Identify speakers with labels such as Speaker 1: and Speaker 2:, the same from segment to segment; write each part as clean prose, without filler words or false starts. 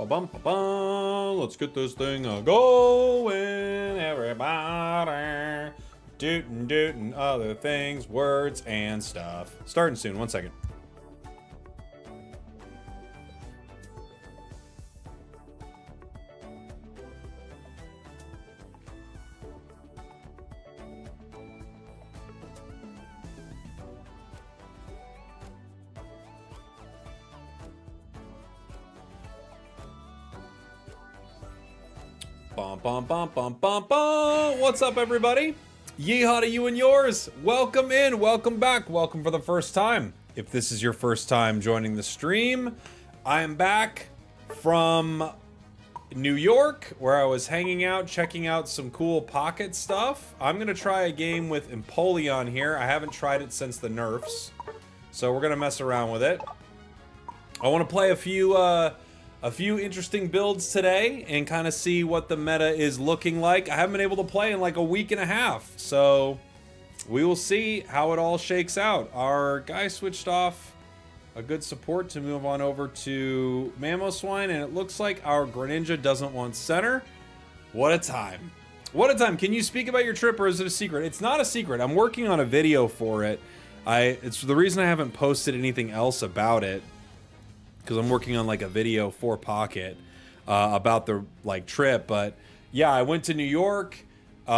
Speaker 1: Ba-bum, ba-bum. Let's get this thing going, everybody. Dootin' other things, words and stuff. Starting soon, 1 second. Bum, bum, bum, bum, bum, bum. What's up, everybody? Yeehaw to you and yours. Welcome in, welcome back, welcome for the first time. If this is your first time joining the stream, I am back from New York, where I was hanging out, checking out some cool pocket stuff. I'm gonna try a game with Empoleon here. I haven't tried it since the nerfs, so we're gonna mess around with it. I want to play a few interesting builds today and kind of see what the meta is looking like. I haven't been able to play in like a week and a half, so we will see how it all shakes out. Our guy switched off a good support to move on over to Mamoswine, and it looks like our Greninja doesn't want center. What a time. What a time. Can you speak about your trip, or is it a secret? It's not a secret. I'm working on a video for it. It's the reason I haven't posted anything else about it, because I'm working on like a video for Pocket about the like trip. But yeah, I went to New York. They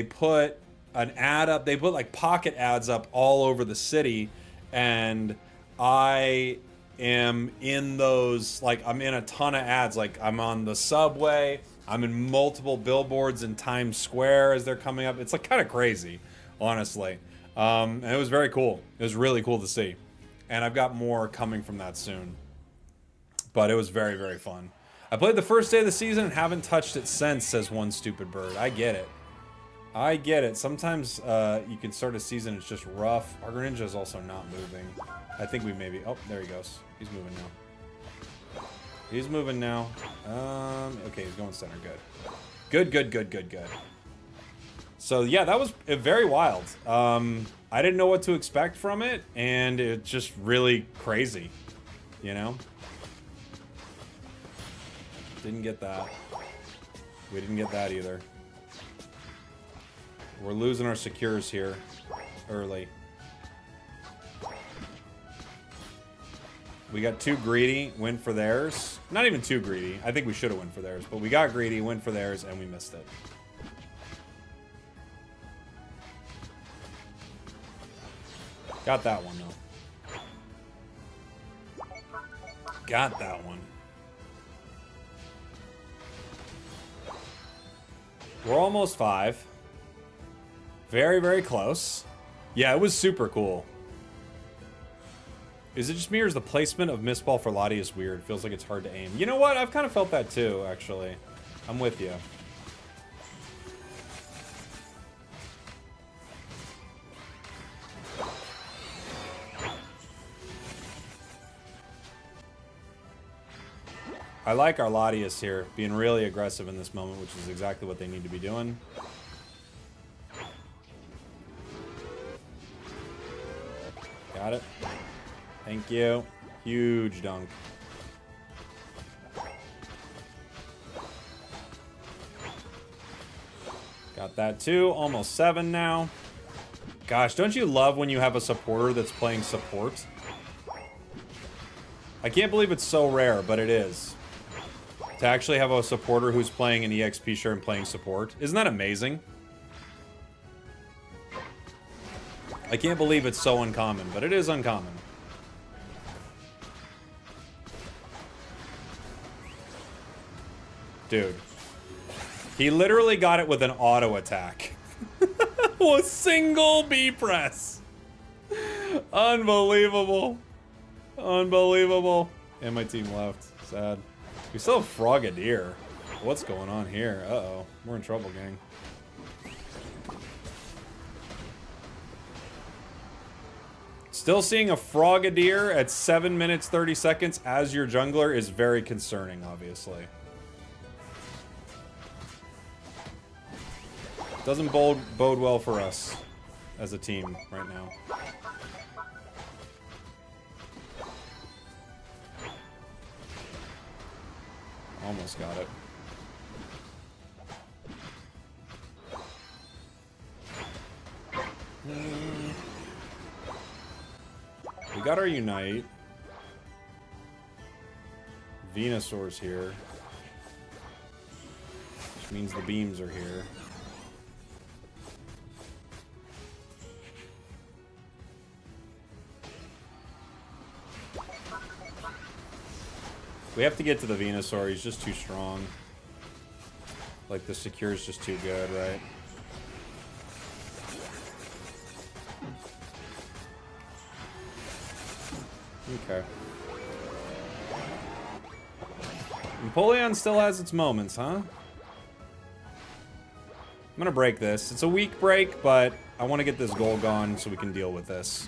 Speaker 1: put an ad up. They put like Pocket ads up all over the city, and I am in those. Like, I'm in a ton of ads. Like, I'm on the subway. I'm in multiple billboards in Times Square as they're coming up. It's like kind of crazy, honestly. And it was very cool. It was really cool to see. And I've got more coming from that soon. But it was very, very fun. I played the first day of the season and haven't touched it since, says one stupid bird. I get it. I get it. Sometimes you can start a season, it's just rough. Our Greninja is also not moving. I think we maybe... Oh, there he goes. He's moving now. He's moving now. Okay, he's going center. Good. Good. So yeah, that was very wild. I didn't know what to expect from it, and it's just really crazy, you know? Didn't get that. We didn't get that either. We're losing our secures here early. We got too greedy, went for theirs. Not even too greedy. I think we should have went for theirs, but we got greedy, went for theirs, and we missed it. Got that one, though. Got that one. We're almost 5. Very, very close. Yeah, it was super cool. Is it just me, or is the placement of Mist Ball for Latias weird? It feels like it's hard to aim. You know what? I've kind of felt that too, actually. I'm with you. I like our Latias here, being really aggressive in this moment, which is exactly what they need to be doing. Got it. Thank you. Huge dunk. Got that too. Almost 7 now. Gosh, don't you love when you have a supporter that's playing support? I can't believe it's so rare, but it is. To actually have a supporter who's playing an EXP share and playing support. Isn't that amazing? I can't believe it's so uncommon, but it is uncommon. Dude. He literally got it with an auto attack. A single B press. Unbelievable. Unbelievable. And my team left. Sad. We still have Frogadier. What's going on here? Uh-oh. We're in trouble, gang. Still seeing a Frogadier at 7 minutes 30 seconds as your jungler is very concerning, obviously. Doesn't bode well for us as a team right now. Almost got it. We got our Unite. Venusaur's here. Which means the beams are here. We have to get to the Venusaur. He's just too strong. Like, the secure is just too good, right? Okay. Empoleon still has its moments, huh? I'm gonna break this. It's a weak break, but I want to get this goal gone so we can deal with this.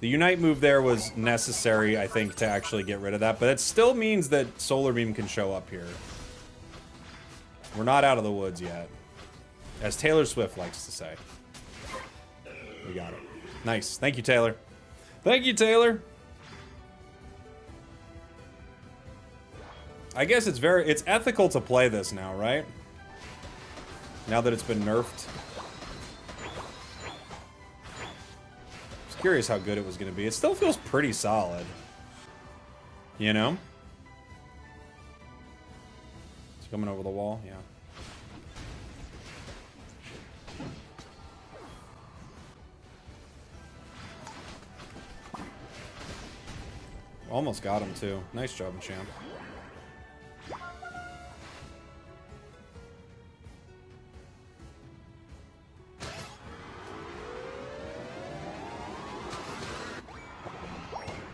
Speaker 1: The Unite move there was necessary, I think, to actually get rid of that, but it still means that Solar Beam can show up here. We're not out of the woods yet. As Taylor Swift likes to say. We got it. Nice. Thank you, Taylor. Thank you, Taylor. I guess it's ethical to play this now, right? Now that it's been nerfed. I was curious how good it was going to be. It still feels pretty solid. You know? It's coming over the wall, yeah. Almost got him, too. Nice job, champ.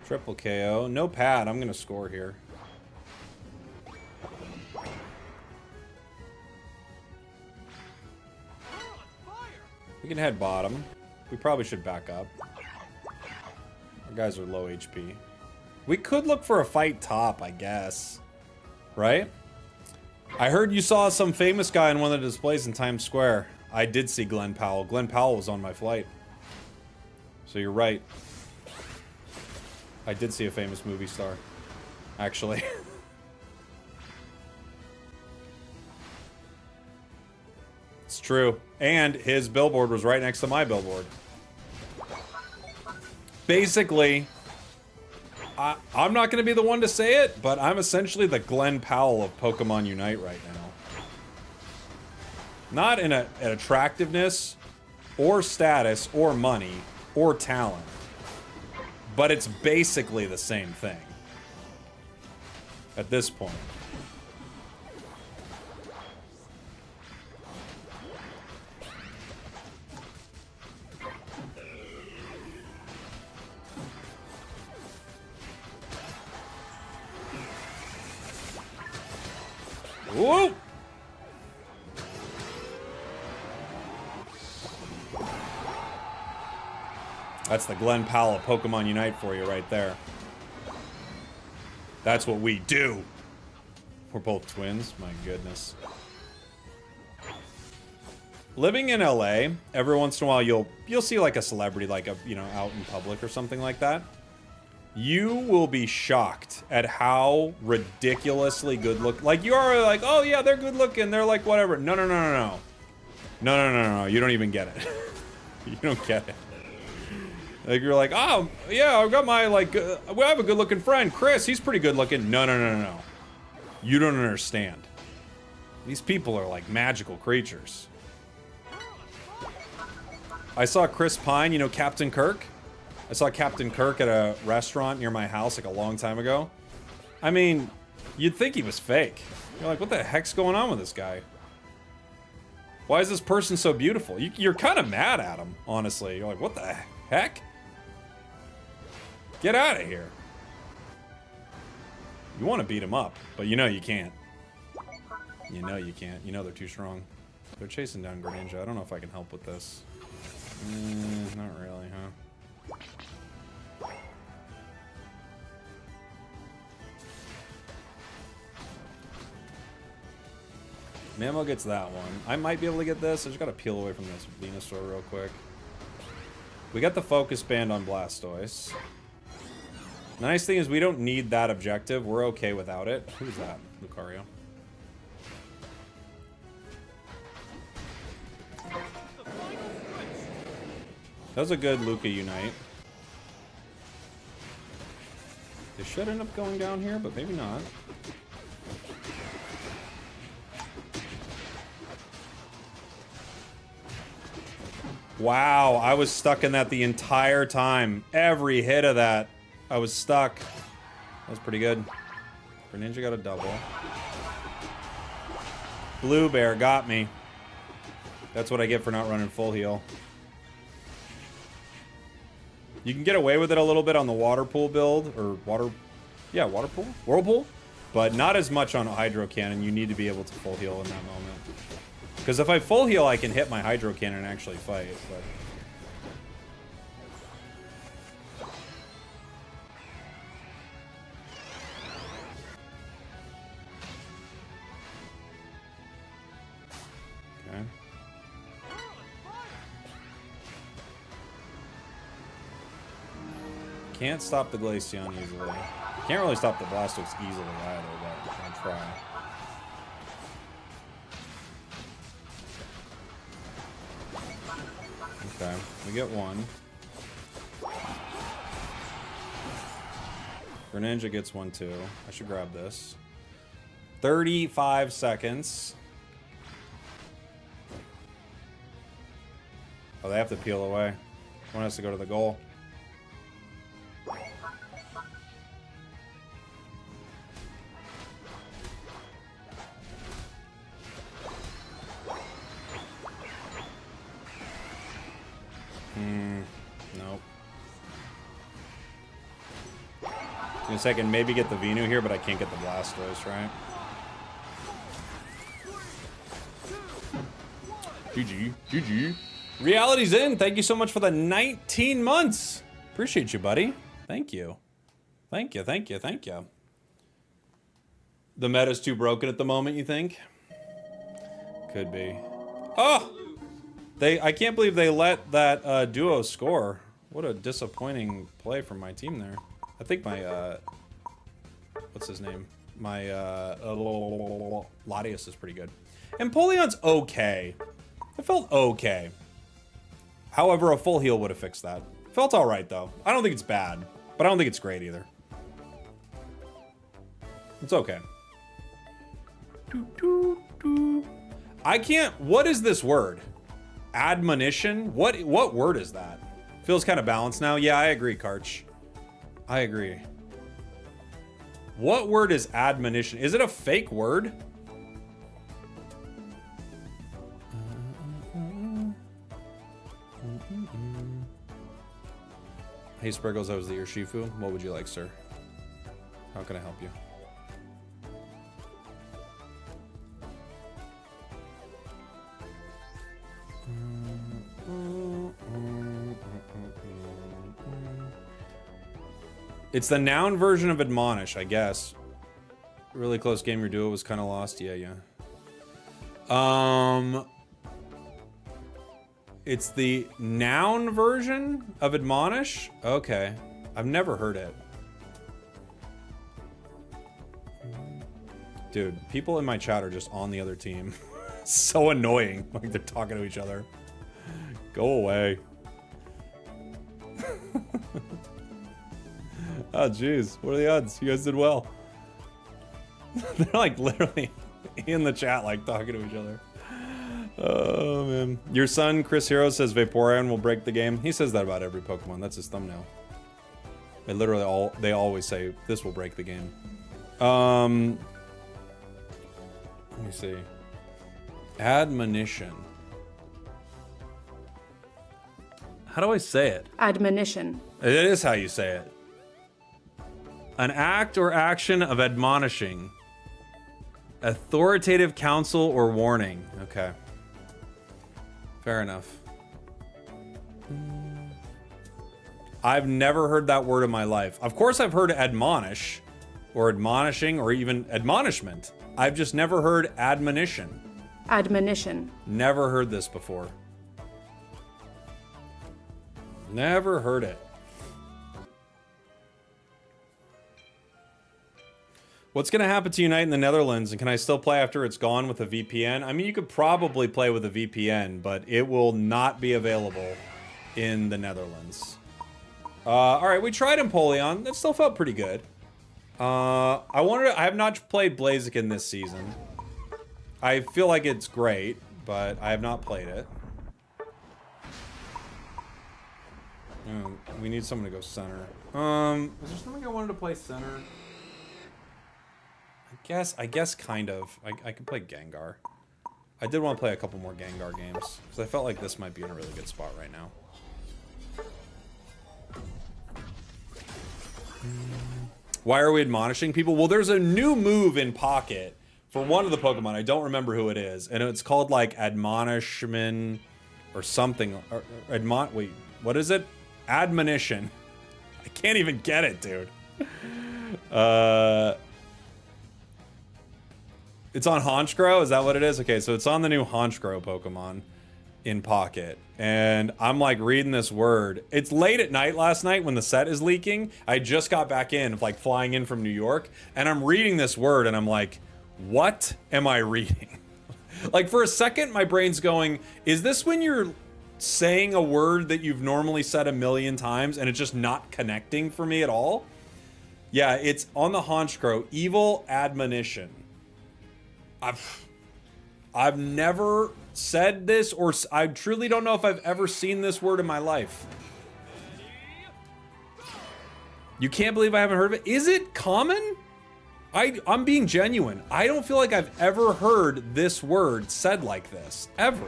Speaker 1: Triple KO. No pad. I'm going to score here. We can head bottom. We probably should back up. Our guys are low HP. We could look for a fight top, I guess. Right? I heard you saw some famous guy in one of the displays in Times Square. I did see Glenn Powell. Glenn Powell was on my flight. So you're right. I did see a famous movie star. Actually. It's true. And his billboard was right next to my billboard. Basically... I'm not going to be the one to say it, but I'm essentially the Glenn Powell of Pokemon Unite right now. Not in an attractiveness, or status, or money, or talent. But it's basically the same thing. At this point. Whoa! That's the Glenn Powell of Pokemon Unite for you right there. That's what we do. We're both twins. My goodness. Living in LA, every once in a while you'll see like a celebrity, like a out in public or something like that. You will be shocked at how ridiculously good look. Like, you are like, oh yeah, they're good looking. They're like whatever. No. You don't even get it. You don't get it. Like, you're like, oh yeah, I've got my I have a good looking friend, Chris. He's pretty good looking. No. You don't understand. These people are like magical creatures. I saw Chris Pine, Captain Kirk. I saw Captain Kirk at a restaurant near my house like a long time ago. I mean, you'd think he was fake. You're like, what the heck's going on with this guy? Why is this person so beautiful? You're kind of mad at him, honestly. You're like, what the heck? Get out of here. You want to beat him up, but you can't. You can't. They're too strong. They're chasing down Greninja. I don't know if I can help with this. Not really, huh? Mamo gets that one. I might be able to get this. I just gotta peel away from this Venusaur real quick. We got the focus band on Blastoise. The nice thing is we don't need that objective. We're okay without it. Who's that? Lucario. That was a good Luca Unite. They should end up going down here, but maybe not. Wow, I was stuck in that the entire time. Every hit of that, I was stuck. That was pretty good. Greninja got a double. Blue Bear got me. That's what I get for not running full heal. You can get away with it a little bit on the water pool build, or water pool? Whirlpool? But not as much on Hydro Cannon. You need to be able to full heal in that moment. Because if I full heal, I can hit my Hydro Cannon and actually fight, but... Okay. Can't stop the Glaceon easily. Can't really stop the Blastoise easily either, but I'll try. Okay, we get one. Greninja gets one too. I should grab this. 35 seconds. Oh, they have to peel away. One has to go to the goal. Nope. In a second, maybe get the Venu here, but I can't get the Blastoise, right? GG. GG. Reality's in. Thank you so much for the 19 months. Appreciate you, buddy. Thank you. Thank you, thank you, thank you. The meta's too broken at the moment, you think? Could be. Oh! I can't believe they let that duo score. What a disappointing play from my team there. I think my, what's his name? My, Latias is pretty good. Empoleon's okay. It felt okay. However, a full heal would have fixed that. Felt alright, though. I don't think it's bad, but I don't think it's great either. It's okay. I can't... What is this word? Admonition? What word is that? Feels kind of balanced now. Yeah, I agree, Karch. I agree. What word is admonition? Is it a fake word? Hey, Spragels, I was the Urshifu. What would you like, sir? How can I help you? It's the noun version of admonish, I guess. Really close game. Your duo was kind of lost. Yeah. It's the noun version of admonish? Okay. I've never heard it. Dude, people in my chat are just on the other team. So annoying. Like they're talking to each other. Go away. Oh, jeez. What are the odds? You guys did well. They're like literally in the chat, like talking to each other. Oh, man. Your son, Chris Hero, says Vaporeon will break the game. He says that about every Pokemon. That's his thumbnail. They literally they always say, this will break the game. Let me see. Admonition. How do I say it?
Speaker 2: Admonition.
Speaker 1: It is how you say it. An act or action of admonishing. Authoritative counsel or warning. Okay. Fair enough. I've never heard that word in my life. Of course I've heard admonish, or admonishing, or even admonishment. I've just never heard admonition.
Speaker 2: Admonition.
Speaker 1: Never heard this before. Never heard it. What's going to happen to Unite in the Netherlands, and can I still play after it's gone with a VPN? I mean, you could probably play with a VPN, but it will not be available in the Netherlands. All right, we tried Empoleon. That still felt pretty good. I have not played Blaziken this season. I feel like it's great, but I have not played it. We need someone to go center. Was there something I wanted to play center? I guess kind of. I can play Gengar. I did want to play a couple more Gengar games, because I felt like this might be in a really good spot right now. Why are we admonishing people? Well, there's a new move in Pocket for one of the Pokemon. I don't remember who it is, and it's called like Admonishment or something. Wait, what is it? Admonition. I can't even get it, dude. It's on Honchkrow? Is that what it is? Okay, so it's on the new Honchkrow Pokemon in Pocket. And I'm like reading this word. It's late at night last night when the set is leaking. I just got back in, like flying in from New York. And I'm reading this word and I'm like, what am I reading? Like for a second, my brain's going, is this when you're saying a word that you've normally said a million times and it's just not connecting for me at all? Yeah, it's on the Honchkrow, Evil Admonition. I've never said this, or I truly don't know if I've ever seen this word in my life. You can't believe I haven't heard of it? Is it common? I'm being genuine. I don't feel like I've ever heard this word said like this, ever.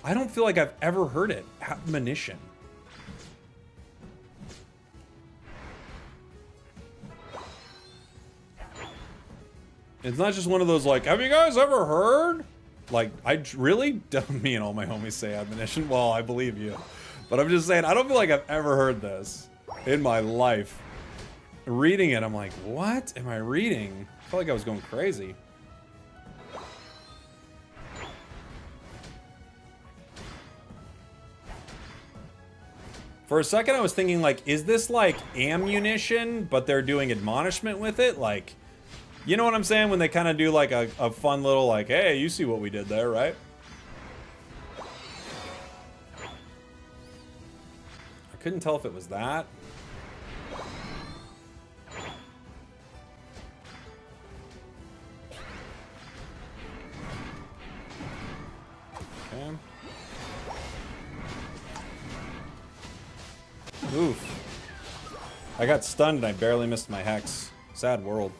Speaker 1: I don't feel like I've ever heard it. Admonition. It's not just one of those like, have you guys ever heard? Like, I really don't. Me and all my homies say admonition. Well, I believe you. But I'm just saying, I don't feel like I've ever heard this in my life. Reading it, I'm like, what am I reading? I felt like I was going crazy. For a second, I was thinking, like, is this like ammunition, but they're doing admonishment with it? Like, you know what I'm saying? When they kind of do like a fun little like, hey, you see what we did there, right? I couldn't tell if it was that. Okay. Oof. I got stunned and I barely missed my hex. Sad world.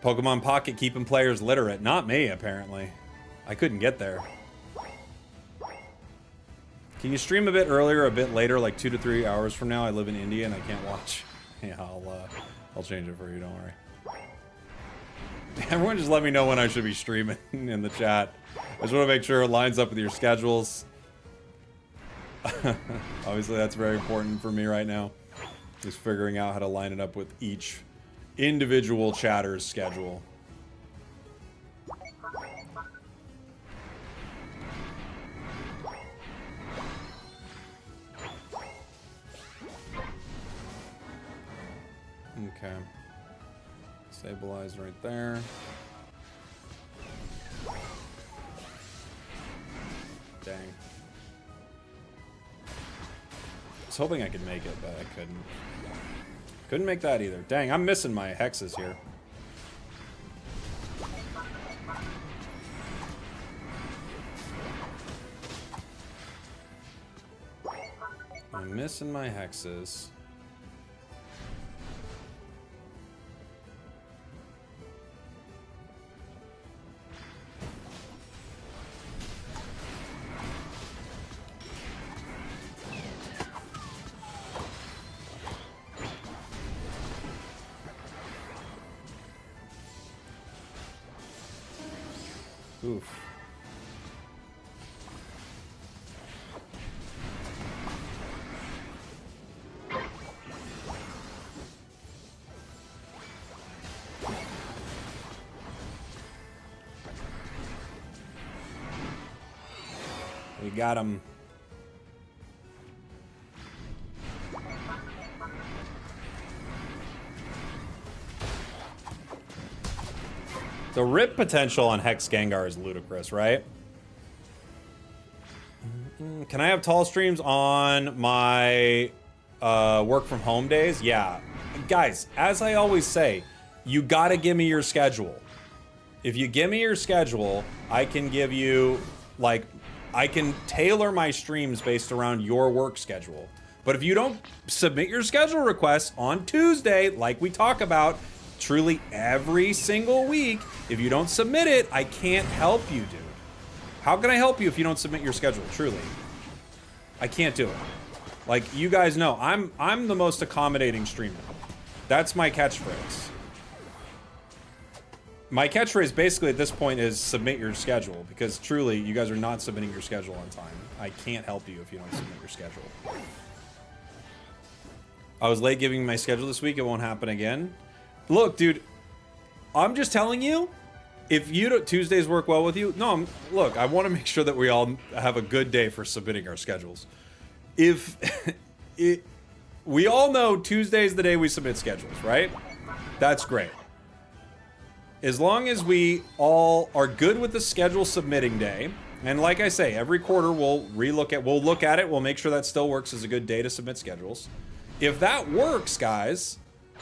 Speaker 1: Pokemon Pocket keeping players literate. Not me, apparently. I couldn't get there. Can you stream a bit earlier, a bit later, like 2 to 3 hours from now? I live in India and I can't watch. Yeah, I'll change it for you, don't worry. Everyone just let me know when I should be streaming in the chat. I just want to make sure it lines up with your schedules. Obviously, that's very important for me right now. Just figuring out how to line it up with each individual chatter's schedule. Okay. Stabilize right there. Dang. I was hoping I could make it, but I couldn't. Couldn't make that either. Dang, I'm missing my hexes here. I'm missing my hexes. Oof. We got him. The rip potential on Hex Gengar is ludicrous, right? Can I have tall streams on my work from home days? Yeah. Guys, as I always say, you gotta give me your schedule. If you give me your schedule, I can give you, like, I can tailor my streams based around your work schedule. But if you don't submit your schedule requests on Tuesday, like we talk about truly every single week, if you don't submit it, I can't help you, dude. How can I help you if you don't submit your schedule? Truly, I can't do it. Like, you guys know, I'm the most accommodating streamer. That's my catchphrase. My catchphrase basically at this point is submit your schedule, because truly, you guys are not submitting your schedule on time. I can't help you if you don't submit your schedule. I was late giving my schedule this week. It won't happen again. Look, dude, I'm just telling you, if you don't, Tuesdays work well with you, no, look, I want to make sure that we all have a good day for submitting our schedules. If we all know Tuesday's the day we submit schedules, right? That's great. As long as we all are good with the schedule submitting day, and like I say, every quarter we'll look at it, we'll make sure that still works as a good day to submit schedules. If that works, guys,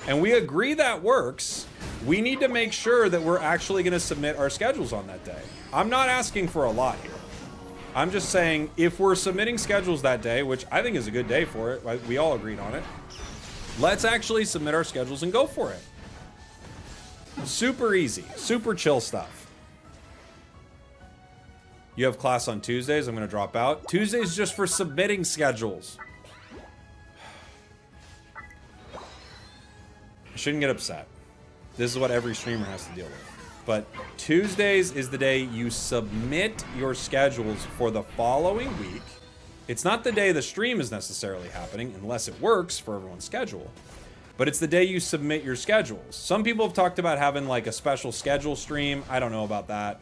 Speaker 1: and we agree that works, we need to make sure that we're actually going to submit our schedules on that day. I'm not asking for a lot here. I'm just saying, if we're submitting schedules that day, which I think is a good day for it, right? We all agreed on it. Let's actually submit our schedules and go for it. Super easy, super chill stuff. You have class on Tuesdays. I'm going to drop out. Tuesdays just for submitting schedules. I shouldn't get upset. This is what every streamer has to deal with. But Tuesdays is the day you submit your schedules for the following week. It's not the day the stream is necessarily happening, unless it works for everyone's schedule. But it's the day you submit your schedules. Some people have talked about having like a special schedule stream. I don't know about that.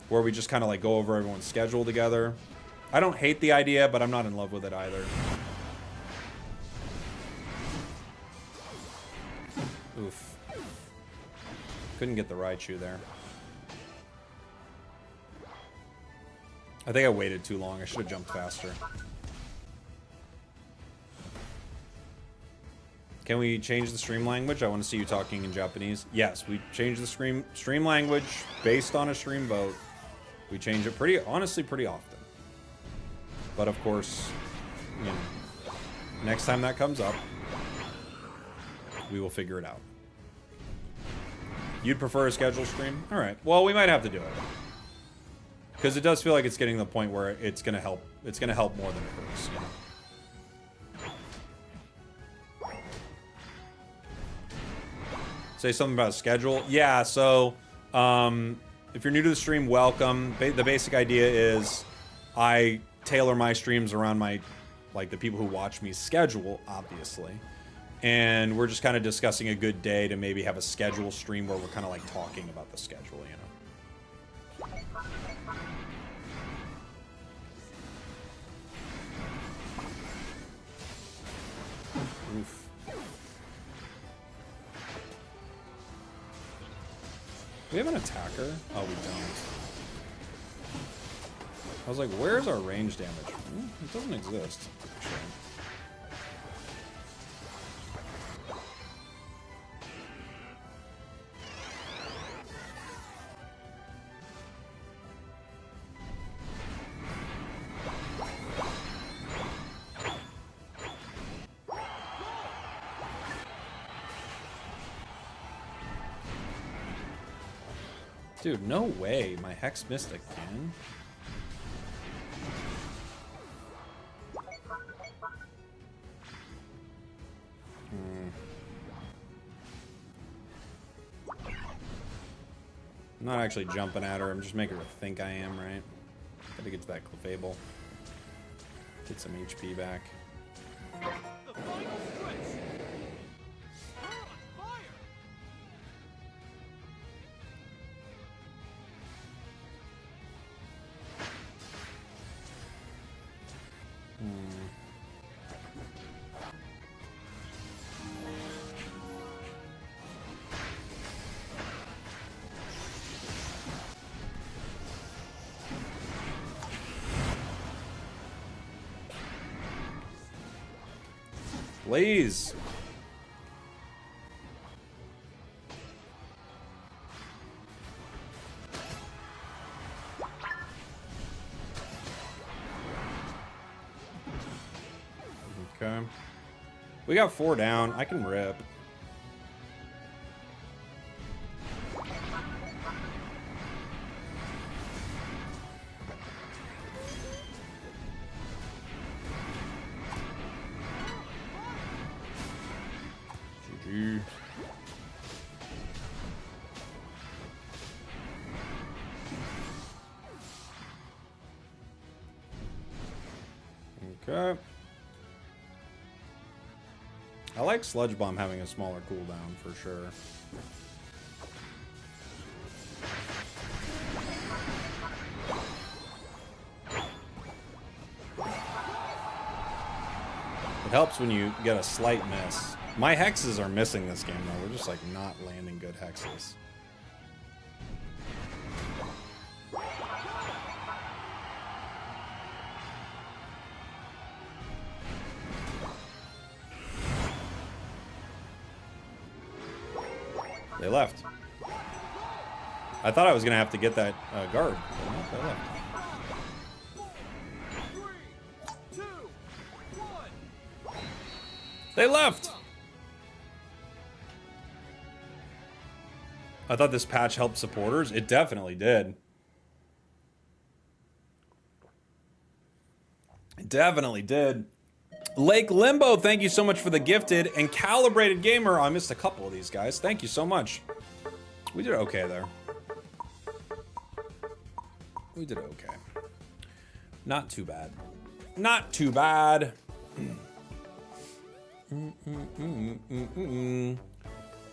Speaker 1: Where we just kind of like go over everyone's schedule together. I don't hate the idea, but I'm not in love with it either. Oof. Couldn't get the Raichu there. I think I waited too long. I should have jumped faster. Can we change the stream language? I want to see you talking in Japanese. Yes, we change the stream language based on a stream vote. We change it honestly pretty often. But of course, you know, next time that comes up, we will figure it out. You'd prefer a scheduled stream? All right. Well, we might have to do it. Because it does feel like it's getting to the point where it's going to help. It's going to help more than it hurts, you know? Say something about a schedule. Yeah, so if you're new to the stream, welcome. The basic idea is I tailor my streams around the people who watch me schedule, obviously. And we're just kind of discussing a good day to maybe have a schedule stream where we're kind of like talking about the schedule, you know. Oof. We have an attacker? Oh, we don't. I was like, where's our range damage? It doesn't exist, actually. Dude, no way. My Hex missed again. I'm not actually jumping at her. I'm just making her think I am, right? Gotta get to that Clefable. Get some HP back. Please. Okay. We got 4 down. I can rip. GG. Okay. I like Sludge Bomb having a smaller cooldown for sure. It helps when you get a slight miss. My hexes are missing this game though. We're just like not landing good hexes. They left. I thought I was gonna have to get that guard. No, they left.
Speaker 3: 3, 2, 1.
Speaker 1: They left! I thought this patch helped supporters. It definitely did. It definitely did. Lake Limbo, thank you so much for the gifted. And Calibrated Gamer, I missed a couple of these guys. Thank you so much. We did okay there. We did okay. Not too bad. Not too bad.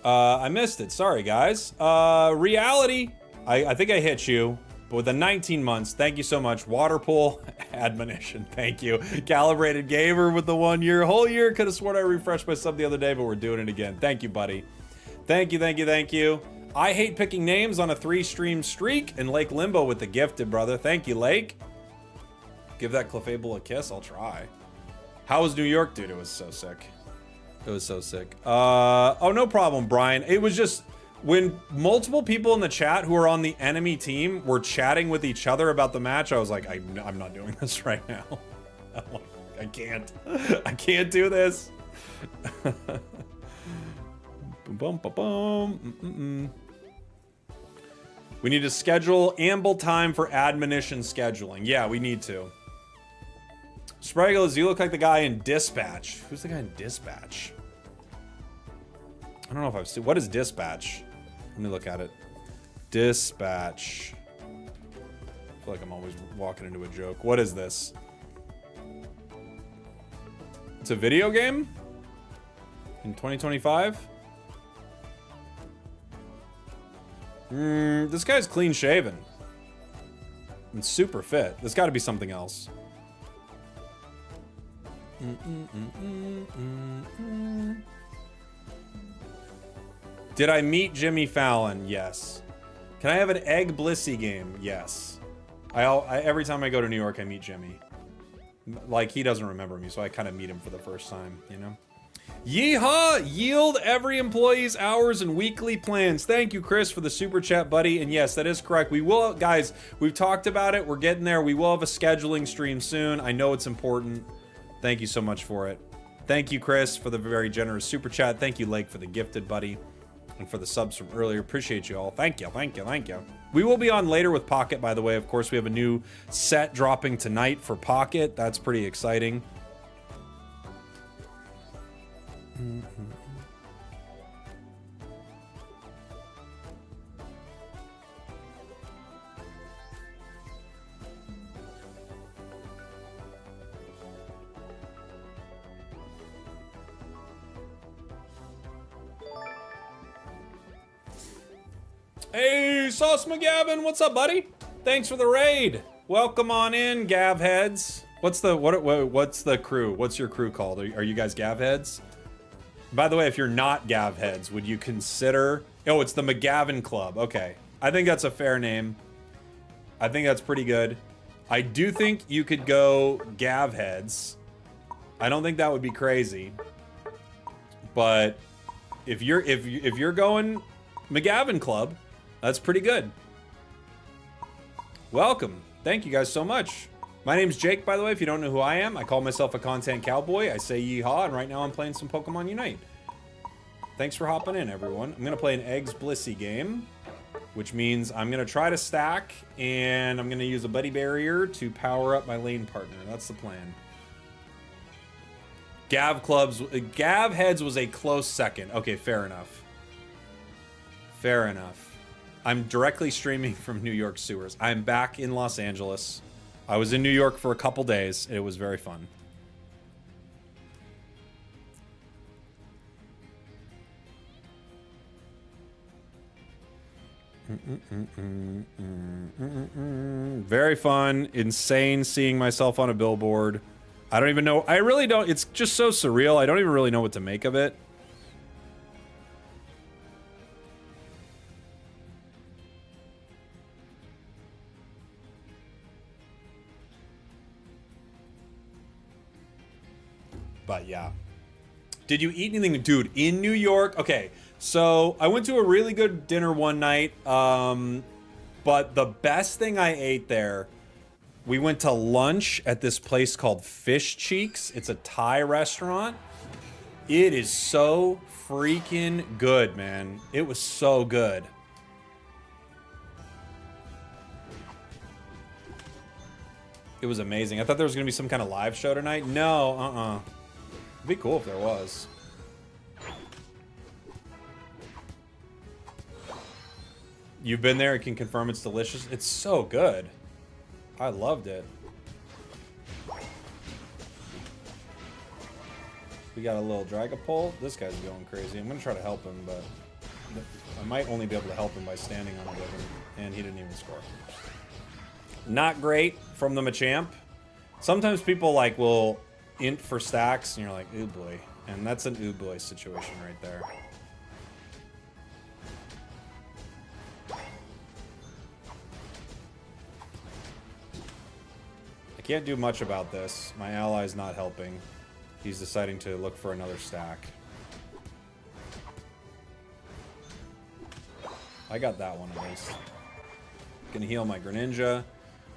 Speaker 1: I missed it. Sorry, guys. Reality. I think I hit you. But with the 19 months, thank you so much. Waterpool, admonition, thank you. Calibrated Gamer with the 1 year. Whole year, could have sworn I refreshed my sub the other day, but we're doing it again. Thank you, buddy. Thank you, thank you, thank you. I hate picking names on a 3-stream streak. And Lake Limbo with the gifted, brother. Thank you, Lake. Give that Clefable a kiss. I'll try. How was New York, dude? It was so sick. It was so sick. Oh, no problem, Brian. It was just... when multiple people in the chat who are on the enemy team were chatting with each other about the match, I was like, I'm not doing this right now. I can't. I can't do this. Boom, boom, boom, boom. We need to schedule ample time for admonition scheduling. Yeah, we need to. Spragels, you look like the guy in Dispatch. Who's the guy in Dispatch? I don't know if I've seen... what is Dispatch? Let me look at it. Dispatch. I feel like I'm always walking into a joke. What is this? It's a video game? In 2025? This guy's clean shaven. And super fit. There's got to be something else. Did I meet Jimmy Fallon? Yes. Can I have an Egg Blissey game? Yes. I every time I go to New York, I meet Jimmy. Like, he doesn't remember me, so I kind of meet him for the first time, you know? Yeehaw! Yield every employee's hours and weekly plans. Thank you, Chris, for the super chat, buddy. And yes, that is correct. We will, guys, we've talked about it. We're getting there. We will have a scheduling stream soon. I know it's important. Thank you so much for it. Thank you, Chris, for the very generous super chat. Thank you, Lake, for the gifted, buddy. And for the subs from earlier. Appreciate you all. Thank you, thank you, thank you. We will be on later with Pocket, by the way. Of course, we have a new set dropping tonight for Pocket. That's pretty exciting. Hey, Sauce McGavin, what's up, buddy? Thanks for the raid. Welcome on in, Gav heads. What's the crew? What's your crew called? Are you guys Gav heads? By the way, if you're not Gav heads, would you consider... oh, it's the McGavin Club. Okay. I think that's a fair name. I think that's pretty good. I do think you could go Gav heads. I don't think that would be crazy. But if you're going McGavin Club, that's pretty good. Welcome. Thank you guys so much. My name's Jake, by the way, if you don't know who I am. I call myself a content cowboy. I say yeehaw, and right now I'm playing some Pokemon Unite. Thanks for hopping in, everyone. I'm gonna play an Eggs Blissey game, which means I'm gonna try to stack, and I'm gonna use a Buddy Barrier to power up my lane partner. That's the plan. Gav Heads was a close second. Okay, fair enough. Fair enough. I'm directly streaming from New York sewers. I'm back in Los Angeles. I was in New York for a couple days. It was very fun. Very fun. Insane seeing myself on a billboard. I don't even know. I really don't. It's just so surreal. I don't even really know what to make of it. But yeah. Did you eat anything? Dude, in New York? Okay, so I went to a really good dinner one night. But the best thing I ate there, we went to lunch at this place called Fish Cheeks. It's a Thai restaurant. It is so freaking good, man. It was so good. It was amazing. I thought there was going to be some kind of live show tonight. No, It'd be cool if there was. You've been there and can confirm it's delicious. It's so good. I loved it. We got a little Dragapult. This guy's going crazy. I'm going to try to help him, but I might only be able to help him by standing on it with him. And he didn't even score. Not great from the Machamp. Sometimes people like will int for stacks and you're like, ooh boy. And that's an ooh boy situation right there. I can't do much about this. My ally's not helping. He's deciding to look for another stack. I got that one at least. Gonna heal my Greninja.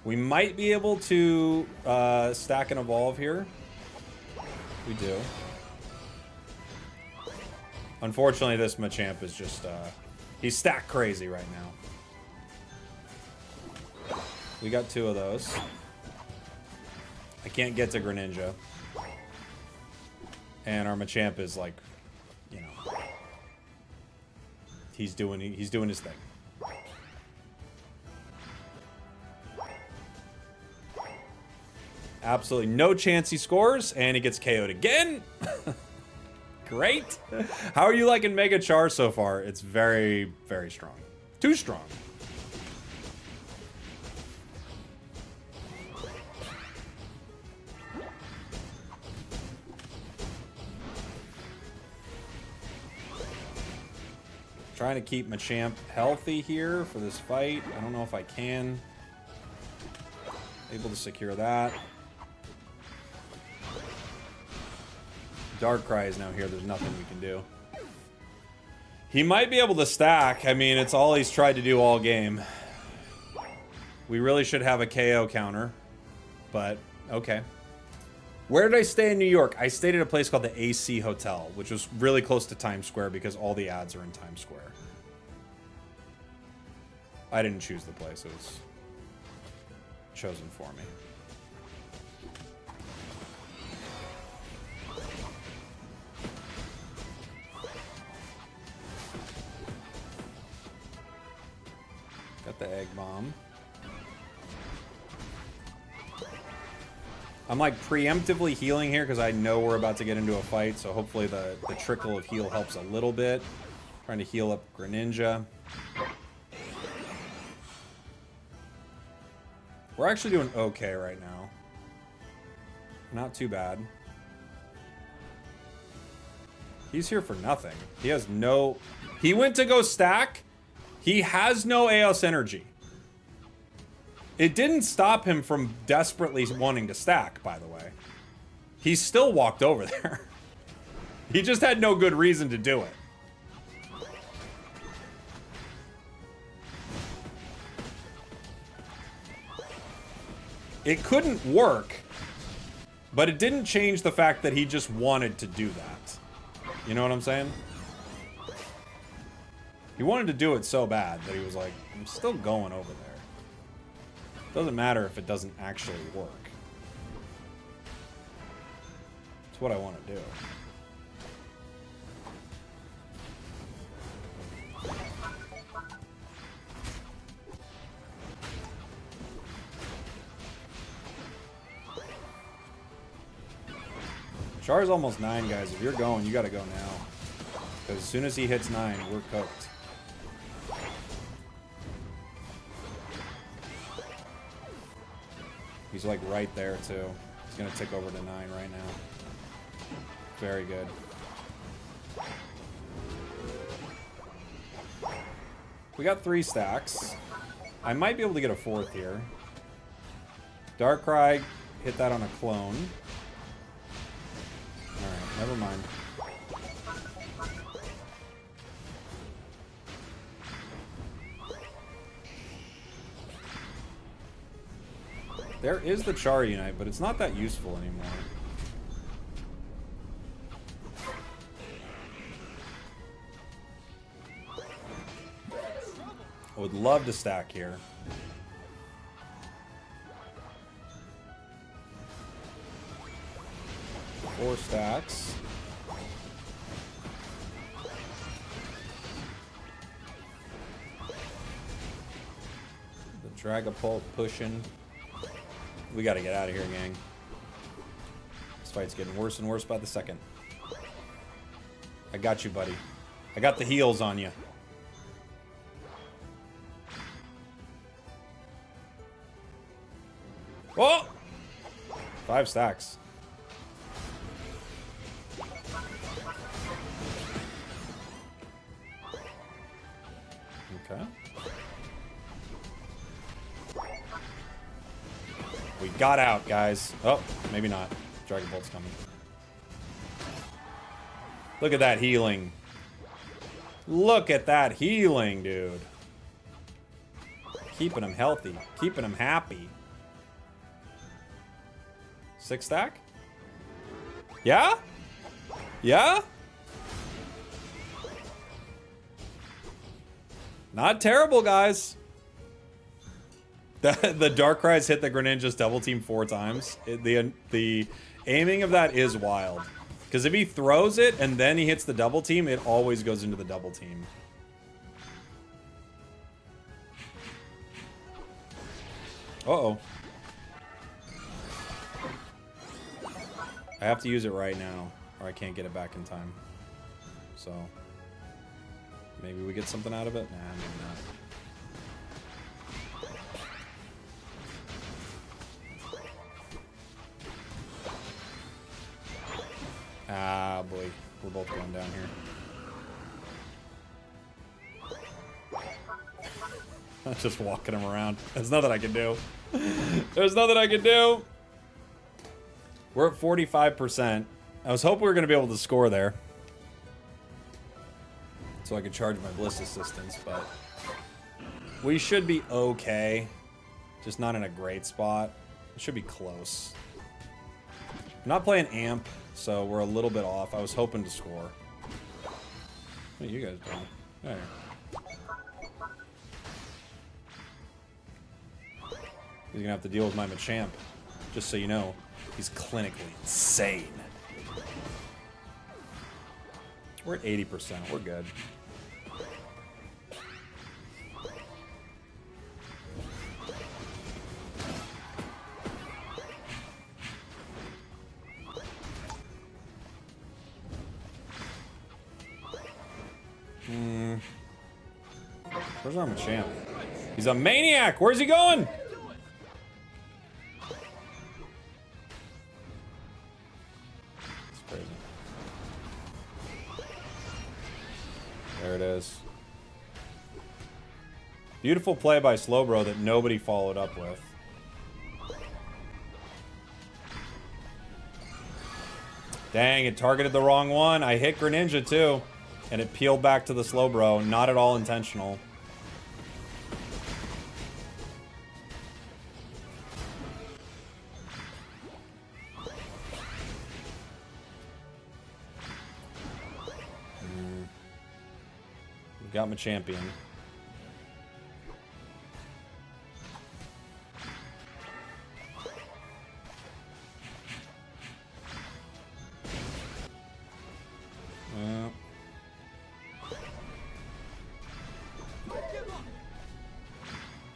Speaker 1: We might be able to stack and evolve here. We do. Unfortunately, this Machamp is just, he's stack crazy right now. We got two of those. I can't get to Greninja. And our Machamp is like, you know, he's doing his thing. Absolutely no chance he scores, and he gets KO'd again. Great. How are you liking Mega Char so far? It's very, very strong. Too strong. Trying to keep Machamp healthy here for this fight. I don't know if I can. Able to secure that. Darkrai is now here. There's nothing we can do. He might be able to stack. I mean, it's all he's tried to do all game. We really should have a KO counter. But, okay. Where did I stay in New York? I stayed at a place called the AC Hotel, which was really close to Times Square because all the ads are in Times Square. I didn't choose the place. It was chosen for me. Got the egg bomb. I'm like preemptively healing here because I know we're about to get into a fight, so hopefully the trickle of heal helps a little bit. Trying to heal up Greninja. We're actually doing okay right now. Not too bad. He's here for nothing. He has no... He went to go stack. He has no AOS energy. It didn't stop him from desperately wanting to stack, by the way. He still walked over there. He just had no good reason to do it. It couldn't work, but it didn't change the fact that he just wanted to do that. You know what I'm saying? He wanted to do it so bad that he was like, I'm still going over there. Doesn't matter if it doesn't actually work. It's what I want to do. Char's almost 9, guys. If you're going, you gotta go now. Because as soon as he hits 9, we're cooked. He's like right there too. He's gonna tick over to 9 right now. Very good. We got 3 stacks. I might be able to get a 4th here. Darkrai hit that on a clone. Alright, never mind. There is the Char Unite, but it's not that useful anymore. I would love to stack here. Four stacks. The Dragapult pushing. We gotta get out of here, gang. This fight's getting worse and worse by the second. I got you, buddy. I got the heals on you. Oh! 5 stacks. Okay. We got out, guys. Oh, maybe not. Dragon Bolt's coming. Look at that healing. Look at that healing, dude. Keeping him healthy. Keeping him happy. 6 stack? Yeah? Yeah? Not terrible, guys. The Darkrai's hit the Greninja's double team 4 times. The aiming of that is wild. Because if he throws it and then he hits the double team, it always goes into the double team. Uh-oh. I have to use it right now, or I can't get it back in time. So, maybe we get something out of it? Nah, maybe not. Ah, boy. We're both going down here. Just walking him around. There's nothing I can do. There's nothing I can do. We're at 45%. I was hoping we were going to be able to score there. So I could charge my Bliss Assistance, but we should be okay. Just not in a great spot. It should be close. I'm not playing Amp, so we're a little bit off. I was hoping to score. What are you guys doing? There. He's gonna have to deal with my Machamp. Just so you know, he's clinically insane. We're at 80%. We're good. Where's our Machamp? He's a maniac! Where's he going? It's crazy. There it is. Beautiful play by Slowbro that nobody followed up with. Dang, it targeted the wrong one. I hit Greninja too. And it peeled back to the Slowbro. Not at all intentional. Got my champion.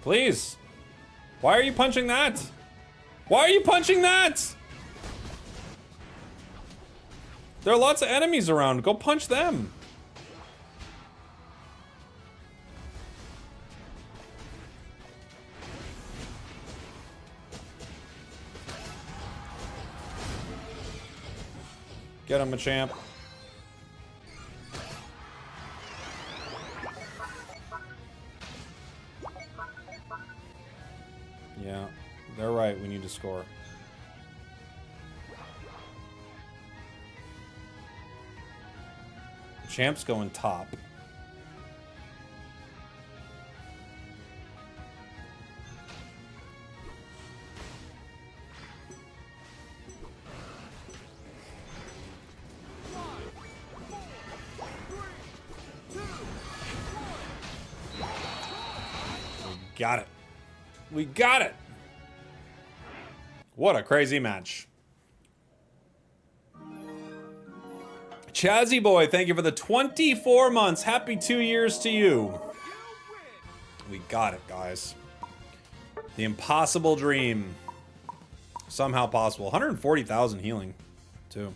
Speaker 1: Please. Why are you punching that? Why are you punching that? There are lots of enemies around. Go punch them. Get him, Machamp. Yeah, they're right. We need to score. Champ's going top. Got it. We got it. What a crazy match. Chazzy Boy, thank you for the 24 months. Happy 2 years to you. We got it, guys. The impossible dream. Somehow possible. 140,000 healing, too.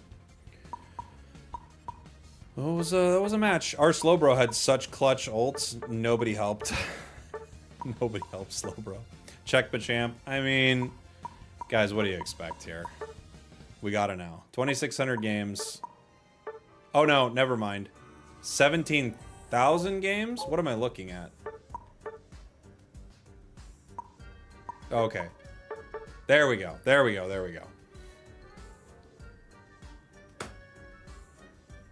Speaker 1: That was a match. Our Slowbro had such clutch ults. Nobody helped. Nobody helps Slowbro. Check Machamp. I mean, guys, what do you expect here? We gotta know. 2,600 games. Oh no, never mind. 17,000 games? What am I looking at? Okay. There we go. There we go. There we go.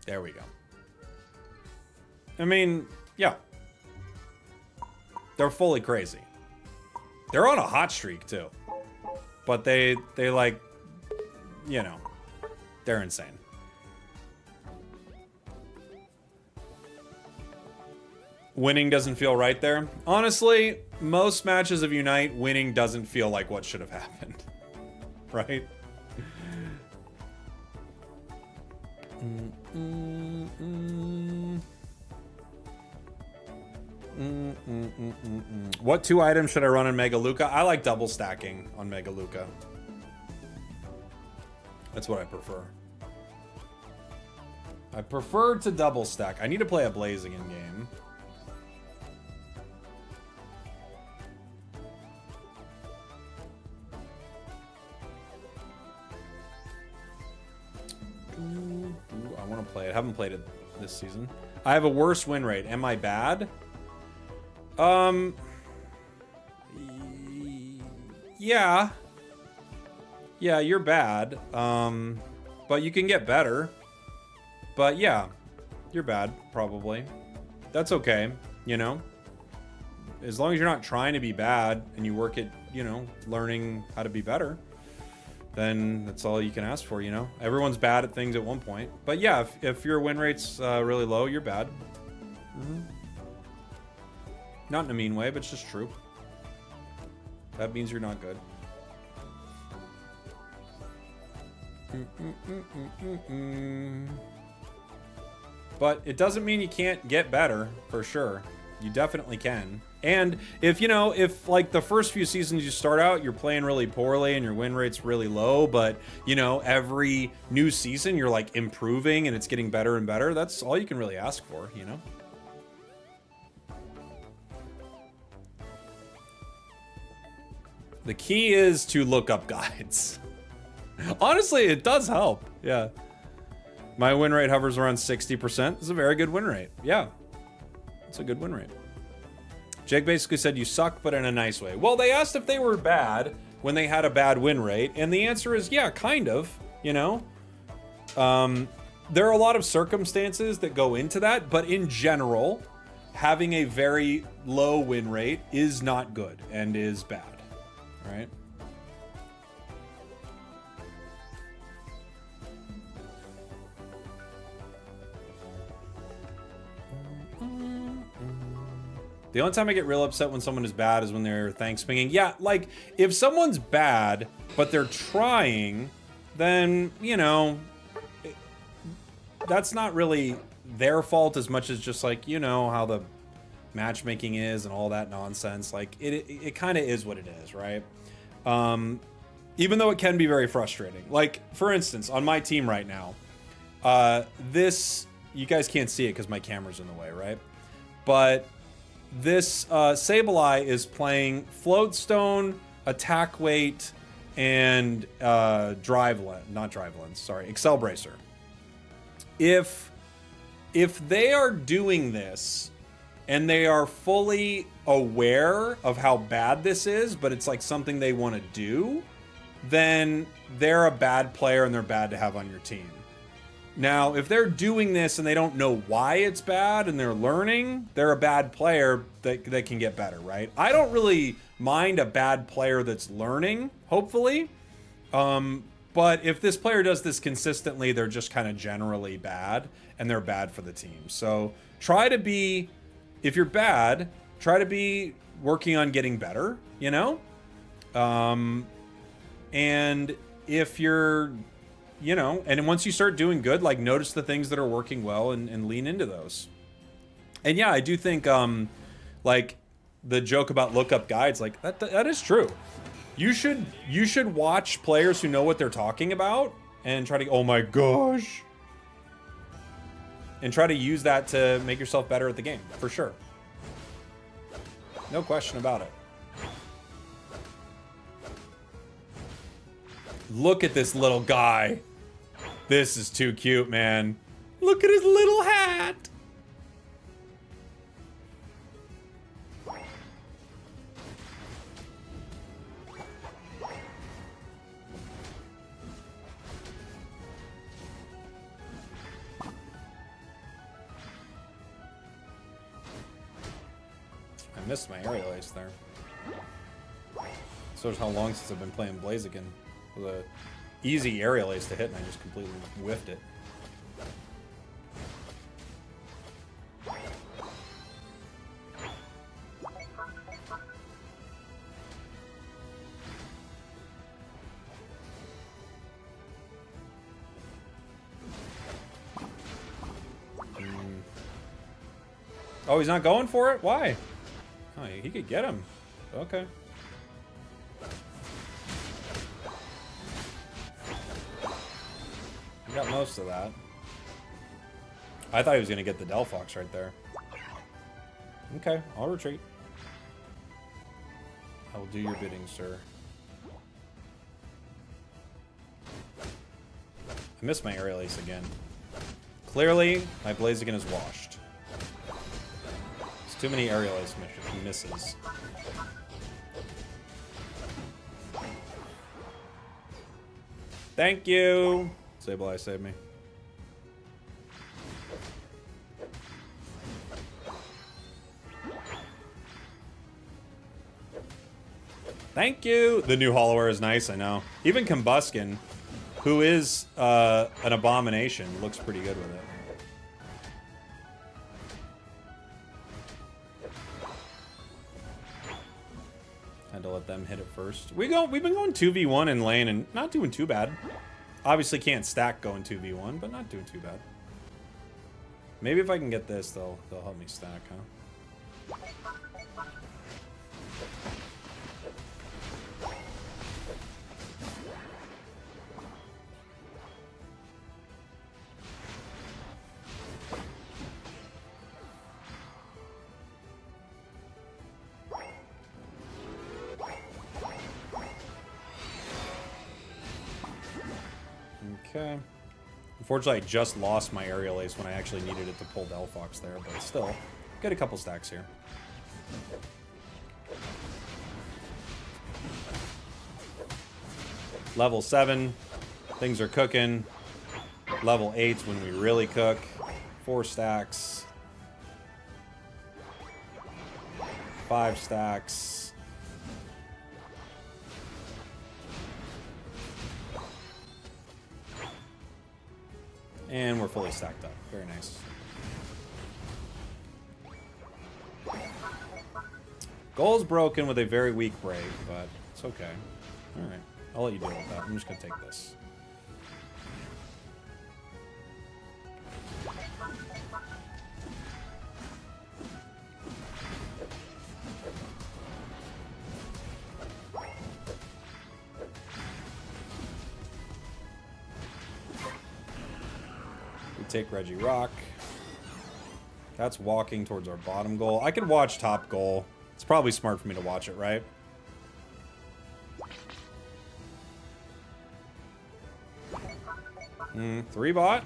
Speaker 1: There we go. I mean, yeah. They're fully crazy. They're on a hot streak too. But they like, you know, they're insane. Winning doesn't feel right there. Honestly, most matches of Unite, winning doesn't feel like what should have happened. Right? What 2 items should I run on Mega Luca? I like double stacking on Mega Luca. That's what I prefer. I prefer to double stack. I need to play a Blazing in game. I want to play it. I haven't played it this season. I have a worse win rate. Am I bad? Yeah. Yeah, you're bad. But you can get better. But yeah, you're bad, probably. That's okay, you know? As long as you're not trying to be bad and you work at, you know, learning how to be better, then that's all you can ask for, you know? Everyone's bad at things at one point. But yeah, if your win rate's really low, you're bad. Not in a mean way, but it's just true. That means you're not good. But it doesn't mean you can't get better, for sure. You definitely can. And if, you know, if like the first few seasons you start out, you're playing really poorly and your win rate's really low, but, you know, every new season you're like improving and it's getting better and better, that's all you can really ask for, you know? The key is to look up guides. Honestly, it does help. Yeah. My win rate hovers around 60%. It's a very good win rate. Yeah. It's a good win rate. Jake basically said you suck, but in a nice way. Well, they asked if they were bad when they had a bad win rate, and the answer is yeah, kind of, you know? There are a lot of circumstances that go into that, but in general, having a very low win rate is not good and is bad, right? The only time I get real upset when someone is bad is when they're thanks pinging. Yeah, like, if someone's bad, but they're trying, then, you know, that's not really their fault as much as just, like, you know, how the matchmaking is and all that nonsense. Like, it kind of is what it is, right? Even though it can be very frustrating. Like, for instance, on my team right now, you guys can't see it because my camera's in the way, right? But this Sableye is playing Floatstone, Attack Weight, and Excel Bracer. If they are doing this and they are fully aware of how bad this is, but it's like something they want to do, then they're a bad player and they're bad to have on your team. Now, if they're doing this and they don't know why it's bad and they're learning, they're a bad player that can get better, right? I don't really mind a bad player that's learning, hopefully. But if this player does this consistently, they're just kind of generally bad and they're bad for the team. So try to be, if you're bad, try to be working on getting better, you know? And if you're, you know, and once you start doing good, like, notice the things that are working well and lean into those. And yeah, I do think, like, the joke about lookup guides, like, that is true. You should watch players who know what they're talking about and try to, oh my gosh, and try to use that to make yourself better at the game, for sure. No question about it. Look at this little guy. This is too cute, man. Look at his little hat. I missed my aerial ace there. So how long since I've been playing Blaziken. With a easy aerial ace to hit, and I just completely whiffed it. Oh, he's not going for it? Why? Oh, he could get him. Okay. He got most of that. I thought he was going to get the Delphox right there. Okay, I'll retreat. I will do your bidding, sir. I missed my aerial ace again. Clearly, my Blaziken is washed. It's too many aerial ace misses. Thank you! Sableye saved me. Thank you! The new Hollower is nice, I know. Even Combuskin, who is an abomination, looks pretty good with it. Had to let them hit it first. We've been going 2v1 in lane and not doing too bad. Obviously can't stack going 2v1, but not doing too bad. Maybe if I can get this, they'll help me stack, huh? Okay. Unfortunately, I just lost my aerial ace when I actually needed it to pull Delphox there, but still, get a couple stacks here. Level 7. Things are cooking. Level 8's when we really cook. 4 stacks. 5 stacks. And we're fully stacked up. Very nice. Goal's broken with a very weak break, but it's okay. Alright. I'll let you deal with that. I'm just going to take this. We take Reggie Rock. That's walking towards our bottom goal. I could watch top goal. It's probably smart for me to watch it, right? Three bot?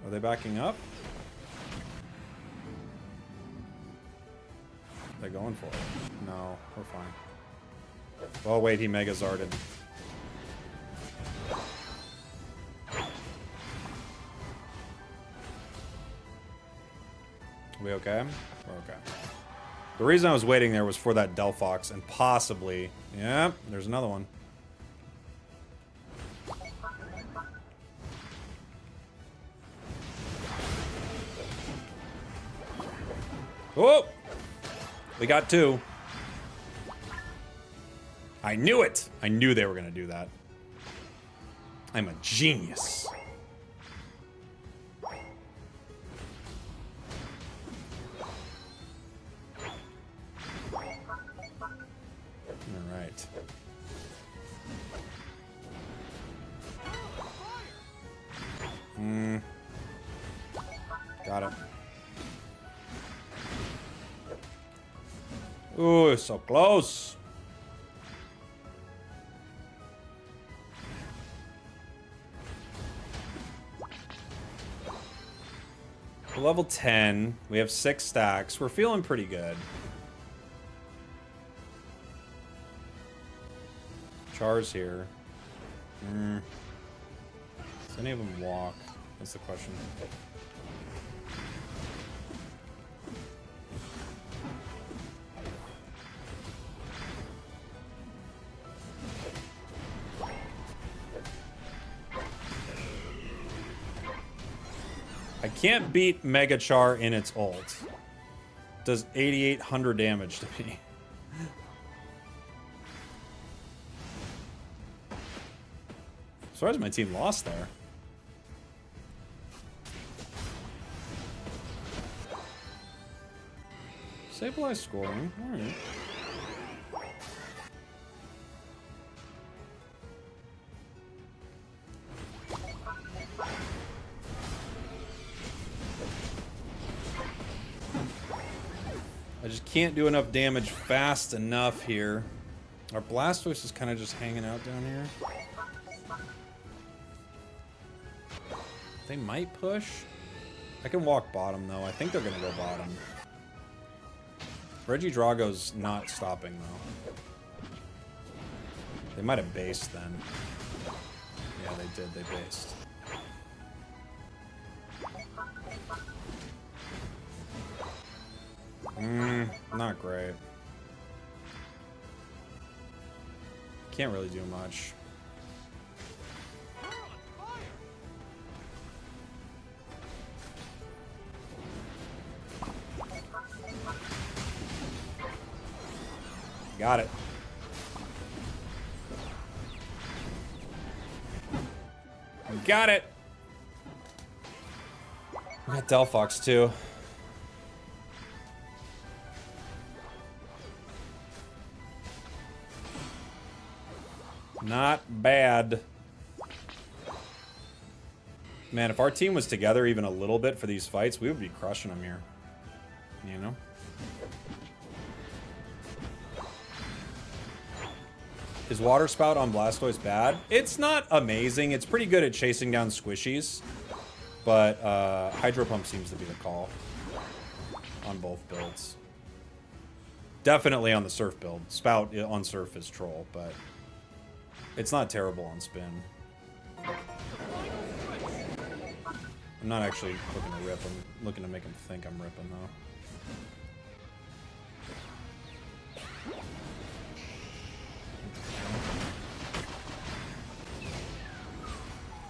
Speaker 1: Are they backing up? They're going for it. No, we're fine. Oh, wait, he Mega Zarded. We okay? We're okay. The reason I was waiting there was for that Delphox and possibly... Yeah, there's another one. Oh! We got 2. I knew it! I knew they were going to do that. I'm a genius. Alright. Got it. Ooh, so close. We're level 10. We have 6 stacks. We're feeling pretty good. Char's here. Does any of them walk? That's the question. I can't beat Mega Char in its ult. Does 8,800 damage to me. Surprised my team lost there. Stabilize scoring. Alright. I just can't do enough damage fast enough here. Our Blastoise is kind of just hanging out down here. They might push. I can walk bottom, though. I think they're going to go bottom. Regidrago's not stopping, though. They might have based, then. Yeah, they did. They based. Not great. Can't really do much. Got it. Got it. We got Delphox too. Not bad. Man, if our team was together even a little bit for these fights, we would be crushing them here. You know? Is Water Spout on Blastoise bad? It's not amazing. It's pretty good at chasing down squishies. But Hydro Pump seems to be the call on both builds. Definitely on the Surf build. Spout on Surf is troll, but it's not terrible on Spin. I'm not actually looking to rip. I'm looking to make him think I'm ripping, though.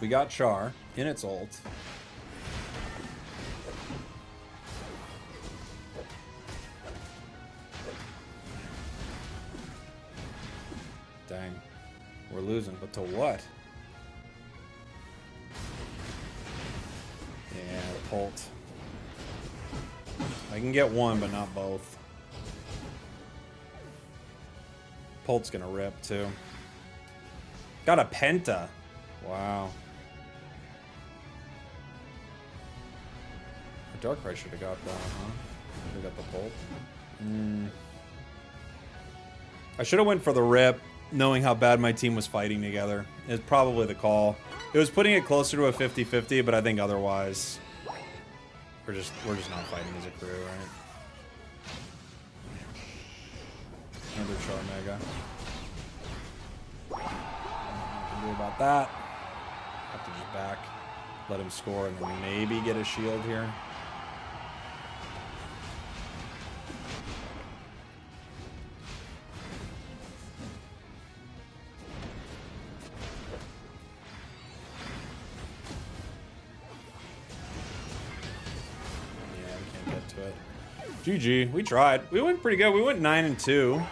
Speaker 1: We got Char in its ult. Dang. We're losing, but to what? Yeah, Pult. I can get one, but not both. Pult's gonna rip, too. Got a Penta. Wow. Darkrai should have got that, huh? Should have got the Pult. I should have went for the rip, knowing how bad my team was fighting together. It's probably the call. It was putting it closer to a 50-50, but I think otherwise we're just not fighting as a crew, right? Another Char Mega. Nothing to do about that. Have to just back, let him score, and then maybe get a shield here. GG. We tried. We went pretty good. We went 9-2.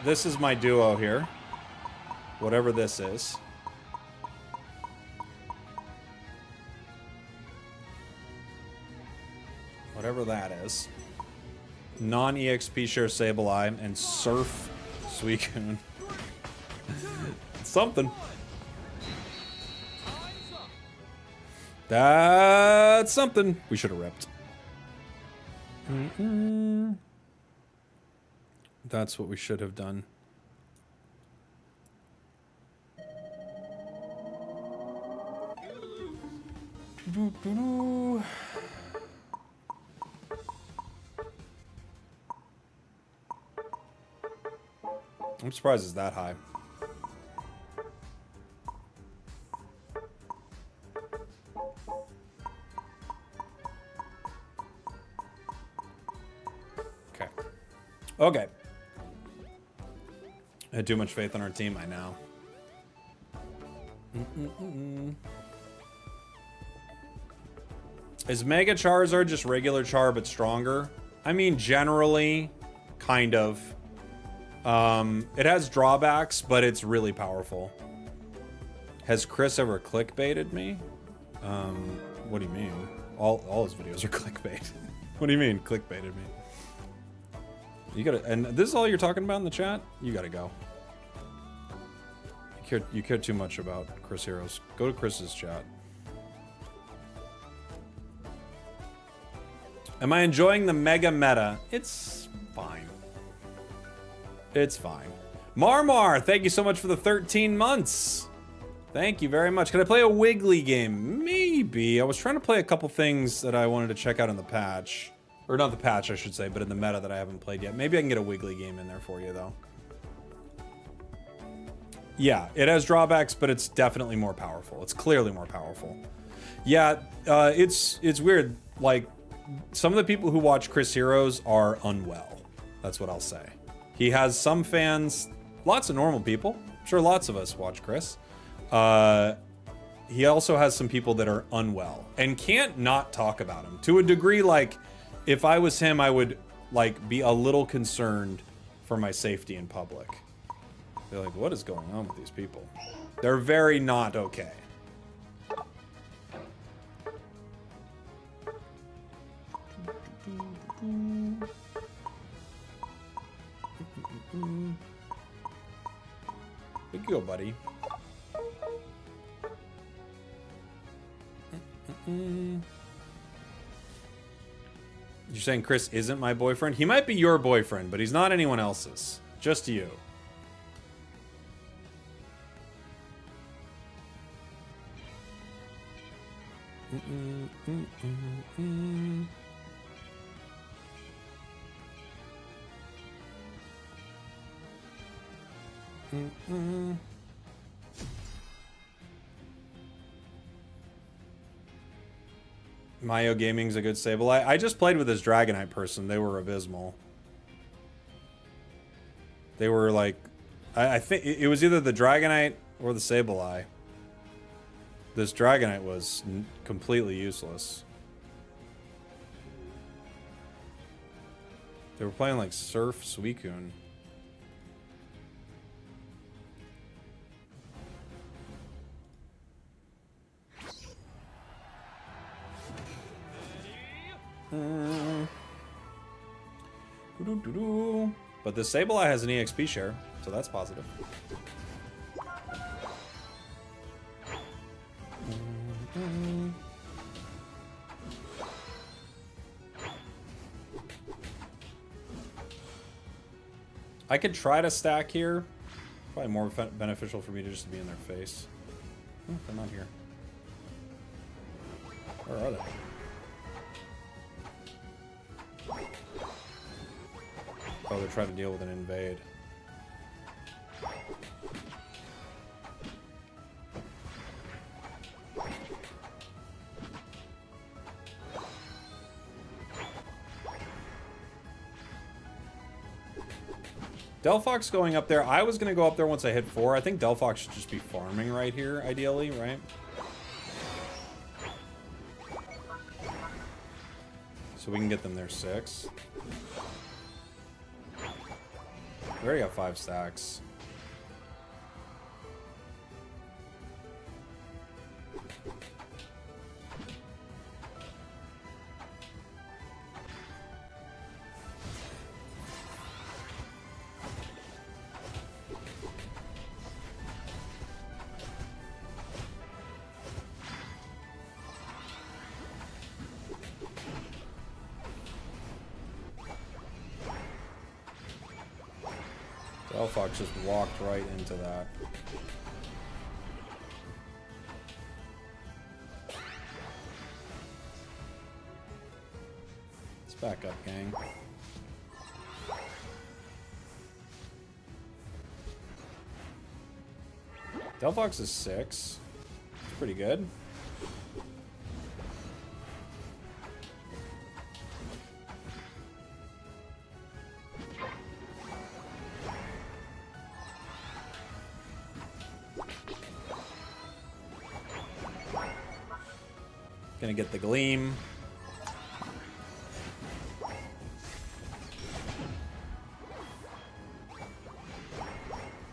Speaker 1: This is my duo here. Whatever this is. Whatever that is. Non-EXP share Sableye and Surf Suicune. Something. That's something. We should have ripped. That's what we should have done. I'm surprised it's that high. Okay. I had too much faith in our team, I know. Is Mega Charizard just regular Char but stronger? I mean, generally, kind of. It has drawbacks, but it's really powerful. Has Chris ever clickbaited me? What do you mean? All his videos are clickbait. What do you mean, clickbaited me? You gotta, and this is all you're talking about in the chat? You gotta go. You care too much about Chris Heroes. Go to Chris's chat. Am I enjoying the mega meta? It's fine. It's fine. Marmar, thank you so much for the 13 months. Thank you very much. Can I play a Wiggly game? Maybe. I was trying to play a couple things that I wanted to check out in the patch. Or not the patch, I should say, but in the meta that I haven't played yet. Maybe I can get a Wiggly game in there for you, though. Yeah, it has drawbacks, but it's definitely more powerful. It's clearly more powerful. Yeah, it's weird. Like, some of the people who watch Chris Heroes are unwell. That's what I'll say. He has some fans, lots of normal people. I'm sure lots of us watch Chris. He also has some people that are unwell and can't not talk about him. To a degree, like, if I was him, I would, like, be a little concerned for my safety in public. They're like, what is going on with these people? They're very not okay. Big go, buddy. You're saying Chris isn't my boyfriend? He might be your boyfriend, but he's not anyone else's. Just you. Mayo Gaming's a good Sableye. I just played with this Dragonite person. They were abysmal. They were like... I think it was either the Dragonite or the Sableye. This Dragonite was completely useless. They were playing like Surf Suicune. But the Sableye has an EXP share, so that's positive. I could try to stack here. Probably more beneficial for me to just be in their face. Oh, they're not here. Where are they? Oh, they're trying to deal with an invade. Delphox going up there. I was going to go up there once I hit 4. I think Delphox should just be farming right here, ideally, right? So we can get them there 6. We already got 5 stacks. Delphox just walked right into that. Let's back up, gang. Delphox is 6. Pretty good. Gonna get the Gleam.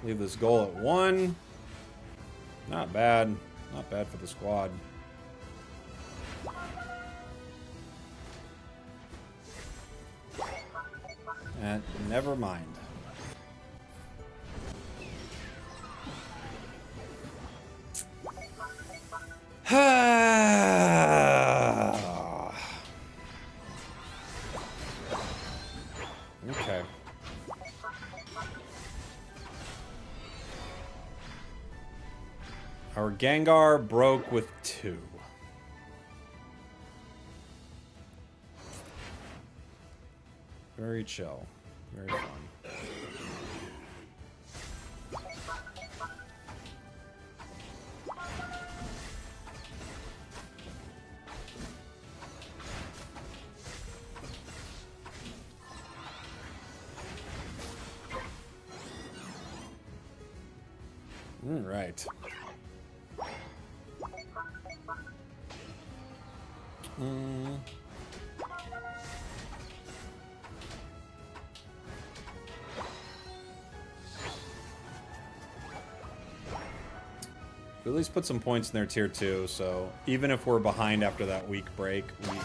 Speaker 1: Leave this goal at 1. Not bad. Not bad for the squad. And never mind. Okay. Our Gengar broke with 2. Very chill. Very fun. All right. We at least put some points in their tier 2, so even if we're behind after that week break, we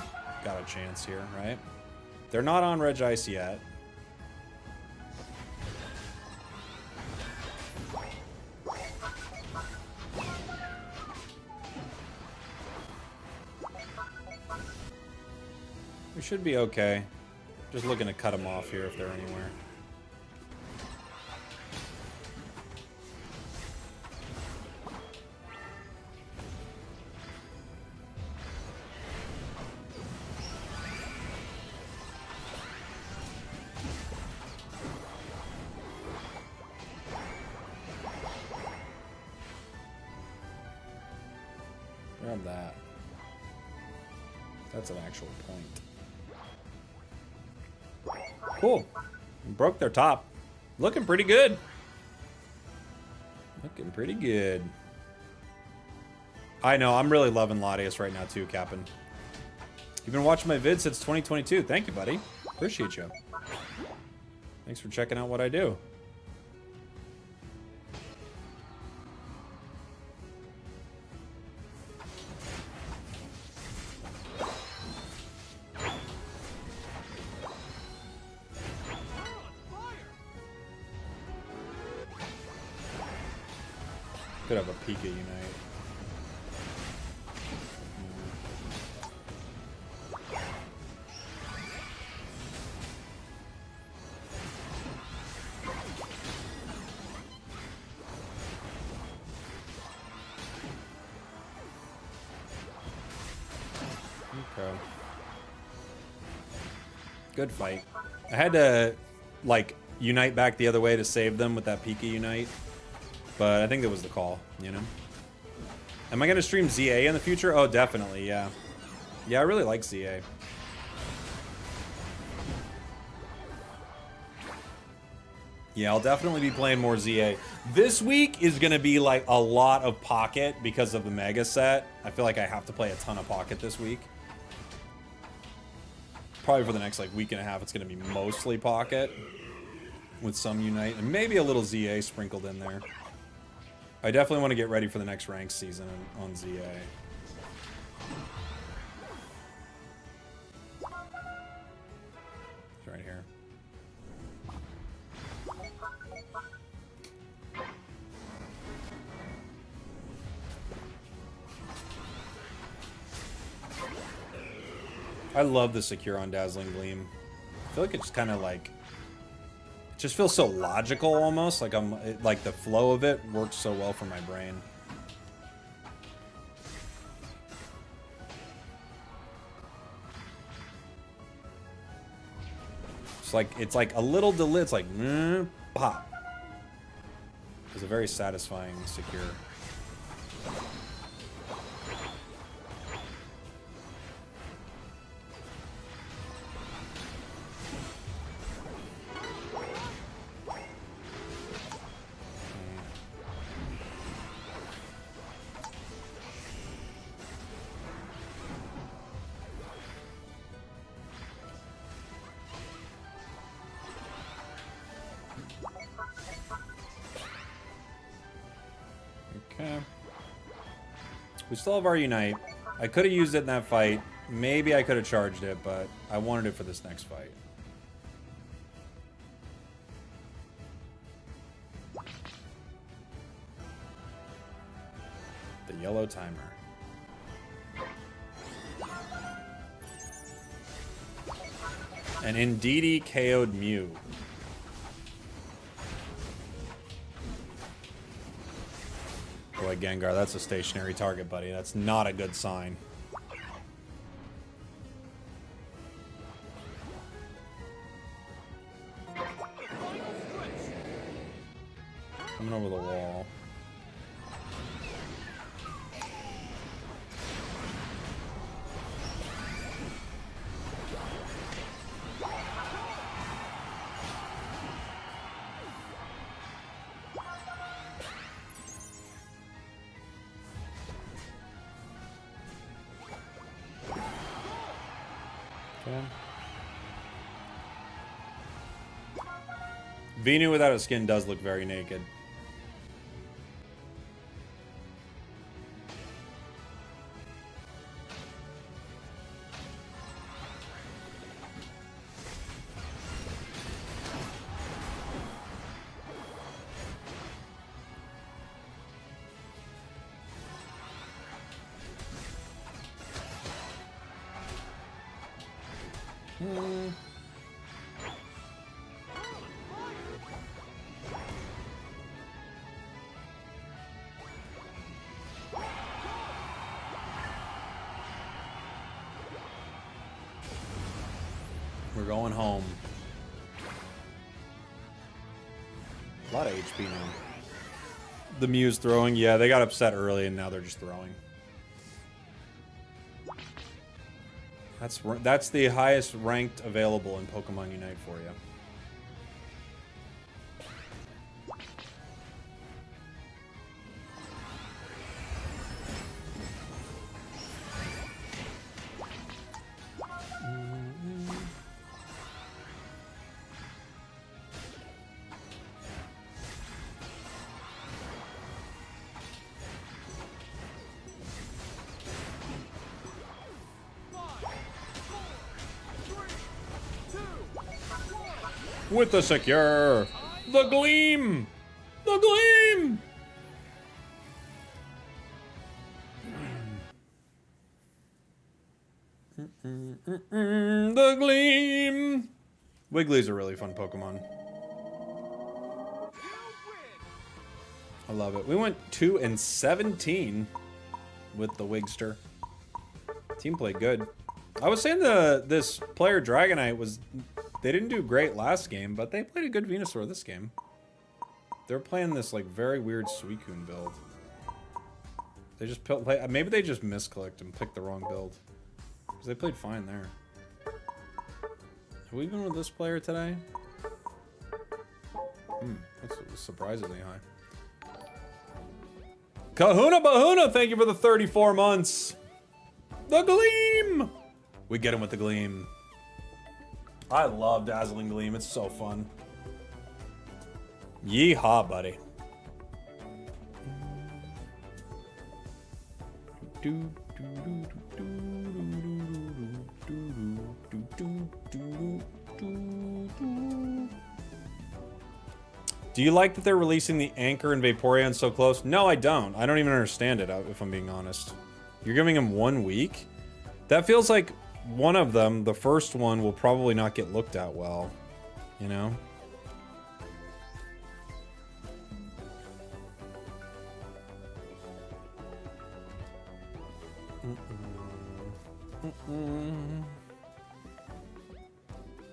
Speaker 1: got a chance here, right? They're not on Regice yet. We should be okay. Just looking to cut them off here if they're anywhere. Grab that. That's an actual point. Cool. Broke their top. Looking pretty good. Looking pretty good. I know, I'm really loving Latias right now too, Captain. You've been watching my vids since 2022. Thank you, buddy. Appreciate you. Thanks for checking out what I do. Could have a Pika Unite. Okay. Good fight. I had to, like, unite back the other way to save them with that Pika Unite. But I think that was the call, you know? Am I going to stream ZA in the future? Oh, definitely, yeah. Yeah, I really like ZA. Yeah, I'll definitely be playing more ZA. This week is going to be, like, a lot of Pocket because of the Mega set. I feel like I have to play a ton of Pocket this week. Probably for the next, like, week and a half, it's going to be mostly Pocket. With some Unite. And maybe a little ZA sprinkled in there. I definitely want to get ready for the next ranked season on ZA. It's right here. I love the Secure on Dazzling Gleam. I feel like it's kind of like... just feels so logical almost, like like the flow of it works so well for my brain. It's like a little delay. It's like pop. It's a very satisfying secure. We still have our Unite. I could have used it in that fight. Maybe I could have charged it, but I wanted it for this next fight. The yellow timer. And Indeedee KO'd Mew. Boy, Gengar, that's a stationary target, buddy. That's not a good sign. Coming over the wall. Venu without a skin does look very naked. We're going home. A lot of HP now. The Mew's throwing. Yeah, they got upset early and now they're just throwing. That's the highest ranked available in Pokemon Unite for you. With the secure, the gleam, the gleam. The gleam. Wiggly's a really fun Pokemon. I love it. We went 2-17 with the Wigster. Team played good. I was saying this player Dragonite was. They didn't do great last game, but they played a good Venusaur this game. They're playing this like very weird Suicune build. They just maybe they just misclicked and picked the wrong build. Because they played fine there. Have we been with this player today? That's surprisingly high. Kahuna Bahuna, thank you for the 34 months. The Gleam! We get him with the Gleam. I love Dazzling Gleam. It's so fun. Yeehaw, buddy. Do you like that they're releasing the Anchor and Vaporeon so close? No, I don't. I don't even understand it, if I'm being honest. You're giving them 1 week? That feels like one of them, the first one, will probably not get looked at well, you know?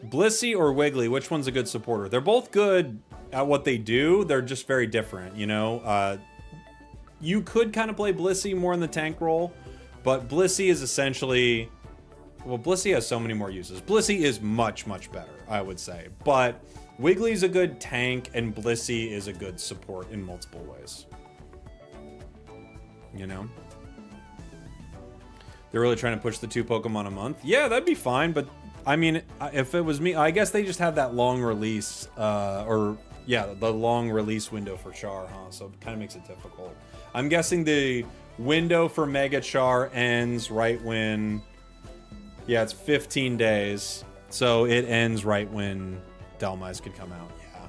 Speaker 1: Blissey or Wiggly, which one's a good supporter? They're both good at what they do, they're just very different, you know? You could kind of play Blissey more in the tank role, but Blissey is essentially... Well, Blissey has so many more uses. Blissey is much, much better, I would say. But Wiggly's a good tank, and Blissey is a good support in multiple ways. You know? They're really trying to push the 2 Pokemon a month. Yeah, that'd be fine, but, I mean, if it was me, I guess they just have that long release, the long release window for Char, huh? So it kind of makes it difficult. I'm guessing the window for Mega Char ends right when... Yeah, it's 15 days, so it ends right when Dhelmise could come out. Yeah,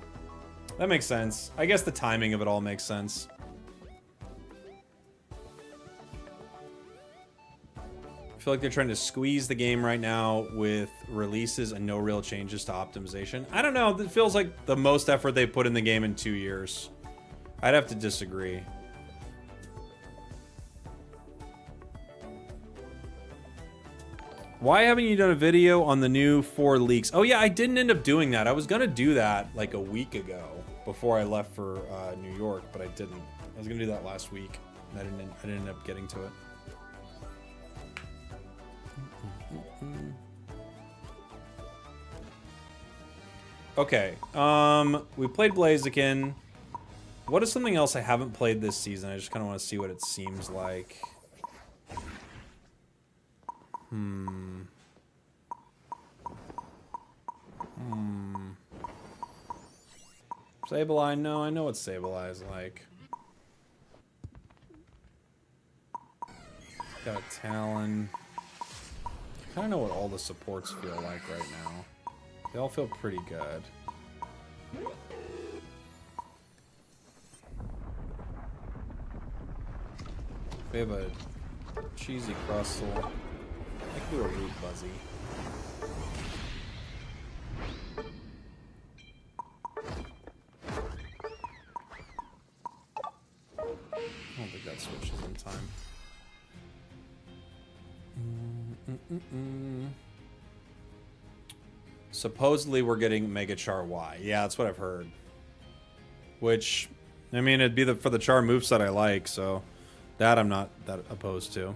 Speaker 1: that makes sense. I guess the timing of it all makes sense. I feel like they're trying to squeeze the game right now with releases and no real changes to optimization. I don't know. It feels like the most effort they put in the game in 2 years. I'd have to disagree. Why haven't you done a video on the new 4 leaks? Oh yeah, I didn't end up doing that. I was gonna do that like a week ago before I left for New York, but I didn't. I was gonna do that last week. I didn't end up getting to it. Okay, we played Blaziken. What is something else I haven't played this season? I just kind of want to see what it seems like. Sableye, no, I know what Sableye is like. Got a Talon. I kind of know what all the supports feel like right now. They all feel pretty good. We have a cheesy Crustle. I can do a Root Buzzy. I don't think that switches in time. Supposedly we're getting Mega Char Y. Yeah, that's what I've heard. Which, I mean, it'd be for the Char moveset I like, so that I'm not that opposed to.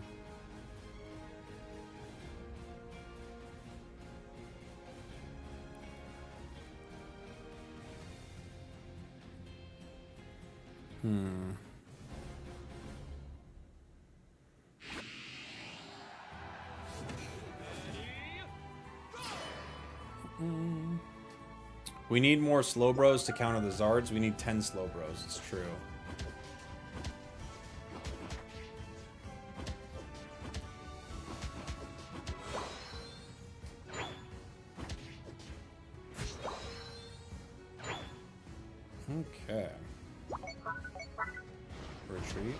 Speaker 1: We need more slow bros to counter the Zards. We need 10 slow bros. It's true. Okay. Retreat.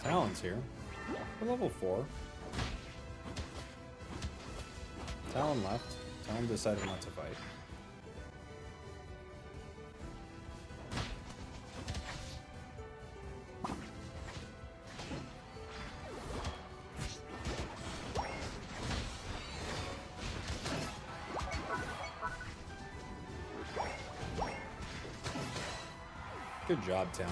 Speaker 1: Talon's here. We're level 4. Talon left. Talon decided not to fight. Good job, Talon.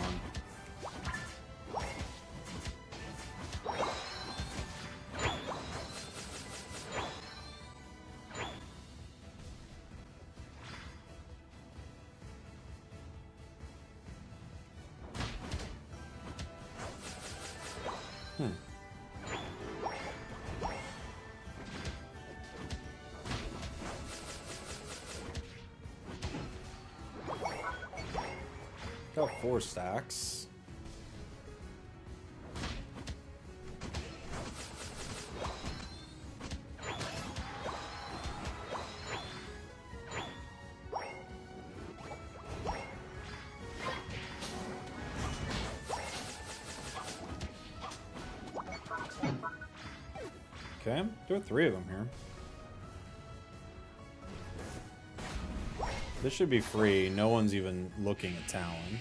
Speaker 1: Got 4 stacks. Okay, there are 3 of them here. This should be free. No one's even looking at Talon.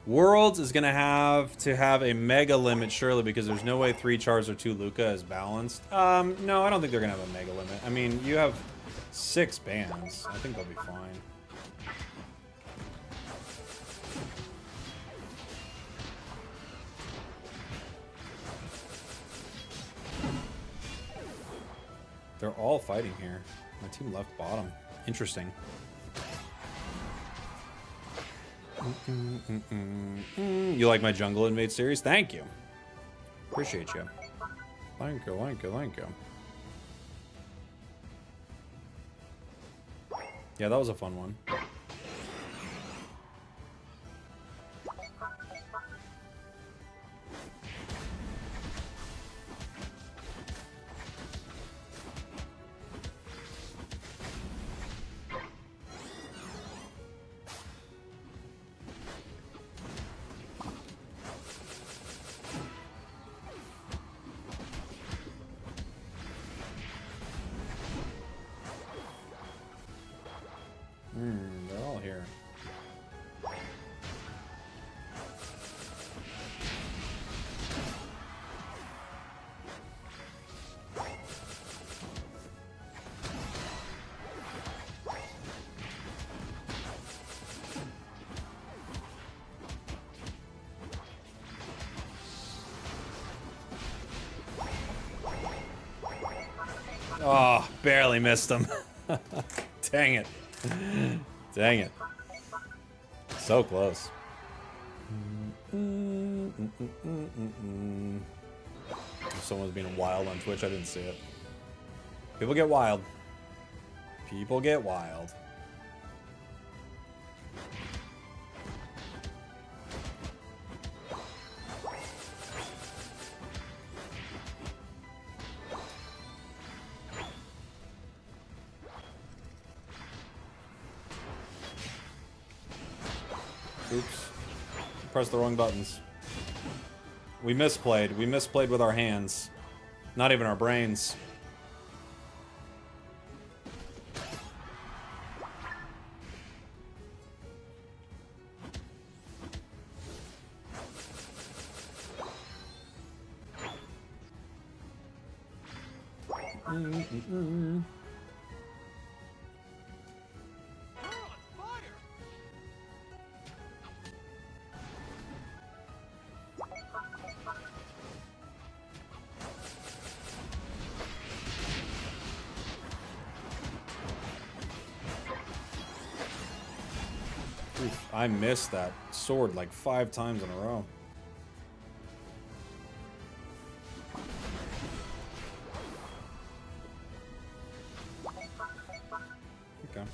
Speaker 1: Worlds is going to have a mega limit, surely, because there's no way 3 Chars or 2 Luca is balanced. No, I don't think they're going to have a mega limit. I mean, you have 6 bans. I think they'll be fine. They're all fighting here. My team left bottom. Interesting. You like my Jungle Invade series? Thank you. Appreciate you. Thank you, thank you, thank you. Yeah, that was a fun one. They're all here. Oh, barely missed him. Dang it. Dang it. So close. Someone's being wild on Twitch. I didn't see it. People get wild. People get wild. Oops. Press the wrong buttons. We misplayed. We misplayed with our hands. Not even our brains.
Speaker 3: fire!
Speaker 1: Oof, I missed that sword like 5 times in a row. Okay.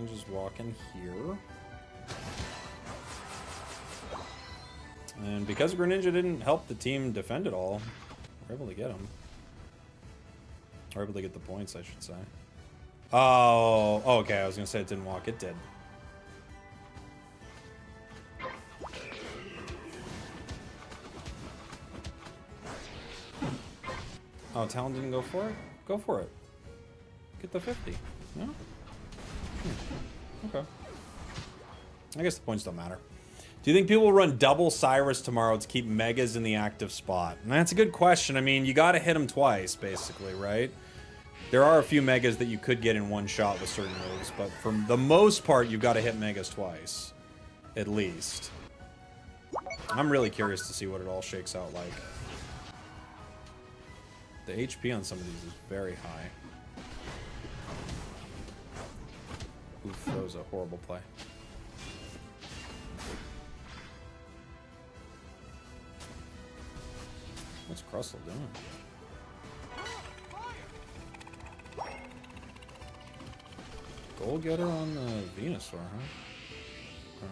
Speaker 1: Just walk in here. And because Greninja didn't help the team defend it all, we're able to get him. We're able to get the points, I should say. Oh, okay, I was gonna say it didn't walk. It did. Oh, Talon didn't go for it? Go for it. Get the 50. No? Okay. I guess the points don't matter. Do you think people will run double Cyrus tomorrow to keep Megas in the active spot? And that's a good question. I mean, you got to hit them twice, basically, right? There are a few Megas that you could get in one shot with certain moves, but for the most part, you've got to hit Megas twice. At least. I'm really curious to see what it all shakes out like. The HP on some of these is very high. Oof, that was a horrible play. What's Crustle doing? Goal getter on the Venusaur, huh?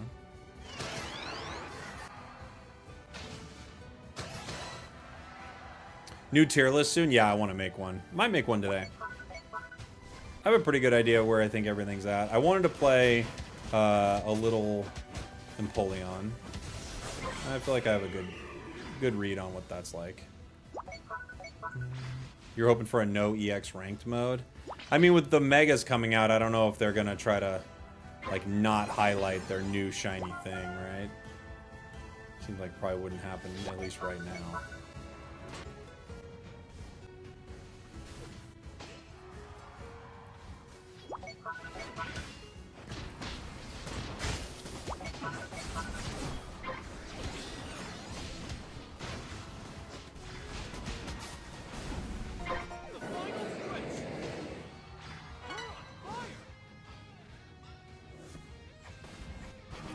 Speaker 1: New tier list soon? Yeah, I want to make one. Might make one today. I have a pretty good idea where I think everything's at. I wanted to play a little Empoleon. I feel like I have a good read on what that's like. You're hoping for a no EX ranked mode? I mean, with the Megas coming out, I don't know if they're gonna try to like not highlight their new shiny thing, right? Seems like probably wouldn't happen, at least right now.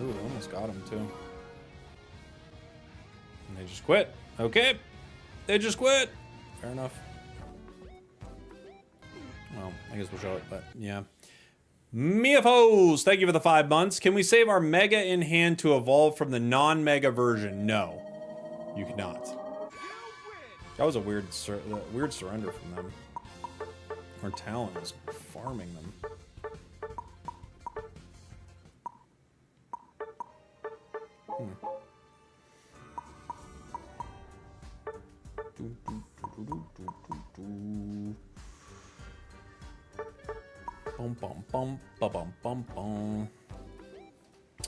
Speaker 1: Ooh, almost got him too. And they just quit. Okay. They just quit. Fair enough. Well, I guess we'll show it, but yeah. Miafos, thank you for the 5 months. Can we save our Mega in hand to evolve from the non-Mega version? No. You cannot. That was a weird surrender from them. Our Talon was farming them. Bum, bum, bum, ba, bum, bum, bum.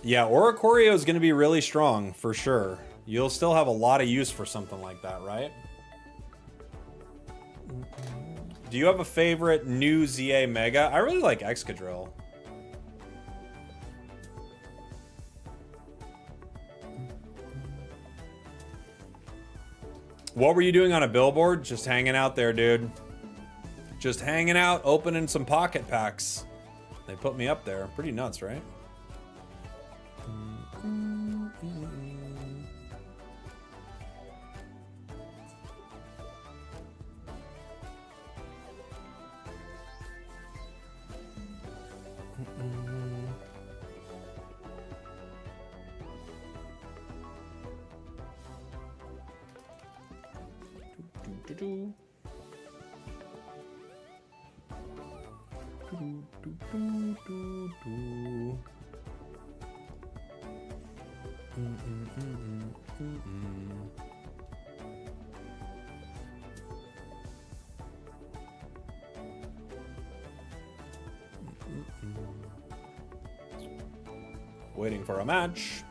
Speaker 1: Yeah, Oricorio is going to be really strong, for sure. You'll still have a lot of use for something like that, right? Do you have a favorite new ZA Mega? I really like Excadrill. What were you doing on a billboard? Just hanging out there, dude. Just hanging out, opening some pocket packs. They put me up there. Pretty nuts, right? Waiting for a match.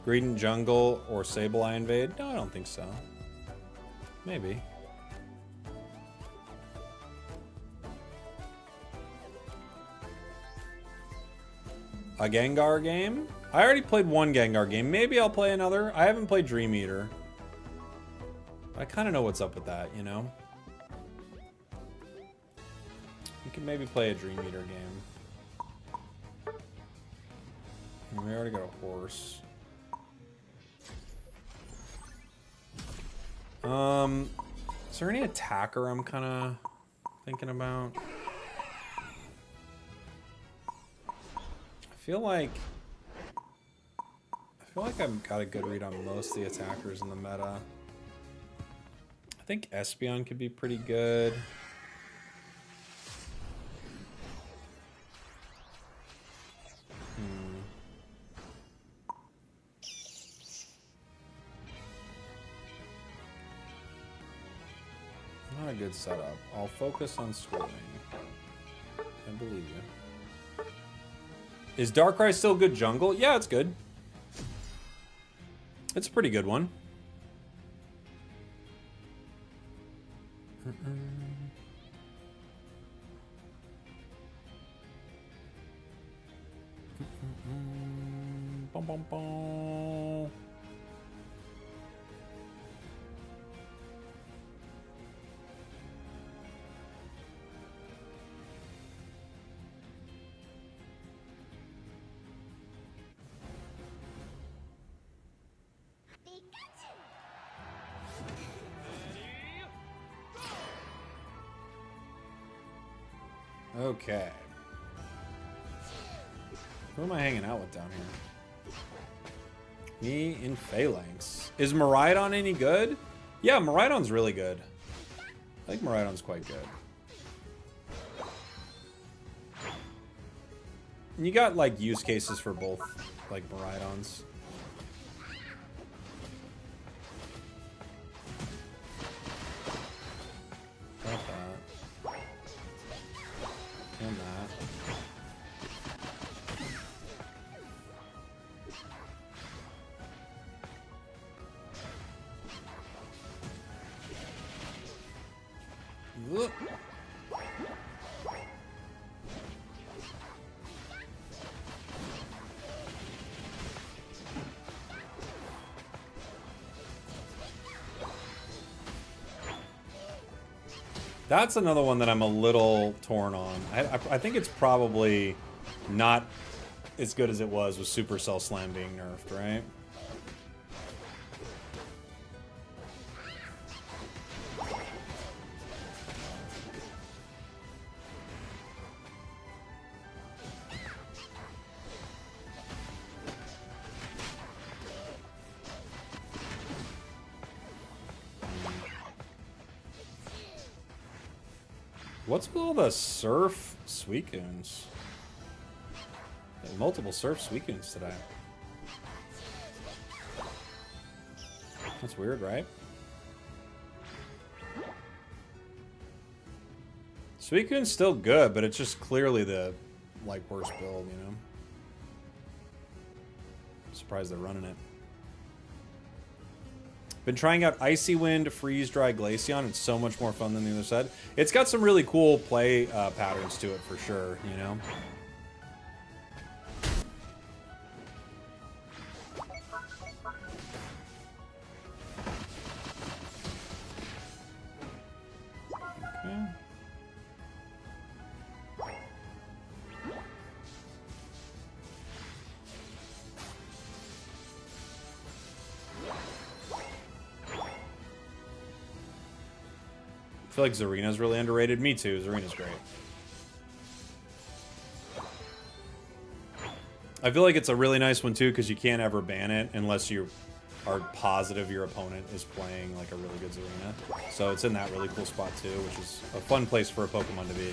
Speaker 1: Greedent Jungle or Sableye invade? No, I don't think so. Maybe. A Gengar game? I already played one Gengar game. Maybe I'll play another. I haven't played Dream Eater. I kind of know what's up with that, you know? We could maybe play a Dream Eater game. And we already got a horse. Is there any attacker I'm kind of thinking about? I feel like I've got a good read on most of the attackers in the meta. I think Espeon could be pretty good. Not a good setup. I'll focus on scoring. I believe you. Is Darkrai still good jungle? Yeah, it's good. It's a pretty good one. Bum, bum, bum. Okay. Who am I hanging out with down here? Me and Phalanx. Is Miraidon any good? Yeah, Miraidon's really good. I think Miraidon's quite good. And you got, like, use cases for both, like, Miraidons. Got that. And that. Look. That's another one that I'm a little torn on. I think it's probably not as good as it was with Supercell Slam being nerfed, right? What's with all the Surf Suicunes? Multiple Surf Suicunes today. That's weird, right? Suicune's still good, but it's just clearly the, like, worst build, you know? I'm surprised they're running it. Been trying out Icy Wind, Freeze Dry, Glaceon. It's so much more fun than the other side. It's got some really cool play patterns to it for sure, you know? Okay. I feel like Zarina's really underrated. Me too. Zarina's great. I feel like it's a really nice one too because you can't ever ban it unless you are positive your opponent is playing like a really good Zarina. So it's in that really cool spot too, which is a fun place for a Pokemon to be.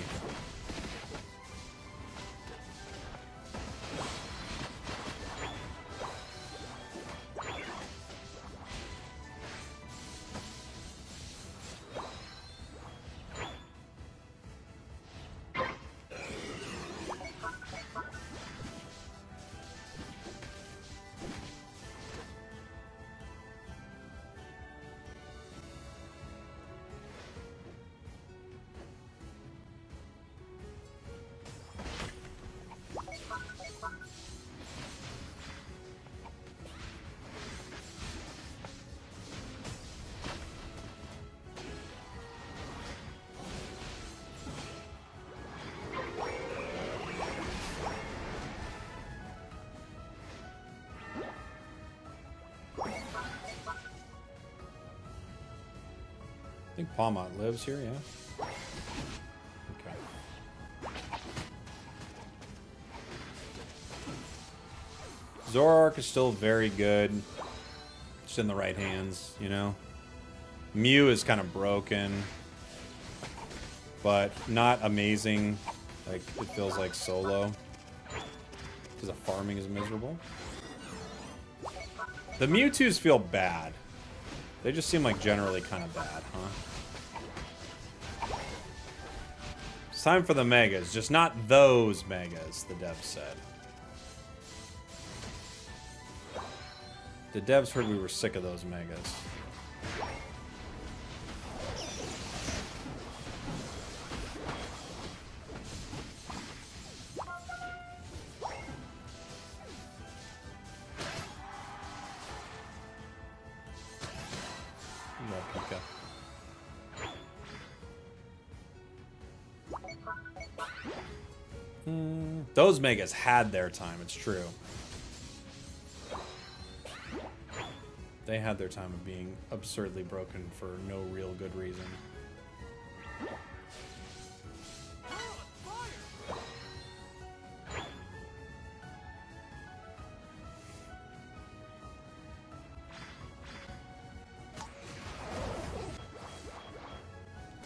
Speaker 1: I think Palmot lives here, yeah. Okay. Zoroark is still very good. Just in the right hands, you know? Mew is kind of broken. But not amazing. Like, it feels like solo. Because the farming is miserable. The Mewtwo's feel bad. They just seem like generally kind of bad, huh? It's time for the Megas. Just not those Megas, the devs said. The devs heard we were sick of those Megas. Those Megas had their time, it's true. They had their time of being absurdly broken for no real good reason.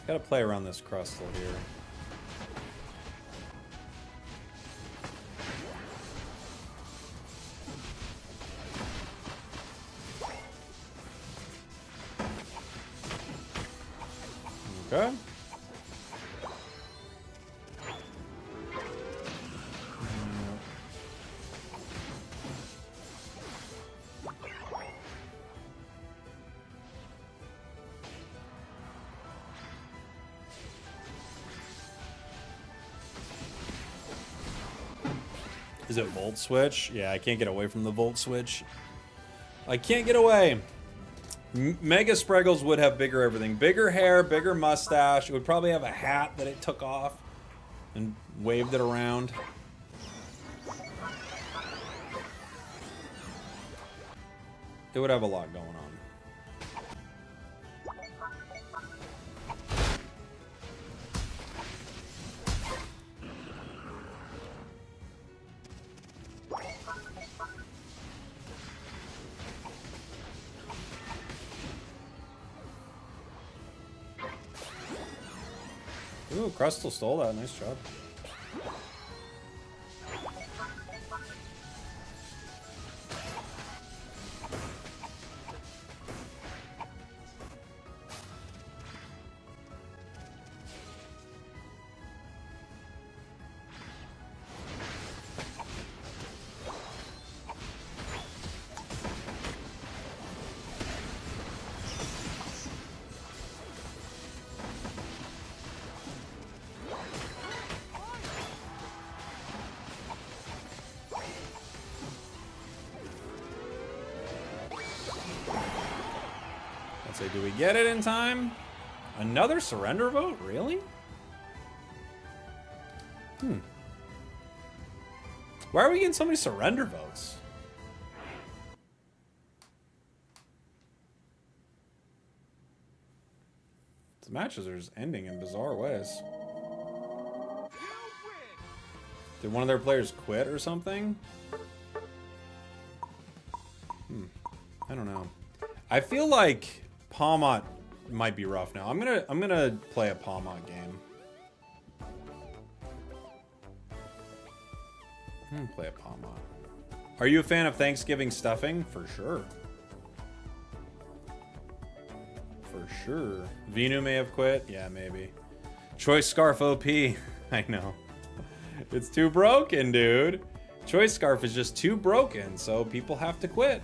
Speaker 1: Gotta play around this crustle here. Okay. Is it Volt Switch? Yeah, I can't get away from the Volt Switch. I can't get away. Mega Spragels would have bigger everything. Bigger hair, bigger mustache. It would probably have a hat that it took off and waved it around. It would have a lot going on. Ooh, Crustle stole that. Nice job. Let's say, do we get it in time? Another surrender vote? Really? Why are we getting so many surrender votes? The matches are just ending in bizarre ways. Did one of their players quit or something? I don't know. I feel like Palmot might be rough now. I'm gonna play a Palmot game. I'm gonna play a Palmot. Are you a fan of Thanksgiving stuffing? For sure. For sure. Venu may have quit. Yeah, maybe. Choice Scarf OP. I know. It's too broken, dude. Choice Scarf is just too broken, so people have to quit.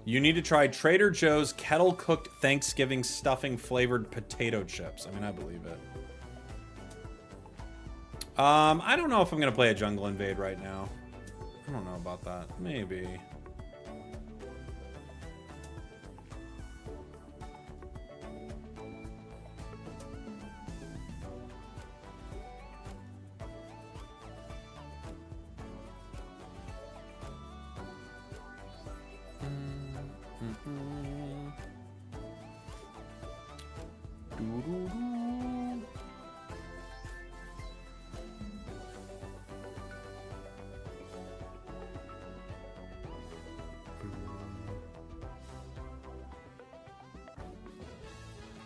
Speaker 1: You need to try Trader Joe's kettle-cooked Thanksgiving stuffing flavored potato chips. I mean, I believe it. I don't know if I'm gonna play a Jungle Invade right now. I don't know about that. Maybe.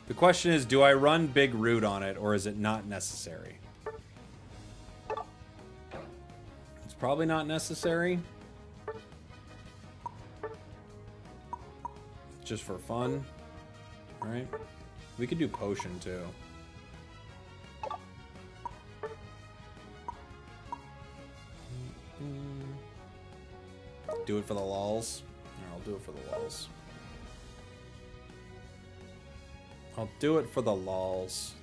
Speaker 1: The question is, do I run Big Root on it, or is it not necessary? It's probably not necessary. Just for fun, right? We could do Potion, too. Do it for the lulz? I'll do it for the lulz. I'll do it for the lulz.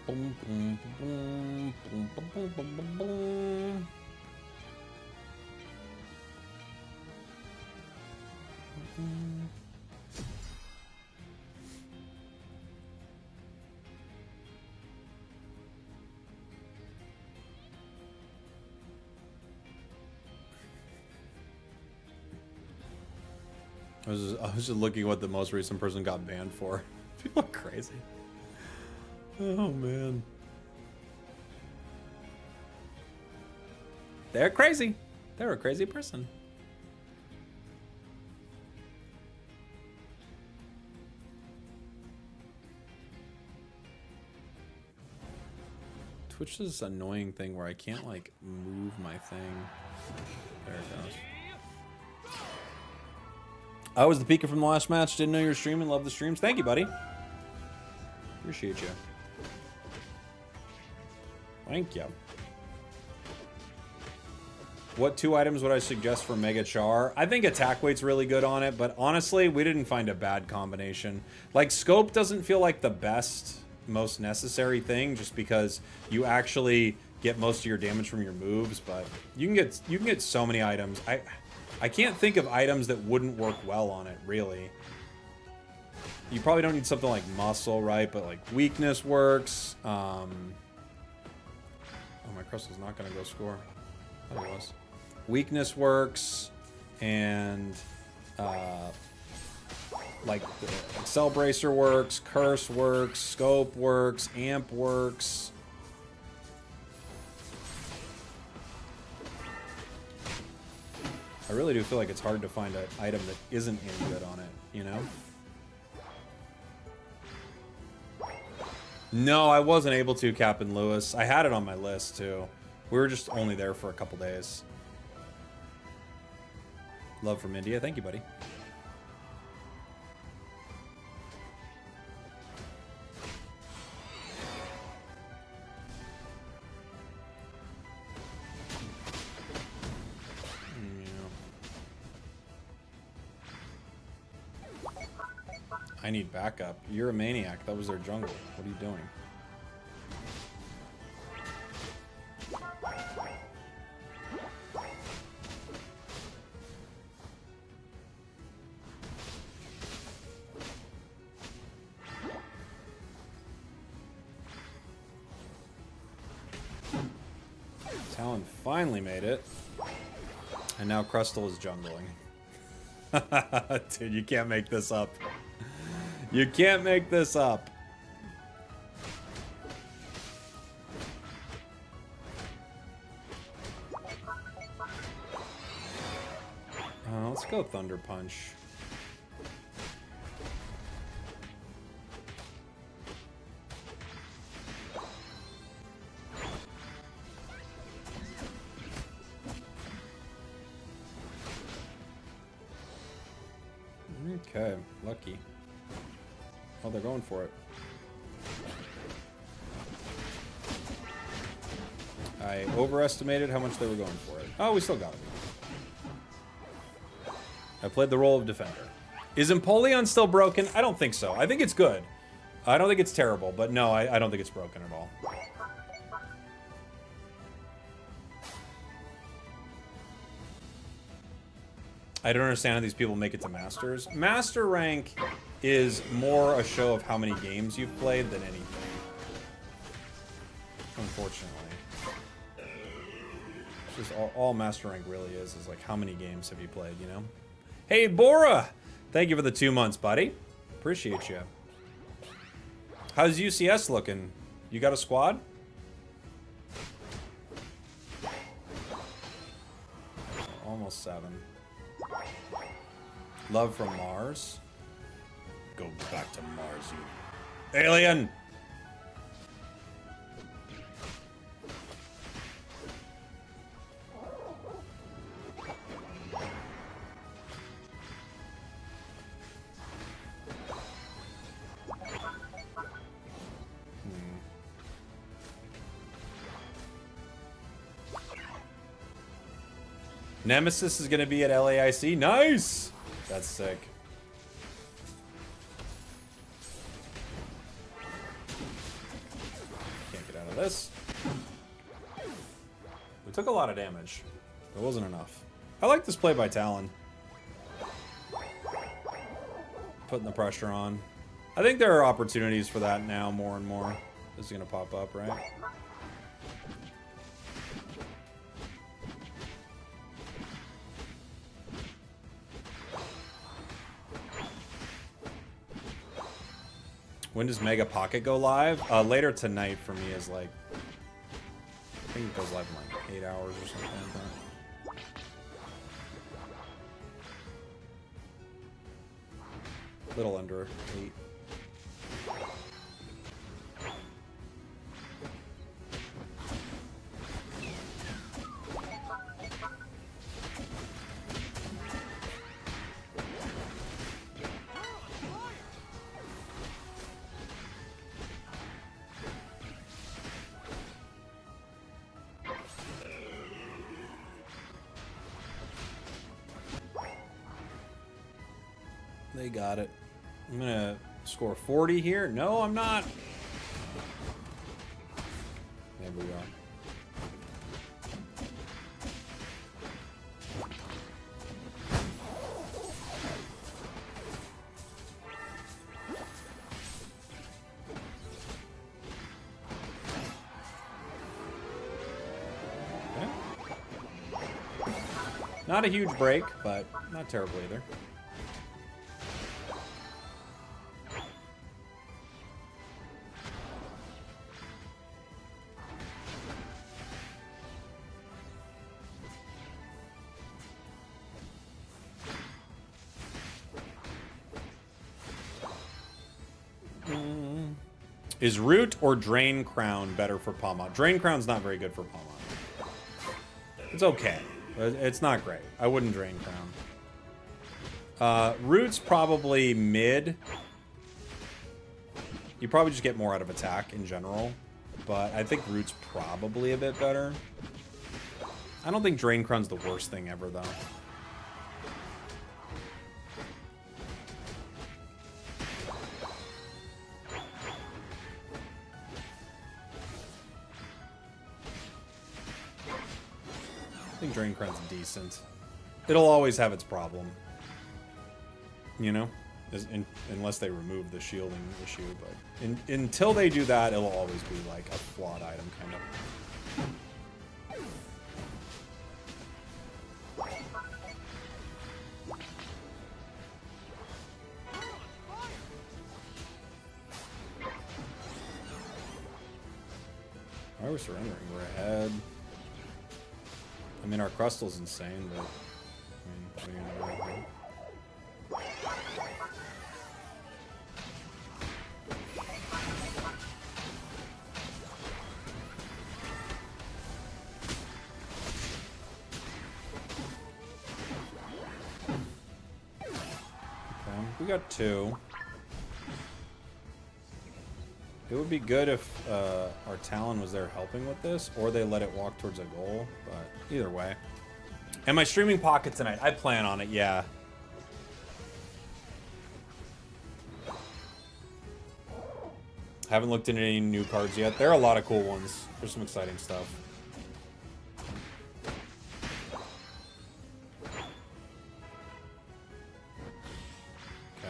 Speaker 1: Boom, boom, boom, boom, boom, boom, boom, boom, boom. I was just looking at what the most recent person got banned for. People are crazy. Oh man. They're crazy. They're a crazy person. Twitch does this annoying thing where I can't like move my thing. There it goes. I was the Pika from the last match. Didn't know you were streaming. Love the streams. Thank you, buddy. Appreciate you. Thank you. What 2 items would I suggest for Mega Char? I think attack weight's really good on it, but honestly, we didn't find a bad combination. Like, scope doesn't feel like the best, most necessary thing, just because you actually get most of your damage from your moves, but you can get so many items. I can't think of items that wouldn't work well on it, really. You probably don't need something like muscle, right? But like weakness works. Oh, my crystal's not gonna go score. I thought it was. Weakness works, and like the Excel Bracer works, Curse works, Scope works, Amp works. I really do feel like it's hard to find an item that isn't any good on it, you know? No, I wasn't able to, Captain Lewis. I had it on my list, too. We were just only there for a couple days. Love from India. Thank you, buddy. I need backup. You're a maniac. That was their jungle. What are you doing? Talon finally made it. And now Crustle is jungling. Dude, you can't make this up. You can't make this up. Let's go Thunder Punch. Okay, lucky. Oh, they're going for it. I overestimated how much they were going for it. Oh, we still got it. I played the role of defender. Is Empoleon still broken? I don't think so. I think it's good. I don't think it's terrible, but no, I don't think it's broken at all. I don't understand how these people make it to Masters. Master rank is more a show of how many games you've played than anything. Unfortunately. It's just all Master rank really is like how many games have you played, you know? Hey, Bora! Thank you for the 2 months, buddy. Appreciate you. How's UCS looking? You got a squad? Almost 7. Love from Mars. Go back to Mars, you alien! Nemesis is going to be at LAIC. Nice! That's sick. Can't get out of this. We took a lot of damage. It wasn't enough. I like this play by Talon. Putting the pressure on. I think there are opportunities for that now more and more. This is going to pop up, right? When does Mega Pocket go live? Later tonight for me is like... I think it goes live in like 8 hours or something like that. Little under 8. They got it. I'm gonna score 40 here. No, I'm not. Maybe we are. Okay. Not a huge break, but not terrible either. Is Root or Drain Crown better for Pawmot? Drain Crown's not very good for Pawmot. It's okay. It's not great. I wouldn't Drain Crown. Root's probably mid. You probably just get more out of attack in general. But I think Root's probably a bit better. I don't think Drain Crown's the worst thing ever, though. I think Drain Crown's decent. It'll always have its problem. You know? Unless they remove the shielding issue, but until they do that, it'll always be like a flawed item, kind of. Why are we surrendering? We're ahead. I mean, our Crustal's insane, but I mean, what are you gonna do? Okay, we got 2. It would be good if our Talon was there helping with this, or they let it walk towards a goal, but either way. Am I streaming Pocket tonight? I plan on it, yeah. Haven't looked into any new cards yet. There are a lot of cool ones. There's some exciting stuff. Okay.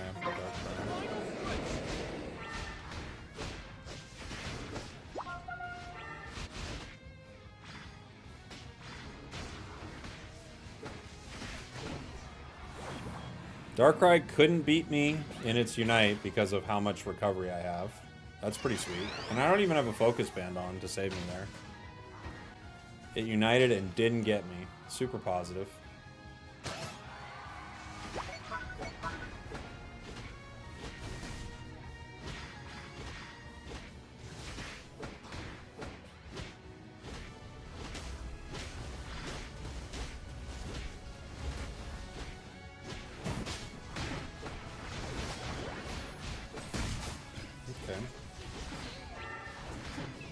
Speaker 1: Darkrai couldn't beat me in its Unite because of how much recovery I have. That's pretty sweet. And I don't even have a focus band on to save me there. It united and didn't get me. Super positive.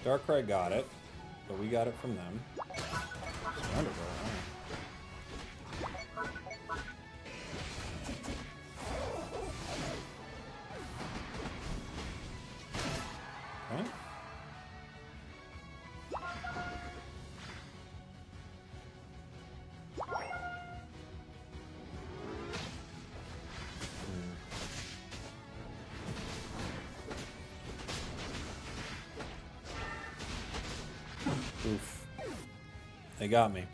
Speaker 1: Darkrai got it, but we got it from them. Surrender, bro. Okay. Oof. They got me.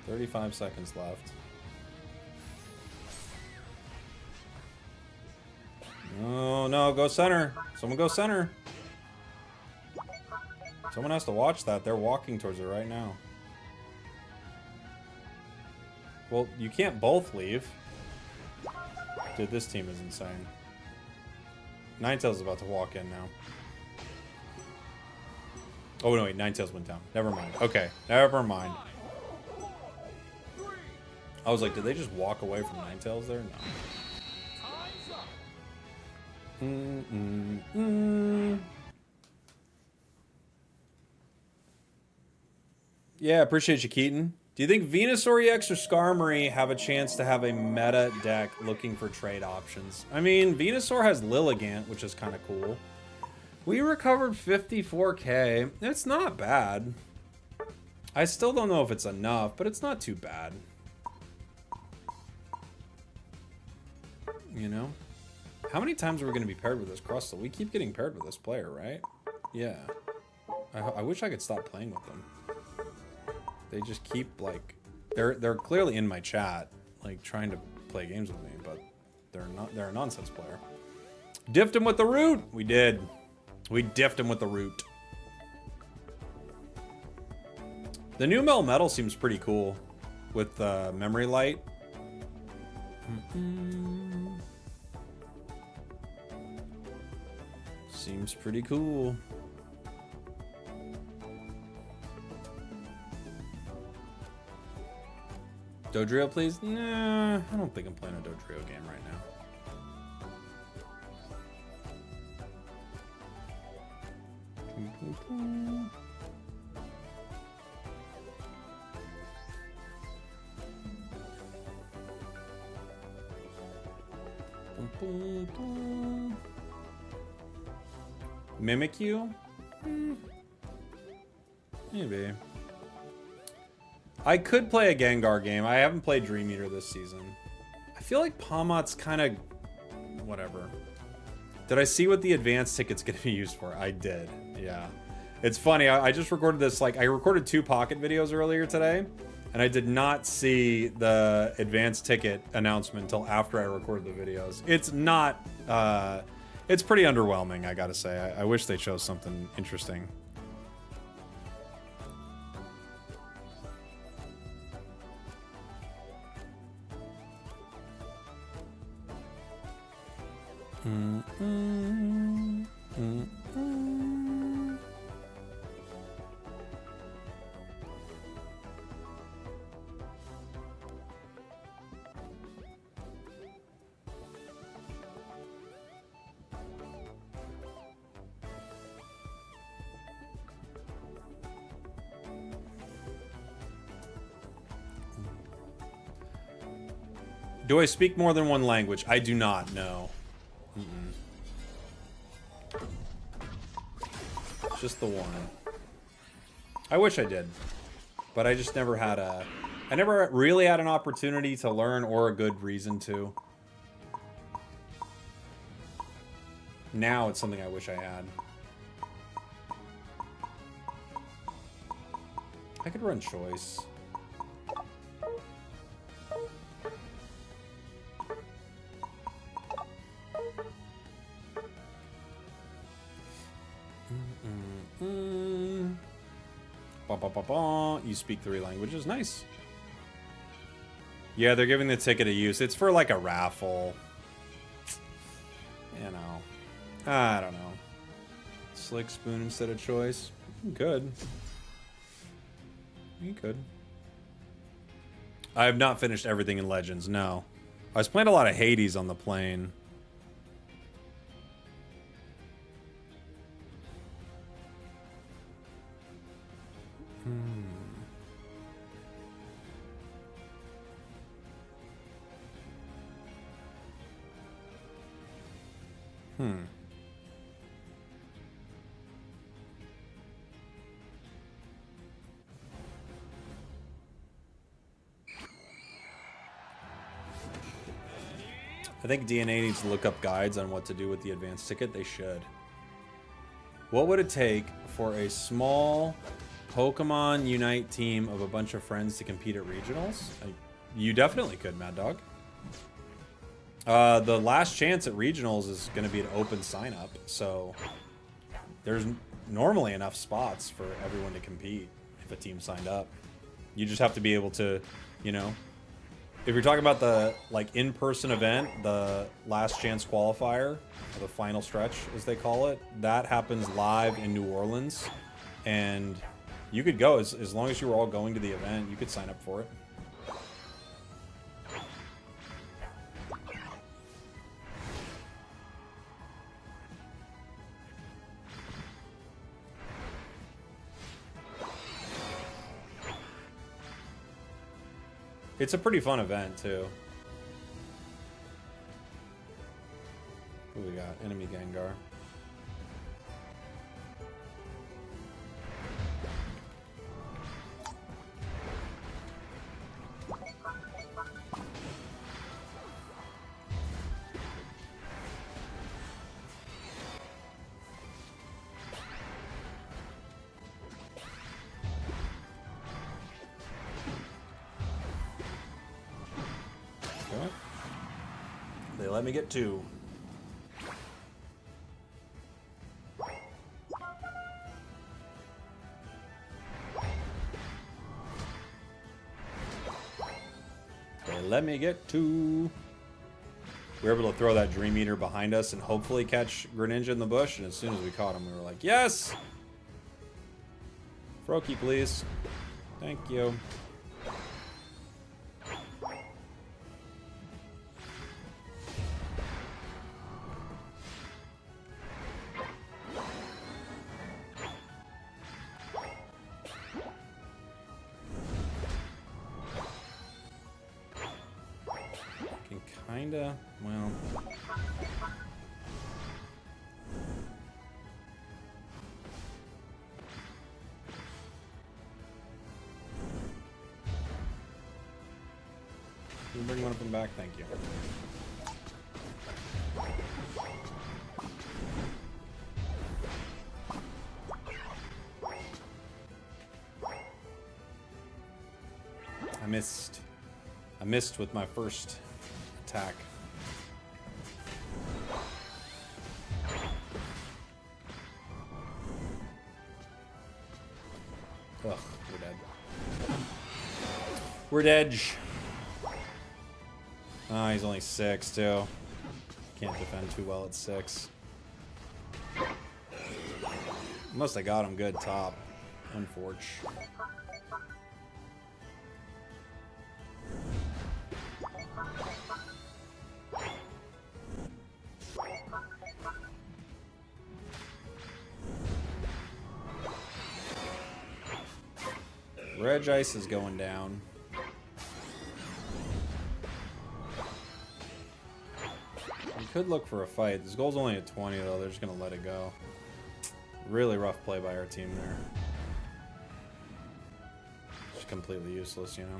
Speaker 1: 35 seconds left. Oh no, go center. Someone go center. Someone has to watch that. They're walking towards it right now. Well, you can't both leave. Dude, this team is insane. Ninetales is about to walk in now. Oh, no, wait. Ninetales went down. Never mind. Okay. Never mind. I was like, did they just walk away from Ninetales there? No. Yeah, appreciate you, Keaton. Do you think Venusaur EX or Skarmory have a chance to have a meta deck looking for trade options? I mean, Venusaur has Lilligant, which is kind of cool. We recovered 54k. It's not bad. I still don't know if it's enough, but it's not too bad. You know? How many times are we going to be paired with this Crustle? We keep getting paired with this player, right? Yeah. I wish I could stop playing with them. They just keep, like... They're clearly in my chat, like, trying to play games with me, but they're a nonsense player. Diffed him with the root! We did. We diffed him with the root. The new Melmetal seems pretty cool with Memory Light. Seems pretty cool. Dodrio, please? Nah, I don't think I'm playing a Dodrio game right now. Mimikyu? Maybe. I could play a Gengar game. I haven't played Dream Eater this season. I feel like Palmot's kind of... whatever. Did I see what the advanced ticket's going to be used for? I did. Yeah. It's funny. I just recorded this. Like, I recorded 2 Pocket videos earlier today, and I did not see the advanced ticket announcement until after I recorded the videos. It's not... it's pretty underwhelming, I gotta say. I wish they chose something interesting. Do I speak more than one language? I do not, no. Just the one. I wish I did. But I just never had a... I never really had an opportunity to learn or a good reason to. Now it's something I wish I had. I could run choice. Ba, ba, ba, ba. You speak 3 languages. Nice. Yeah, they're giving the ticket a use. It's for like a raffle. You know. I don't know. Slick spoon instead of choice. Good. You could. I have not finished everything in Legends, no. I was playing a lot of Hades on the plane. I think DNA needs to look up guides on what to do with the advanced ticket. They should. What would it take for a small Pokemon Unite team of a bunch of friends to compete at regionals? You definitely could, Mad Dog. The last chance at regionals is going to be an open sign-up, so there's normally enough spots for everyone to compete if a team signed up. You just have to be able to, you know... If you're talking about the like in-person event, the last chance qualifier, or the final stretch as they call it, that happens live in New Orleans, and you could go as long as you were all going to the event. You could sign up for it. It's a pretty fun event, too. Who we got? Enemy Gengar. They let me get 2. They let me get 2. We were able to throw that Dream Eater behind us and hopefully catch Greninja in the bush, and as soon as we caught him, we were like, yes! Froakie, please. Thank you. Kinda, well. Can you bring one of them back? Thank you. I missed with my first attack. Ugh, we're dead. We're dead. Ah, he's only 6 too. Can't defend too well at 6. Unless I got him good top. Unfortunate. Reg Ice is going down. Could look for a fight. This goal's only at 20, though. They're just going to let it go. Really rough play by our team there. Just completely useless, you know?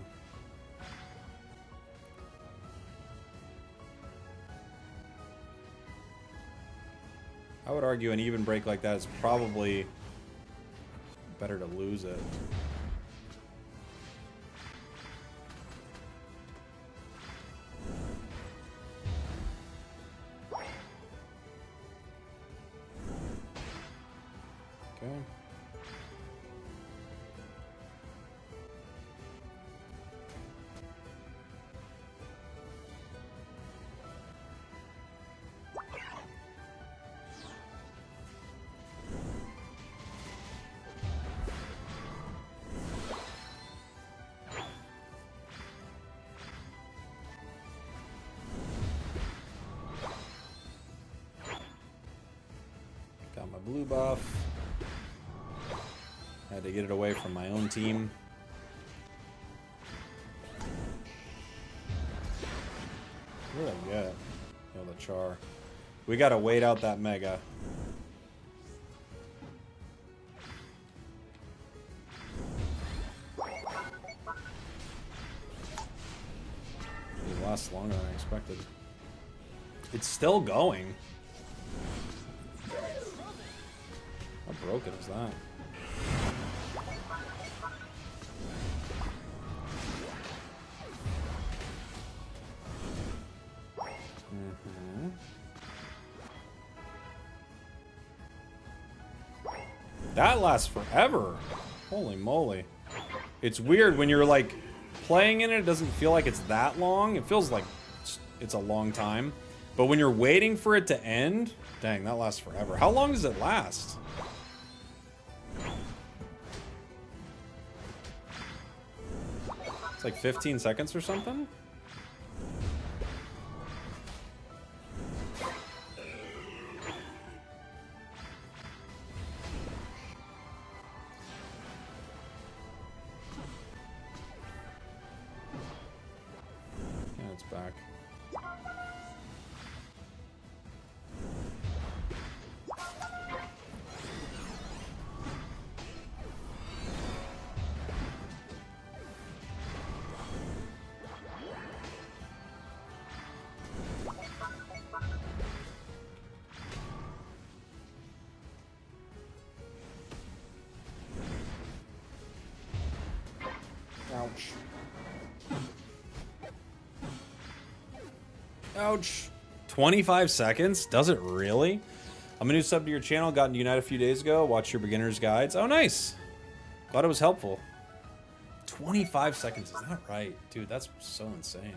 Speaker 1: I would argue an even break like that is probably better to lose it. Okay. Got my blue buff. Had to get it away from my own team. What did I get? Oh, the char. We gotta wait out that mega. It lasts longer than I expected. It's still going. How broken is that? That lasts forever. Holy moly. It's weird when you're like playing in it, it doesn't feel like it's that long. It feels like it's a long time. But when you're waiting for it to end, dang, that lasts forever. How long does it last? It's like 15 seconds or something? Yeah, it's back. Ouch. Ouch. 25 seconds? Does it really? I'm a new sub to your channel. Got into Unite a few days ago. Watch your beginner's guides. Oh, nice. Glad it was helpful. 25 seconds. Is that right? Dude, that's so insane.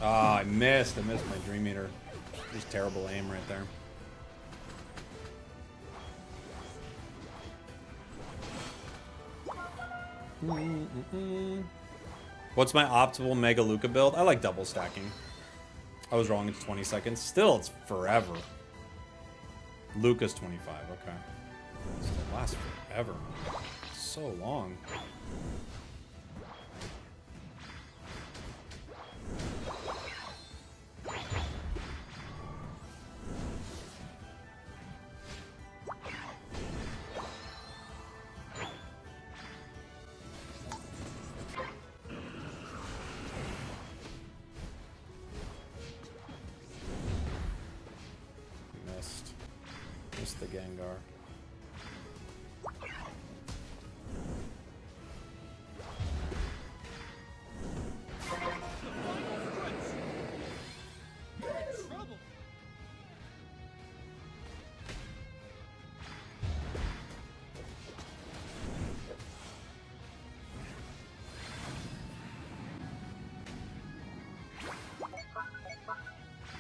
Speaker 1: Ah, I missed. I missed my Dream Eater. Just terrible aim right there. What's my optimal Mega Luca build? I like double stacking. I was wrong. It's 20 seconds. Still, it's forever. Luca's 25. Okay. Still lasts forever. So long. Missed the Gengar.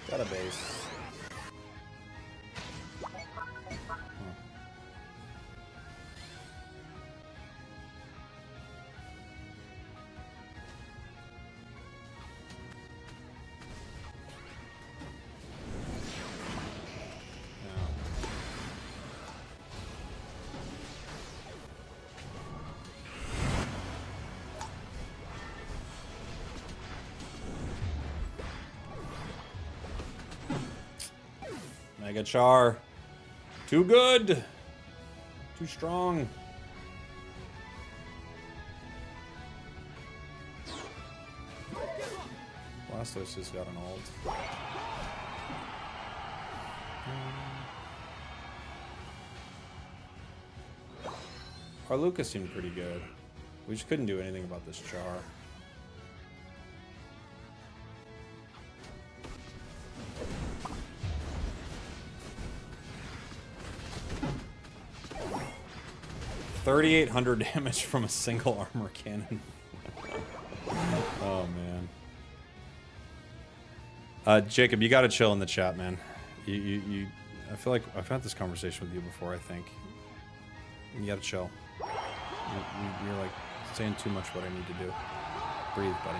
Speaker 1: Got a base. Mega Char. Too good. Too strong. Blastoise has got an ult. Our Lucas seemed pretty good. We just couldn't do anything about this Char. $3,800 damage from a single armor cannon. Oh man. Jacob, you gotta chill in the chat, man. I feel like I've had this conversation with you before, I think. You gotta chill. You're like saying too much what I need to do. Breathe, buddy.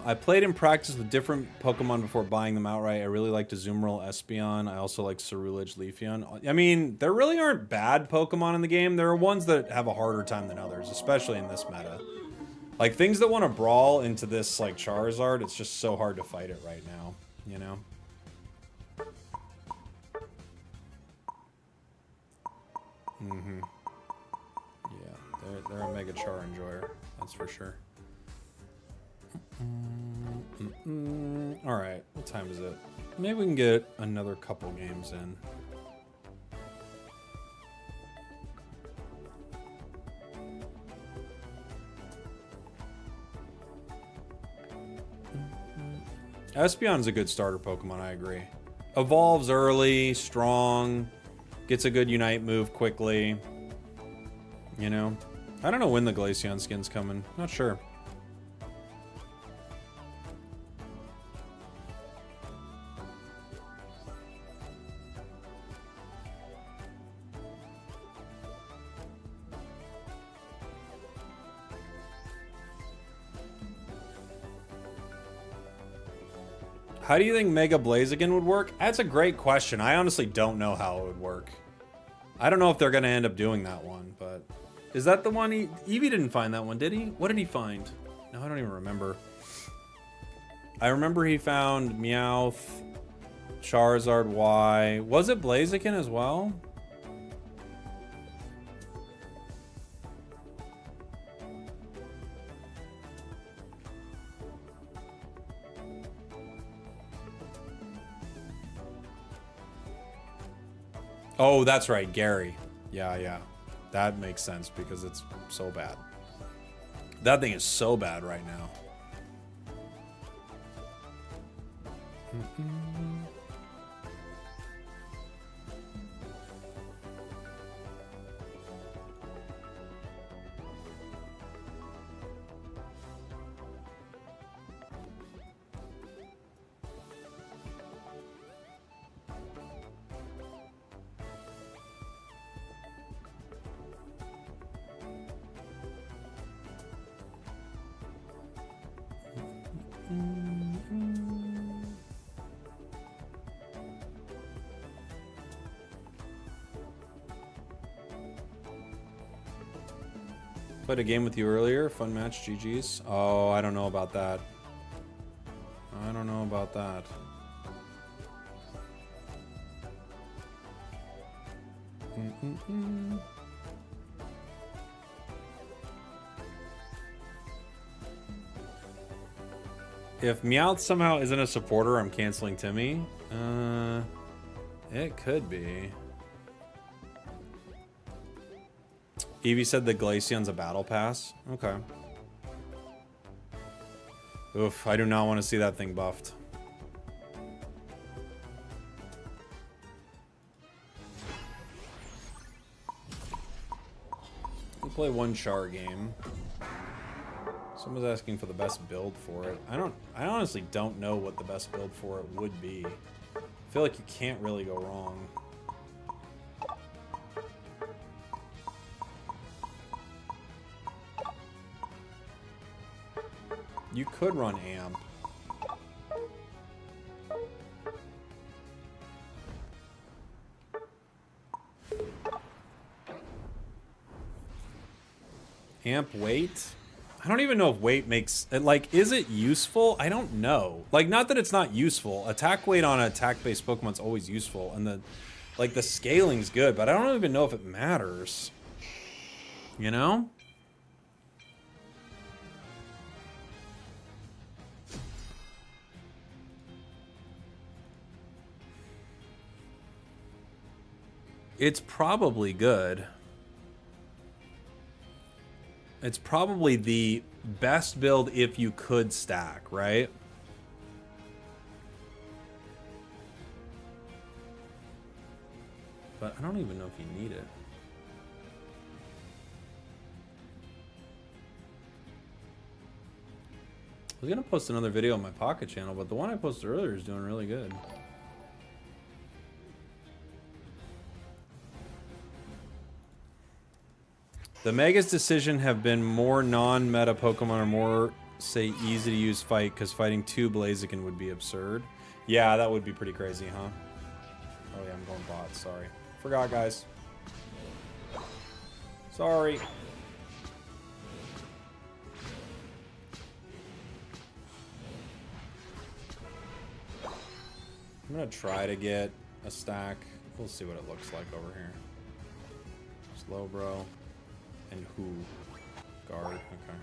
Speaker 1: I played in practice with different Pokemon before buying them outright. I really liked Azumarill, Espeon. I also like Ceruledge, Leafeon. I mean, there really aren't bad Pokemon in the game. There are ones that have a harder time than others, especially in this meta. Like, things that want to brawl into this, like, Charizard, it's just so hard to fight it right now, you know? Mm-hmm. Yeah, they're a Mega Char enjoyer, that's for sure. Alright, what time is it? Maybe we can get another couple games in. Espeon's a good starter Pokemon, I agree. Evolves early, strong, gets a good Unite move quickly. You know? I don't know when the Glaceon skin's coming. Not sure. How do you think Mega Blaziken would work? That's a great question. I honestly don't know how it would work. I don't know if they're going to end up doing that one, but... Is that the one he... Eevee didn't find that one, did he? What did he find? No, I don't even remember. I remember he found Meowth, Charizard Y. Was it Blaziken as well? Oh, that's right, Gary. Yeah. That makes sense because it's so bad. That thing is so bad right now. Played a game with you earlier. Fun match, GG's. Oh, I don't know about that. I don't know about that. If Meowth somehow isn't a supporter, I'm canceling Timmy. It could be. Eevee said the Glaceon's a battle pass. Okay. Oof, I do not want to see that thing buffed. We'll play one Char game. Someone's asking for the best build for it. I honestly don't know what the best build for it would be. I feel like you can't really go wrong. You could run Amp. Camp wait. I don't even know if wait makes like, is it useful? I don't know. Like, not that it's not useful. Attack weight on an attack-based Pokemon's always useful, and the scaling's good, but I don't even know if it matters. You know? It's probably good. It's probably the best build if you could stack, right? But I don't even know if you need it. I was gonna post another video on my Pocket channel, but the one I posted earlier is doing really good. The Mega's decision have been more non-meta Pokemon or more, say, easy to use fight, because fighting 2 Blaziken would be absurd. Yeah, that would be pretty crazy, huh? Oh yeah, I'm going bot, sorry. Forgot, guys. Sorry. I'm gonna try to get a stack. We'll see what it looks like over here. Slowbro. And who? Guard, okay.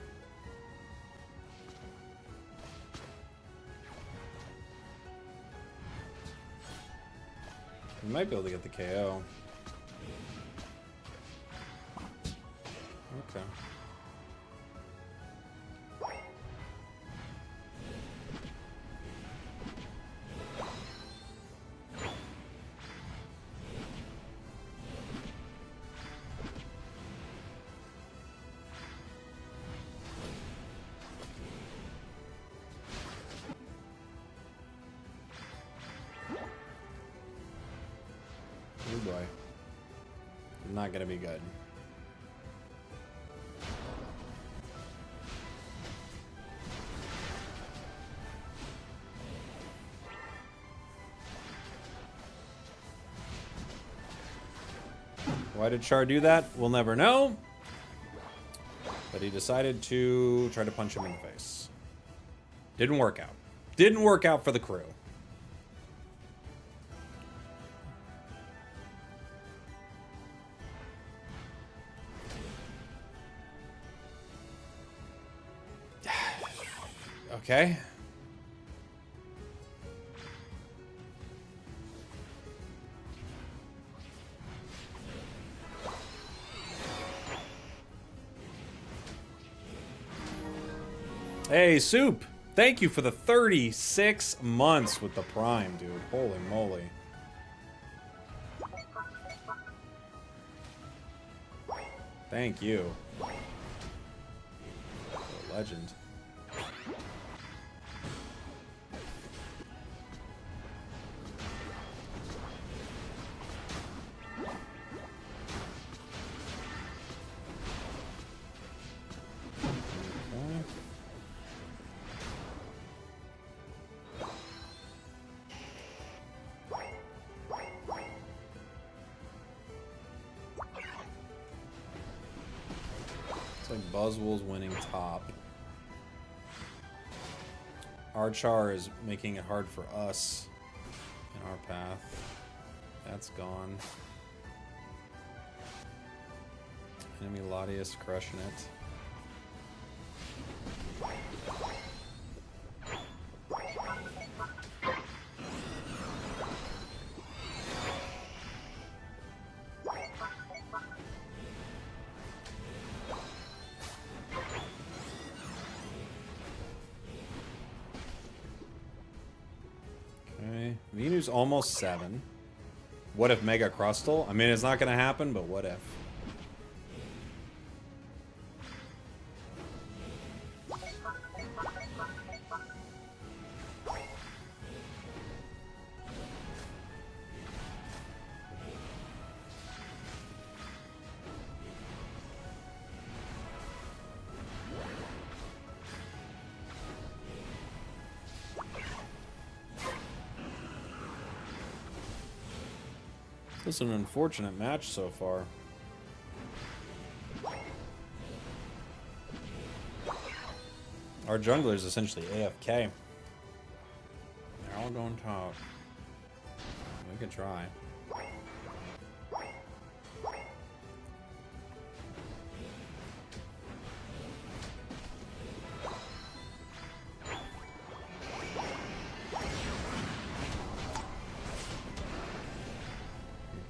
Speaker 1: We might be able to get the KO. Okay. Oh boy. Not gonna be good. Why did Char do that? We'll never know. But he decided to try to punch him in the face. Didn't work out. Didn't work out for the crew. Okay. Hey, Soup. Thank you for the 36 months with the Prime, dude. Holy moly. Thank you. What a legend. Buzzwole's winning top. Our Char is making it hard for us in our path. That's gone. Enemy Latias crushing it. Venu's almost 7. What if Mega Crustle? I mean, it's not going to happen, but what if? This is an unfortunate match so far. Our jungler is essentially AFK. They're all going top. We could try.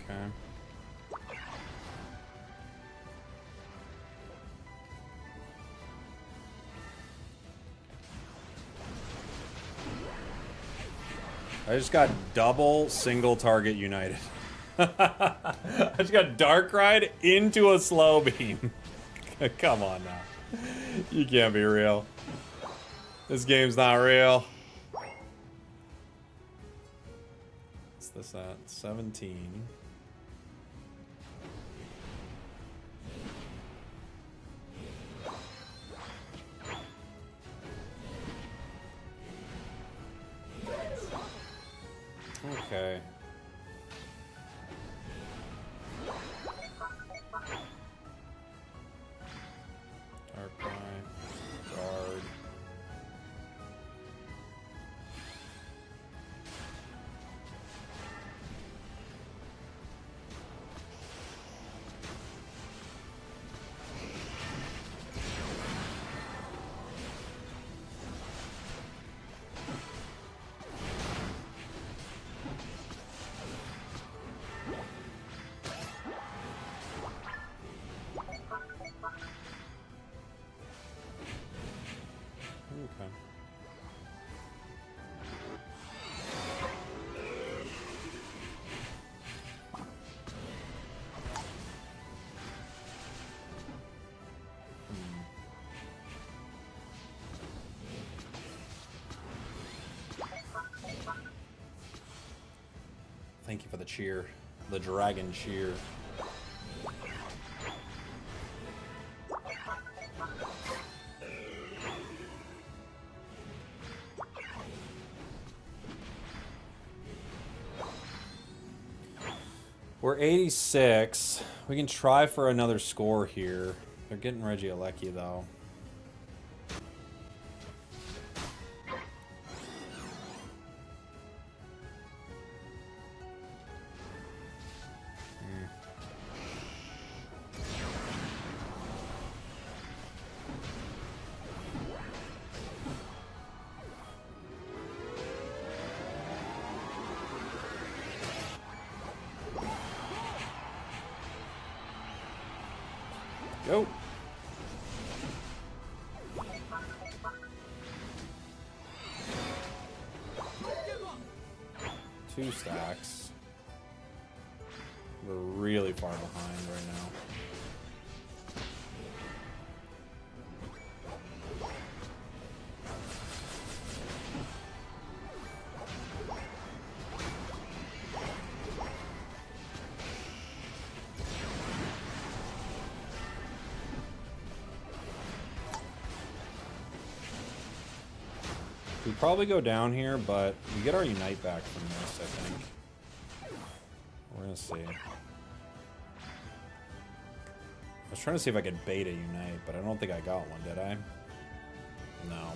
Speaker 1: Okay. I just got double single target united. I just got Dark Ride into a slow beam. Come on now. You can't be real. This game's not real. What's this at? 17. Okay. Dark Eye, guard. Okay. Thank you for the cheer. The dragon cheer. We're 86. We can try for another score here. They're getting Regieleki though. Go. Two stacks. We're really far behind right now. We probably go down here, but we get our Unite back from this, I think. We're gonna see. I was trying to see if I could bait a Unite, but I don't think I got one, did I? No.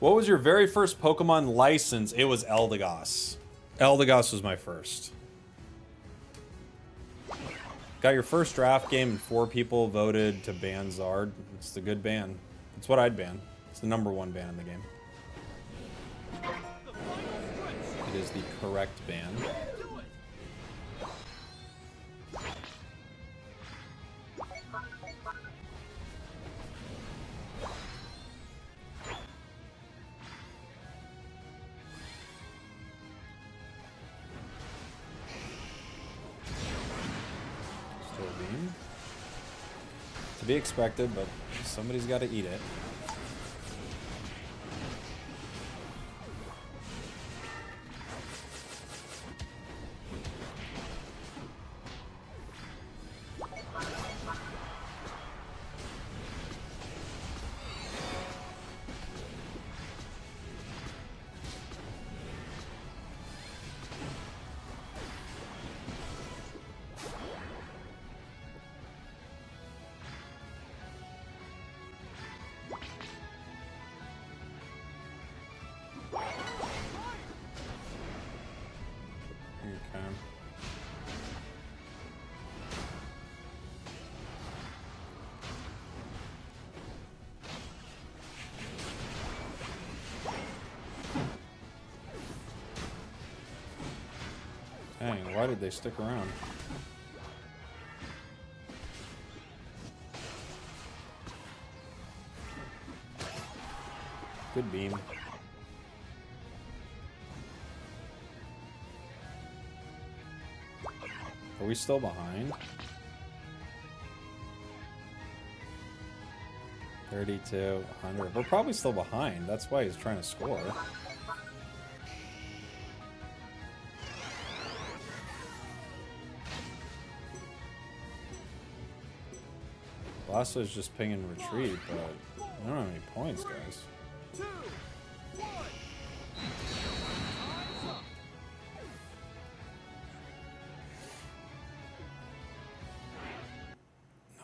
Speaker 1: What was your very first Pokemon license? It was Eldegoss. Eldegoss was my first. Got your first draft game and 4 people voted to ban Zard. It's the good ban. It's what I'd ban. It's the #1 ban in the game. It is the correct ban. Still a beam. To be expected, but somebody's got to eat it. Why did they stick around? Good beam. Are we still behind? 32, 100. We're probably still behind. That's why he's trying to score. Blasto's just pinging retreat, but I don't have any points, guys.
Speaker 3: 2, 1. Time's up.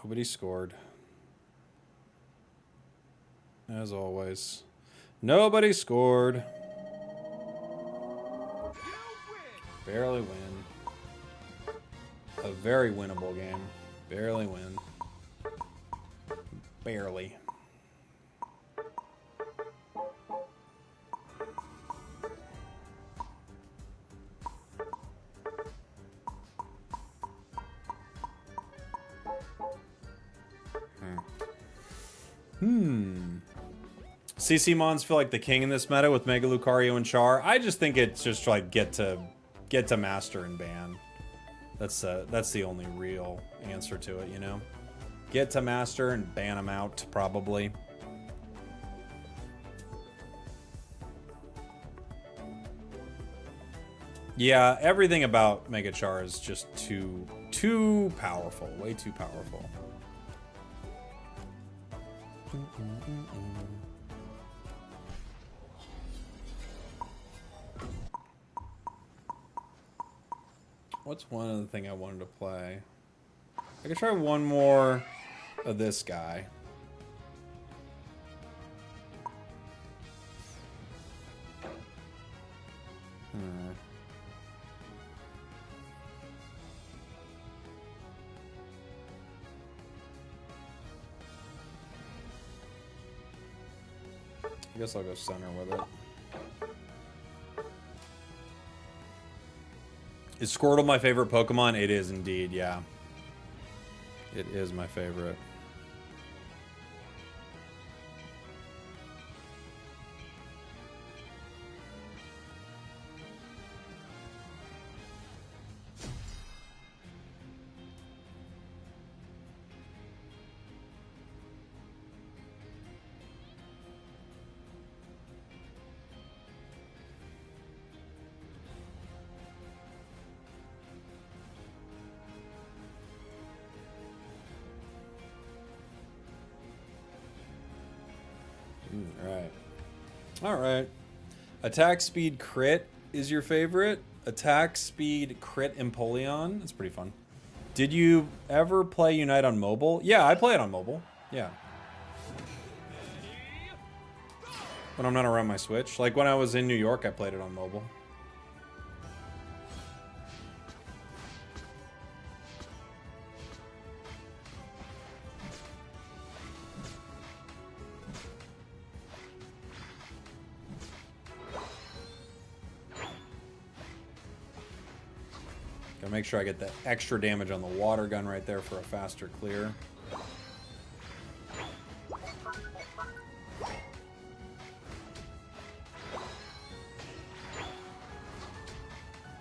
Speaker 1: Nobody scored. As always. Nobody scored.
Speaker 3: You win.
Speaker 1: Barely win. A very winnable game. Barely win. Barely. CC Mons feel like the king in this meta with Mega Lucario and Char. I just think it's just like get to master and ban. That's the only real answer to it, you know. Get to master and ban them out, probably. Yeah, everything about Mega Char is just too powerful, way too powerful. What's one other thing I wanted to play? I could try one more of this guy. I guess I'll go center with it. Is Squirtle my favorite Pokemon? It is indeed, yeah. It is my favorite. Alright. Attack speed crit is your favorite. Attack speed crit Empoleon. That's pretty fun. Did you ever play Unite on mobile? Yeah, I play it on mobile. Yeah. When I'm not around my Switch. Like when I was in New York, I played it on mobile. Gotta make sure I get the extra damage on the water gun right there for a faster clear.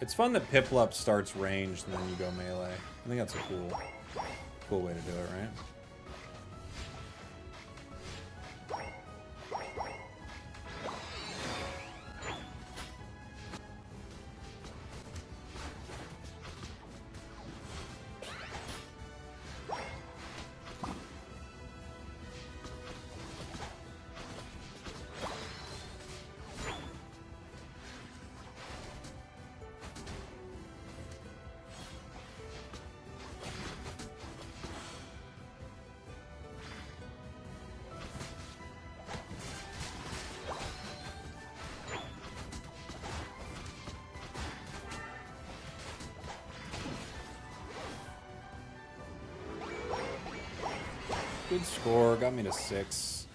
Speaker 1: It's fun that Piplup starts ranged and then you go melee. I think that's a cool way to do it, right? Good score, got me to 6.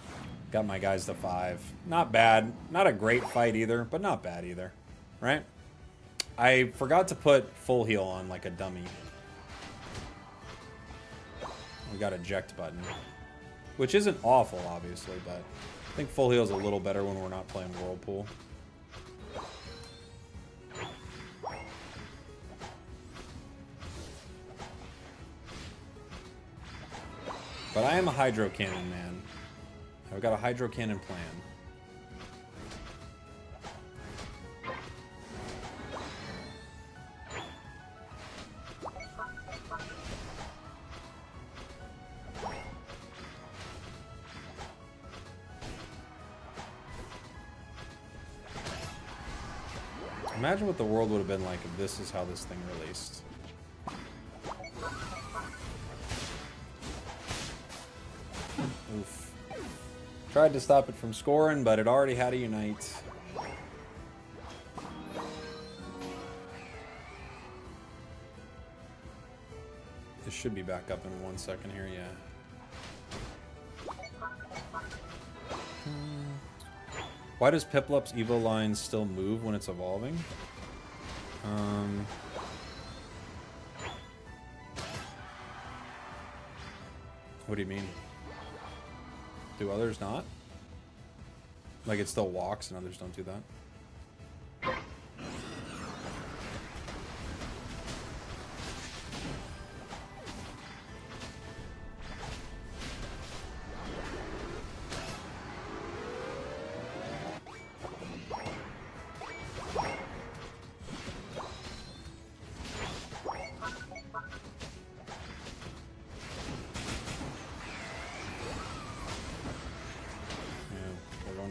Speaker 1: Got my guys to 5. Not bad. Not a great fight either, but not bad either. Right? I forgot to put full heal on like a dummy. We got eject button. Which isn't awful, obviously, but I think full heal is a little better when we're not playing Whirlpool. But I am a Hydro Cannon man. I've got a Hydro Cannon plan. Imagine what the world would have been like if this is how this thing released. Oof. Tried to stop it from scoring, but it already had a Unite. This should be back up in 1 second here, yeah. Why does Piplup's Evo line still move when it's evolving? What do you mean? Do others not? Like it still walks and others don't do that?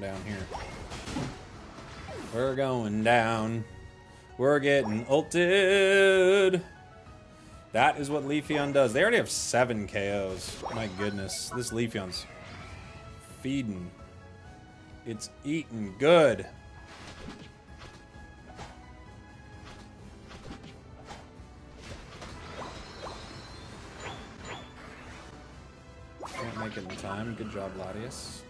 Speaker 1: Down here. We're going down. We're getting ulted. That is what Leafeon does. They already have 7 KOs. My goodness. This Leafeon's feeding. It's eating good. Can't make it in time. Good job, Latius.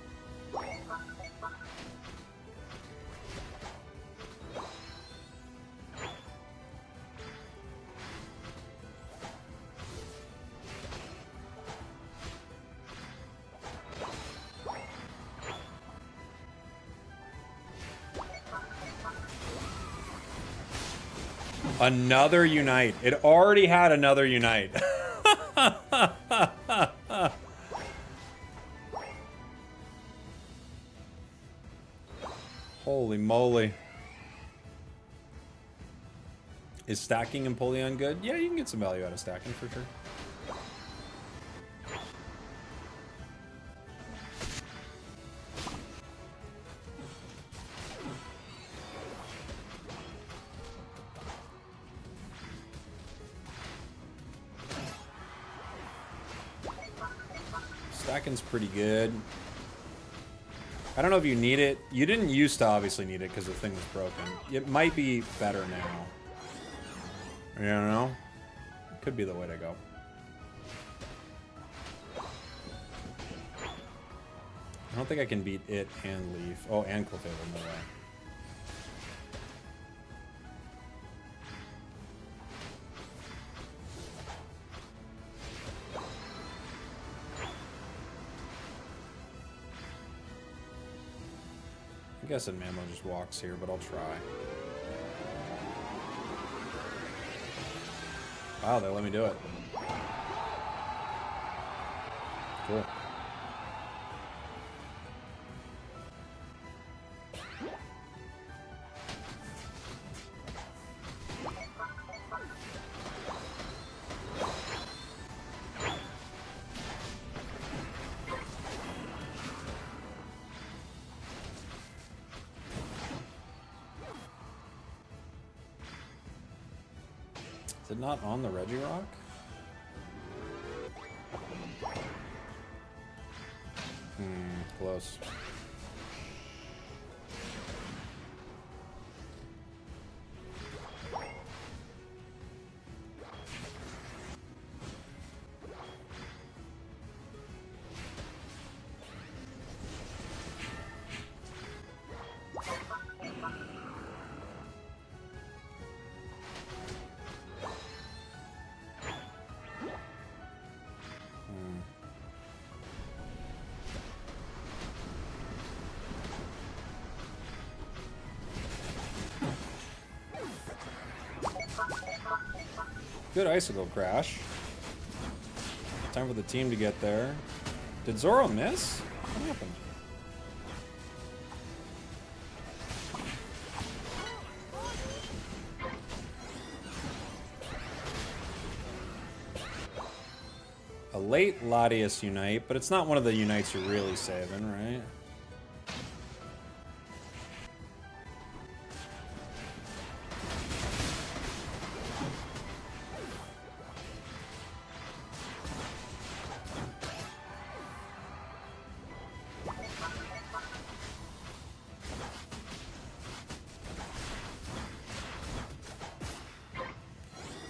Speaker 1: Another Unite. It already had another Unite. Holy moly. Is stacking Empoleon good? Yeah, you can get some value out of stacking for sure. Stacking's pretty good. I don't know if you need it. You didn't used to obviously need it because the thing was broken. It might be better now. You don't know? Could be the way to go. I don't think I can beat it and Leaf. Oh, and Clefable, no way. I'm guessing Mamo just walks here, but I'll try. Wow, they let me do it. Cool. Is it not on the Regirock? Close. Good icicle crash. Time for the team to get there. Did Zoro miss? What happened? A late Latias Unite, but it's not one of the Unites you're really saving, right?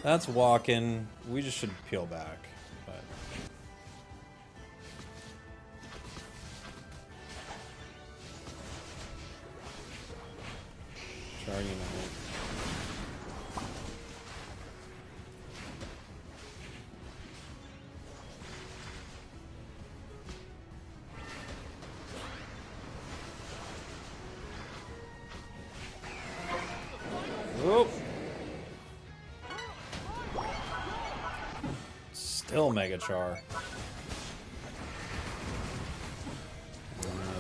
Speaker 1: That's walking. We just should peel back. But Charging out. Whoop. Still Mega Char.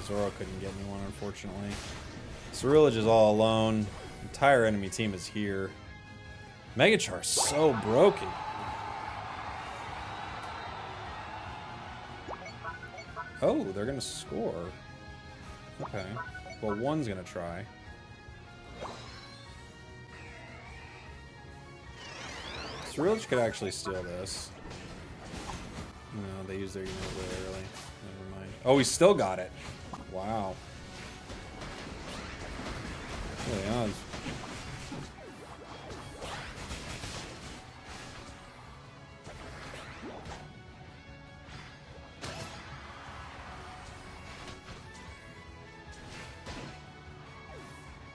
Speaker 1: Zoro couldn't get anyone, unfortunately. Cerulege is all alone. Entire enemy team is here. Mega Char's so broken. Oh, they're gonna score. Okay. Well, one's gonna try. Cerulege could actually steal this. No, they used their unit really early. Never mind. Oh, he still got it. Wow. What are the odds?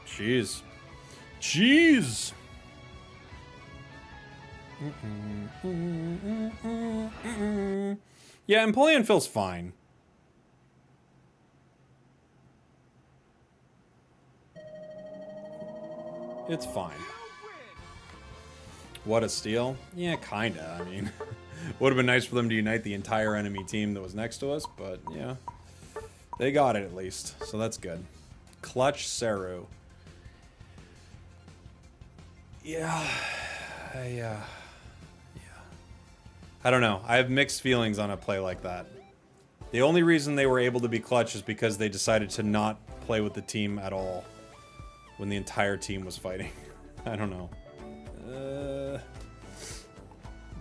Speaker 1: Jeez. Jeez! Yeah, Empoleon feels fine. It's fine. What a steal? Yeah, kinda. I mean, would have been nice for them to unite the entire enemy team that was next to us, but yeah. They got it at least, so that's good. Clutch Seru. Yeah. I don't know. I have mixed feelings on a play like that. The only reason they were able to be clutch is because they decided to not play with the team at all when the entire team was fighting. I don't know.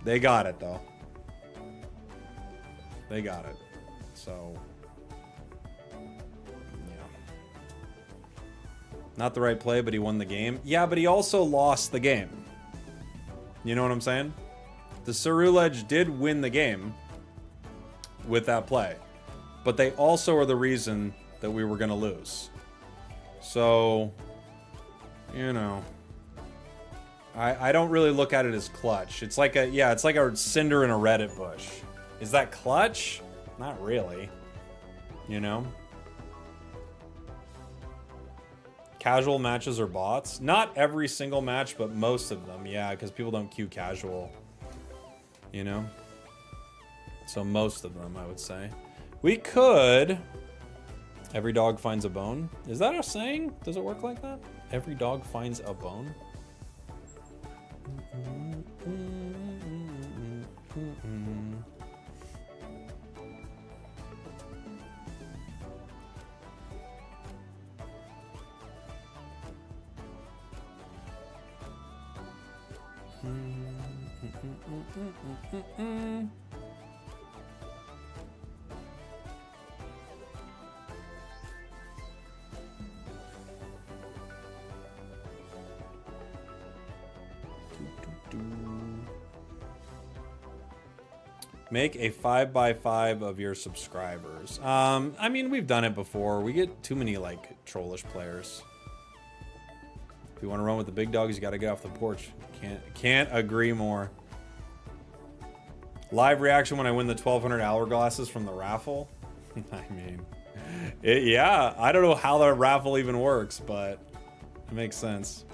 Speaker 1: They got it, though. They got it. So, yeah. Not the right play, but he won the game. Yeah, but he also lost the game. You know what I'm saying? The Cerulege did win the game with that play, but they also are the reason that we were going to lose. So, you know, I don't really look at it as clutch. It's like it's like a cinder in a Reddit bush. Is that clutch? Not really. You know? Casual matches are bots. Not every single match, but most of them, yeah, because people don't queue casual. You know? So most of them, I would say. We could... Every dog finds a bone. Is that a saying? Does it work like that? Every dog finds a bone? Make a 5x5 of your subscribers. I mean, we've done it before. We get too many, like, trollish players. If you want to run with the big dogs, you got to get off the porch. Can't agree more. Live reaction when I win the 1,200 hourglasses from the raffle. I mean, yeah, I don't know how the raffle even works, but it makes sense.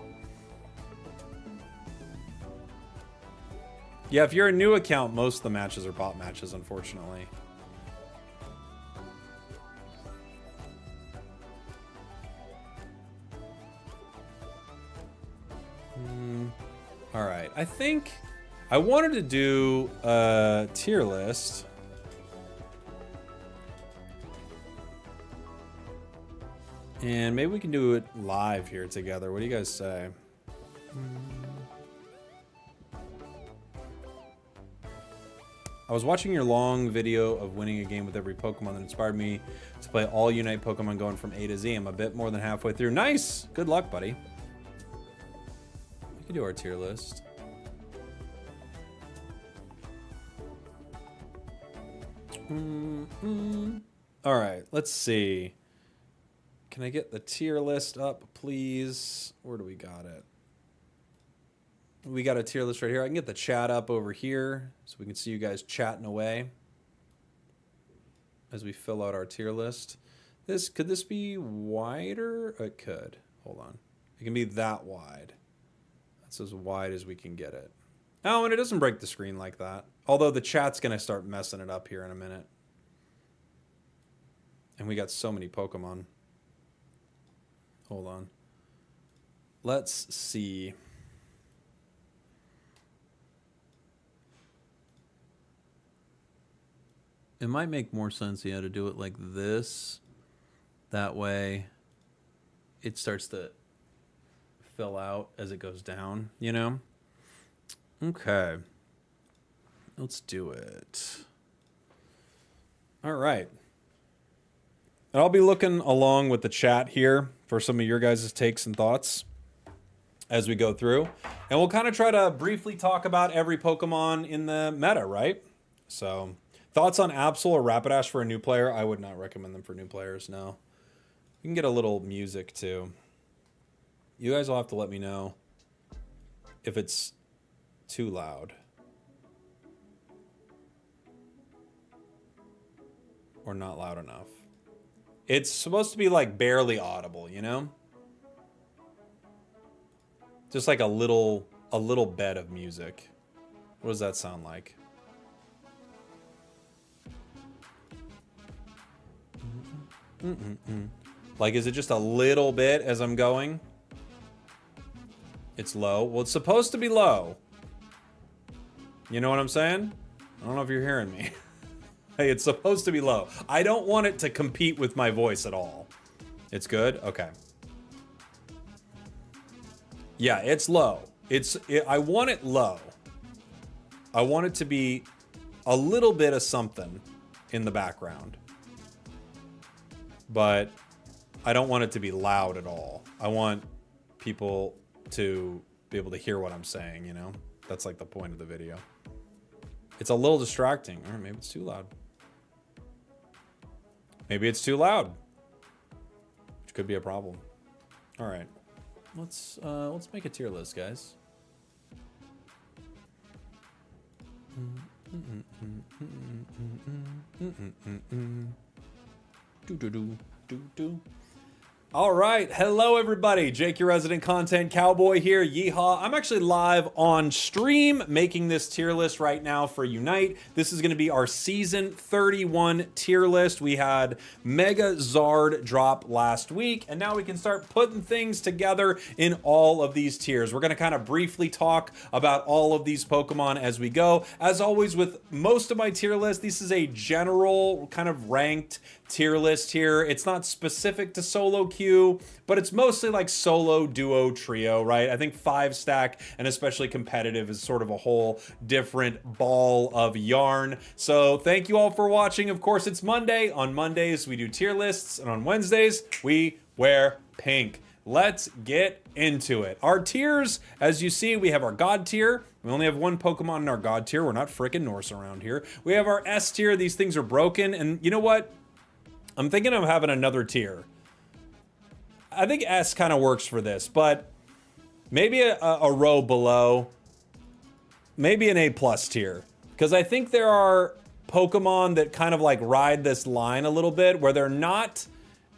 Speaker 1: Yeah, if you're a new account, most of the matches are bot matches, unfortunately. All right, I think I wanted to do a tier list. And maybe we can do it live here together. What do you guys say? I was watching your long video of winning a game with every Pokemon that inspired me to play all Unite Pokemon going from A to Z. I'm a bit more than halfway through. Nice! Good luck, buddy. We can do our tier list. All right, let's see. Can I get the tier list up, please? Where do we got it? We got a tier list right here. I can get the chat up over here so we can see you guys chatting away as we fill out our tier list. Could this be wider? It could. Hold on. It can be that wide. That's as wide as we can get it. Oh, and it doesn't break the screen like that. Although the chat's going to start messing it up here in a minute. And we got so many Pokemon. Hold on. Let's see. It might make more sense, yeah, to do it like this. That way it starts to fill out as it goes down, you know? Okay. Let's do it. All right. And I'll be looking along with the chat here for some of your guys' takes and thoughts as we go through. And we'll kind of try to briefly talk about every Pokemon in the meta, right? So, thoughts on Absol or Rapidash for a new player? I would not recommend them for new players, no. You can get a little music, too. You guys will have to let me know if it's too loud. Or not loud enough. It's supposed to be like barely audible, you know? Just like a little bed of music. What does that sound like? Like, is it just a little bit as I'm going? It's low. Well, it's supposed to be low. You know what I'm saying? I don't know if you're hearing me. Hey, it's supposed to be low. I don't want it to compete with my voice at all. It's good? Okay. Yeah, it's low. I want it low. I want it to be a little bit of something in the background. But I don't want it to be loud at all. I want people to be able to hear what I'm saying, you know? That's like the point of the video. It's a little distracting. Or maybe it's too loud. Maybe it's too loud. Which could be a problem. All right. Let's make a tier list, guys. Do. All right, hello everybody. Jake, your resident content cowboy here. Yeehaw. I'm actually live on stream making this tier list right now for Unite. This is going to be our season 31 tier list. We had Mega Zard drop last week, and now we can start putting things together in all of these tiers. We're going to kind of briefly talk about all of these Pokemon as we go. As always with most of my tier list, this is a general kind of ranked tier list here. It's not specific to solo queue, but it's mostly like solo, duo, trio, right? I think 5-stack and especially competitive is sort of a whole different ball of yarn. So thank you all for watching. Of course, it's Monday. On Mondays, we do tier lists, and on Wednesdays, we wear pink. Let's get into it. Our tiers, as you see, we have our God tier. We only have one Pokemon in our God tier. We're not frickin' Norse around here. We have our S tier. These things are broken, and you know what? I'm thinking of having another tier. I think S kind of works for this, but maybe a row below, maybe an A+ tier. Because I think there are Pokemon that kind of like ride this line a little bit where they're not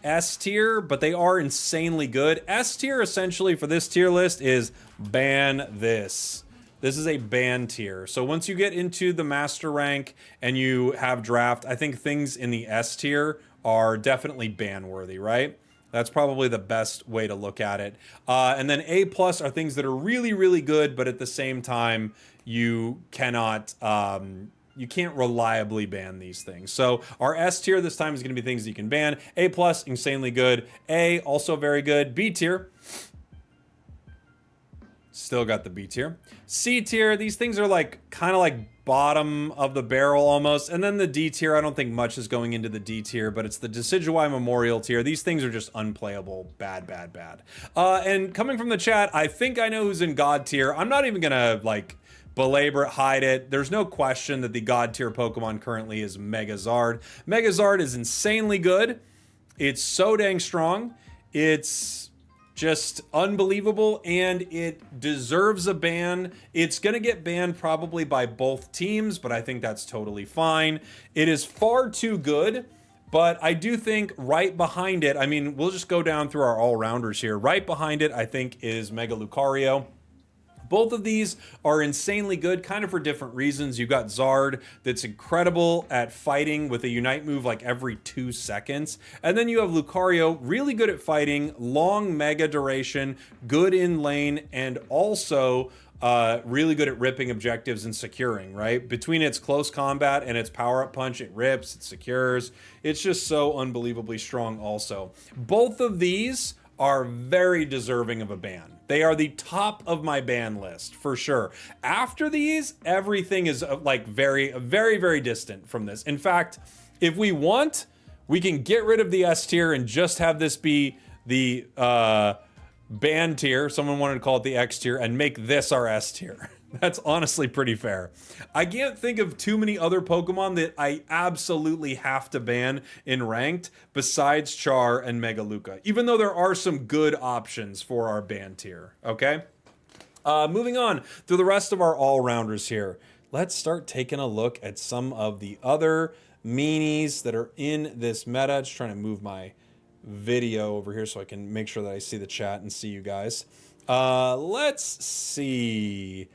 Speaker 1: S tier, but they are insanely good. S tier essentially for this tier list is ban this. This is a ban tier. So once you get into the master rank and you have draft, I think things in the S tier are definitely ban worthy, right? That's probably the best way to look at it. And then A plus are things that are really, really good, but at the same time, you cannot, you can't reliably ban these things. So our S tier this time is going to be things that you can ban. A plus, insanely good. A, also very good. B tier, still got the B tier. C tier, these things are like kind of like bottom of the barrel almost. And then the D tier, I don't think much is going into the D tier, but it's the Decidueye Memorial tier. These things are just unplayable. Bad, bad, bad. And coming from the chat, I think I know who's in God tier. I'm not even gonna like belabor it, hide it. There's no question that the God tier Pokemon currently is Mega Zard. Mega Zard is insanely good. It's so dang strong. It's just unbelievable, and it deserves a ban. It's gonna get banned probably by both teams, but I think that's totally fine. It is far too good, but I do think right behind it, I mean, we'll just go down through our all-rounders here. Right behind it, I think, is Mega Lucario. Both of these are insanely good, kind of for different reasons. You've got Zard that's incredible at fighting with a Unite move like every 2 seconds. And then you have Lucario, really good at fighting, long mega duration, good in lane, and also really good at ripping objectives and securing, right? Between its close combat and its power-up punch, it rips, it secures. It's just so unbelievably strong also. Both of these are very deserving of a ban. They are the top of my ban list for sure. After these, everything is like very, very, very distant from this. In fact, if we want, we can get rid of the S tier and just have this be the ban tier. Someone wanted to call it the X tier and make this our S tier. That's honestly pretty fair. I can't think of too many other Pokemon that I absolutely have to ban in ranked besides Char and Mega Luca, even though there are some good options for our ban tier, okay? Moving on through the rest of our all-rounders here. Let's start taking a look at some of the other meanies that are in this meta. Just trying to move my video over here so I can make sure that I see the chat and see you guys. Let's see.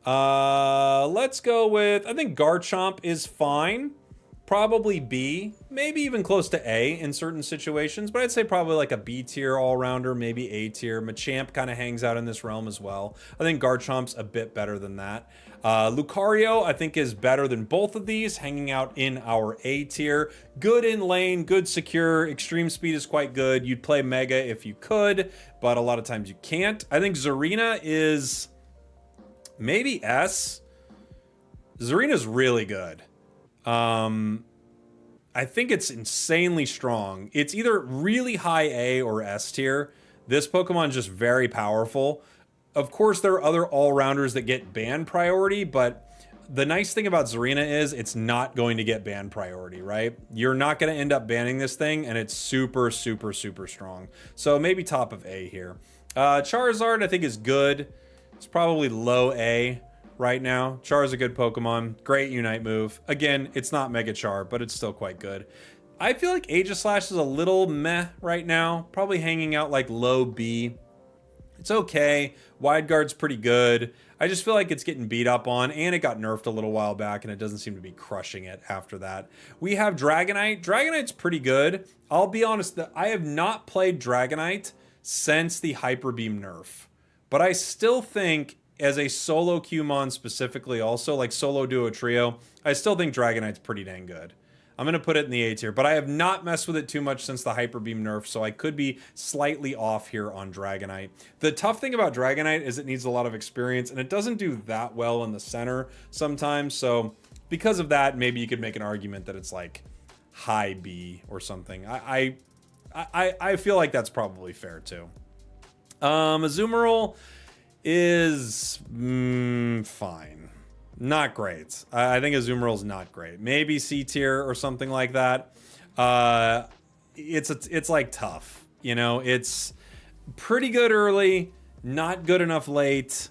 Speaker 1: Let's go with, I think Garchomp is fine. Probably B, maybe even close to A in certain situations, but I'd say probably like a B tier all-rounder, maybe A tier. Machamp kind of hangs out in this realm as well. I think Garchomp's a bit better than that. Lucario, I think, is better than both of these, hanging out in our A tier. Good in lane, good secure, extreme speed is quite good. You'd play Mega if you could, but a lot of times you can't. I think Zarina is maybe S. Zarina's really good. I think it's insanely strong. It's either really high A or S tier. This Pokemon's just very powerful. Of course, there are other all-rounders that get ban priority, but the nice thing about Zarina is it's not going to get ban priority, right? You're not going to end up banning this thing, and it's super, super, super strong. So maybe top of A here. Charizard, I think, is good. It's probably low A right now. Char is a good Pokemon. Great Unite move. Again, it's not Mega Char, but it's still quite good. I feel like Aegislash is a little meh right now. Probably hanging out like low B. It's okay. Wide Guard's pretty good. I just feel like it's getting beat up on, and it got nerfed a little while back, and it doesn't seem to be crushing it after that. We have Dragonite. Dragonite's pretty good. I'll be honest, I have not played Dragonite since the Hyper Beam nerf. But I still think, as a solo Qmon specifically also, like solo duo trio, I still think Dragonite's pretty dang good. I'm going to put it in the A tier, but I have not messed with it too much since the Hyper Beam nerf, so I could be slightly off here on Dragonite. The tough thing about Dragonite is it needs a lot of experience, and it doesn't do that well in the center sometimes, so because of that, maybe you could make an argument that it's like high B or something. I feel like that's probably fair too. Azumarill is fine. Not great. I think Azumarill's not great. Maybe C tier or something like that. It's like tough. You know, it's pretty good early, not good enough late.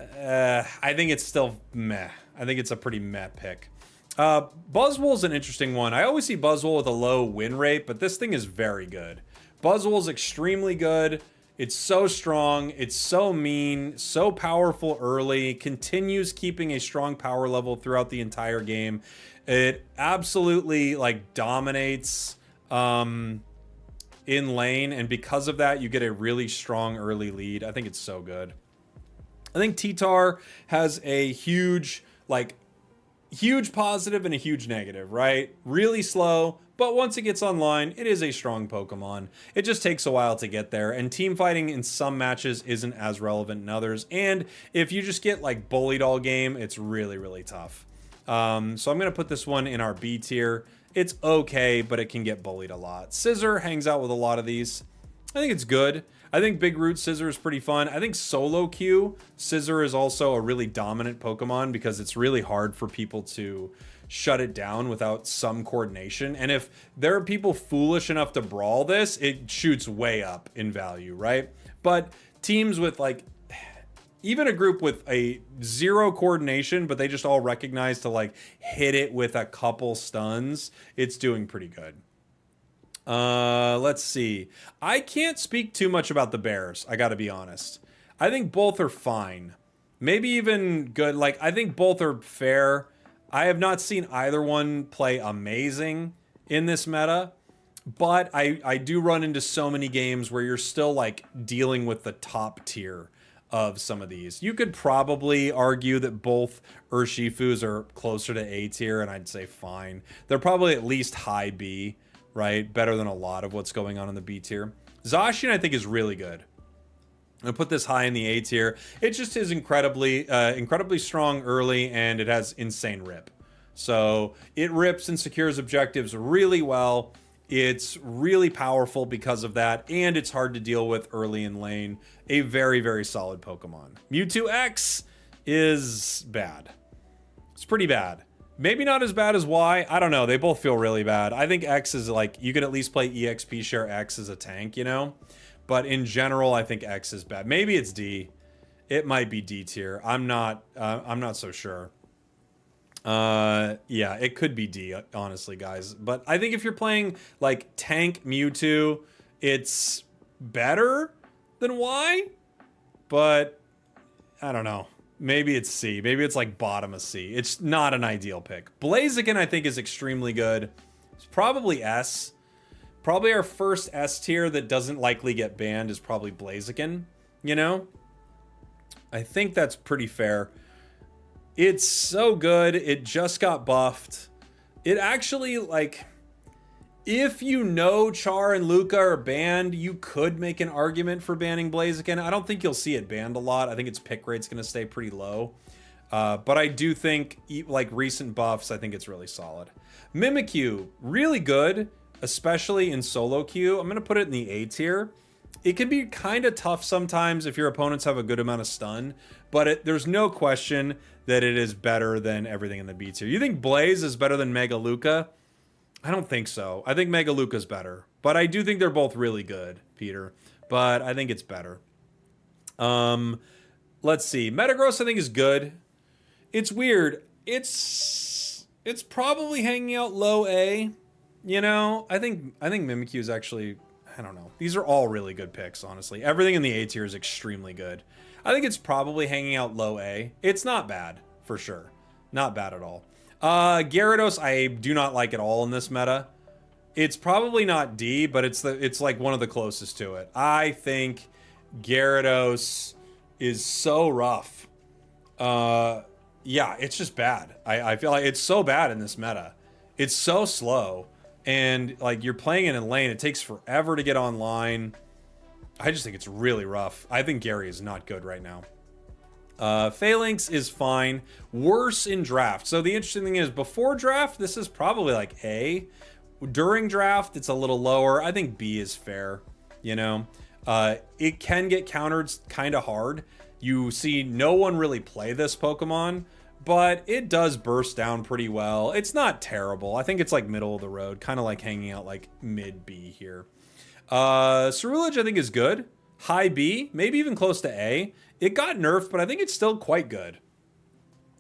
Speaker 1: I think it's still meh. I think it's a pretty meh pick. Buzzwole's an interesting one. I always see Buzzwole with a low win rate, but this thing is very good. Buzzwole's extremely good. It's so strong, it's so mean, so powerful early, continues keeping a strong power level throughout the entire game. It absolutely like dominates in lane, and because of that, you get a really strong early lead. I think it's so good. I think T-Tar has a huge positive and a huge negative, right? Really slow, but once it gets online, it is a strong Pokemon. It just takes a while to get there, and team fighting in some matches isn't as relevant in others. And if you just get like bullied all game, it's really, really tough. So I'm going to put this one in our B tier. It's okay, but it can get bullied a lot. Scissor hangs out with a lot of these. I think it's good. I think Big Root Scissor is pretty fun. I think Solo Q Scissor is also a really dominant Pokemon because it's really hard for people to shut it down without some coordination. And if there are people foolish enough to brawl this, it shoots way up in value, right? But teams with like, even a group with a zero coordination, but they just all recognize to like hit it with a couple stuns, it's doing pretty good. Let's see. I can't speak too much about the Bears, I gotta be honest. I think both are fine. Maybe even good. Like, I think both are fair. I have not seen either one play amazing in this meta, but I do run into so many games where you're still like dealing with the top tier of some of these. You could probably argue that both Urshifus are closer to A tier, and I'd say fine. They're probably at least high B, right? Better than a lot of what's going on in the B tier. Zacian, I think, is really good. I'm gonna put this high in the A tier. It just is incredibly strong early, and it has insane rip. So it rips and secures objectives really well. It's really powerful because of that, and it's hard to deal with early in lane. A very, very solid Pokemon. Mewtwo X is bad. It's pretty bad. Maybe not as bad as Y. I don't know. They both feel really bad. I think X is like, you could at least play EXP share X as a tank, you know? But in general, I think X is bad. Maybe it's D. It might be D tier. I'm not so sure. Yeah, it could be D, honestly, guys. But I think if you're playing like tank Mewtwo, it's better than Y. But I don't know. Maybe it's C. Maybe it's like bottom of C. It's not an ideal pick. Blaziken, I think, is extremely good. It's probably S. Probably our first S tier that doesn't likely get banned is probably Blaziken, you know? I think that's pretty fair. It's so good. It just got buffed. It actually, like, if you know Char and Luca are banned, you could make an argument for banning Blaziken. I don't think you'll see it banned a lot. I think its pick rate's going to stay pretty low. But I do think, like recent buffs, I think it's really solid. Mimikyu, really good, especially in solo queue. I'm going to put it in the A tier. It can be kind of tough sometimes if your opponents have a good amount of stun, but there's no question that it is better than everything in the B tier. You think Blaze is better than Mega Luca? I don't think so. I think Mega Luca's better, but I do think they're both really good, Peter. But I think it's better. Let's see. Metagross, I think, is good. It's weird. It's probably hanging out low A. You know, I think Mimikyu is actually, I don't know. These are all really good picks, honestly. Everything in the A tier is extremely good. I think it's probably hanging out low A. It's not bad, for sure. Not bad at all. Gyarados, I do not like at all in this meta. It's probably not D, but it's like one of the closest to it. I think Gyarados is so rough. Yeah, it's just bad. I feel like it's so bad in this meta. It's so slow. And like you're playing it in lane, it takes forever to get online. I just think it's really rough. I think Gary is not good right now. Phalanx is fine. Worse in draft. So the interesting thing is, before draft, this is probably like A. During draft, it's a little lower. I think B is fair, you know? It can get countered kind of hard. You see no one really play this Pokemon, but it does burst down pretty well. It's not terrible. I think it's like middle of the road, kind of like hanging out like mid B here. Cerulege, I think, is good. High B, maybe even close to A. It got nerfed, but I think it's still quite good.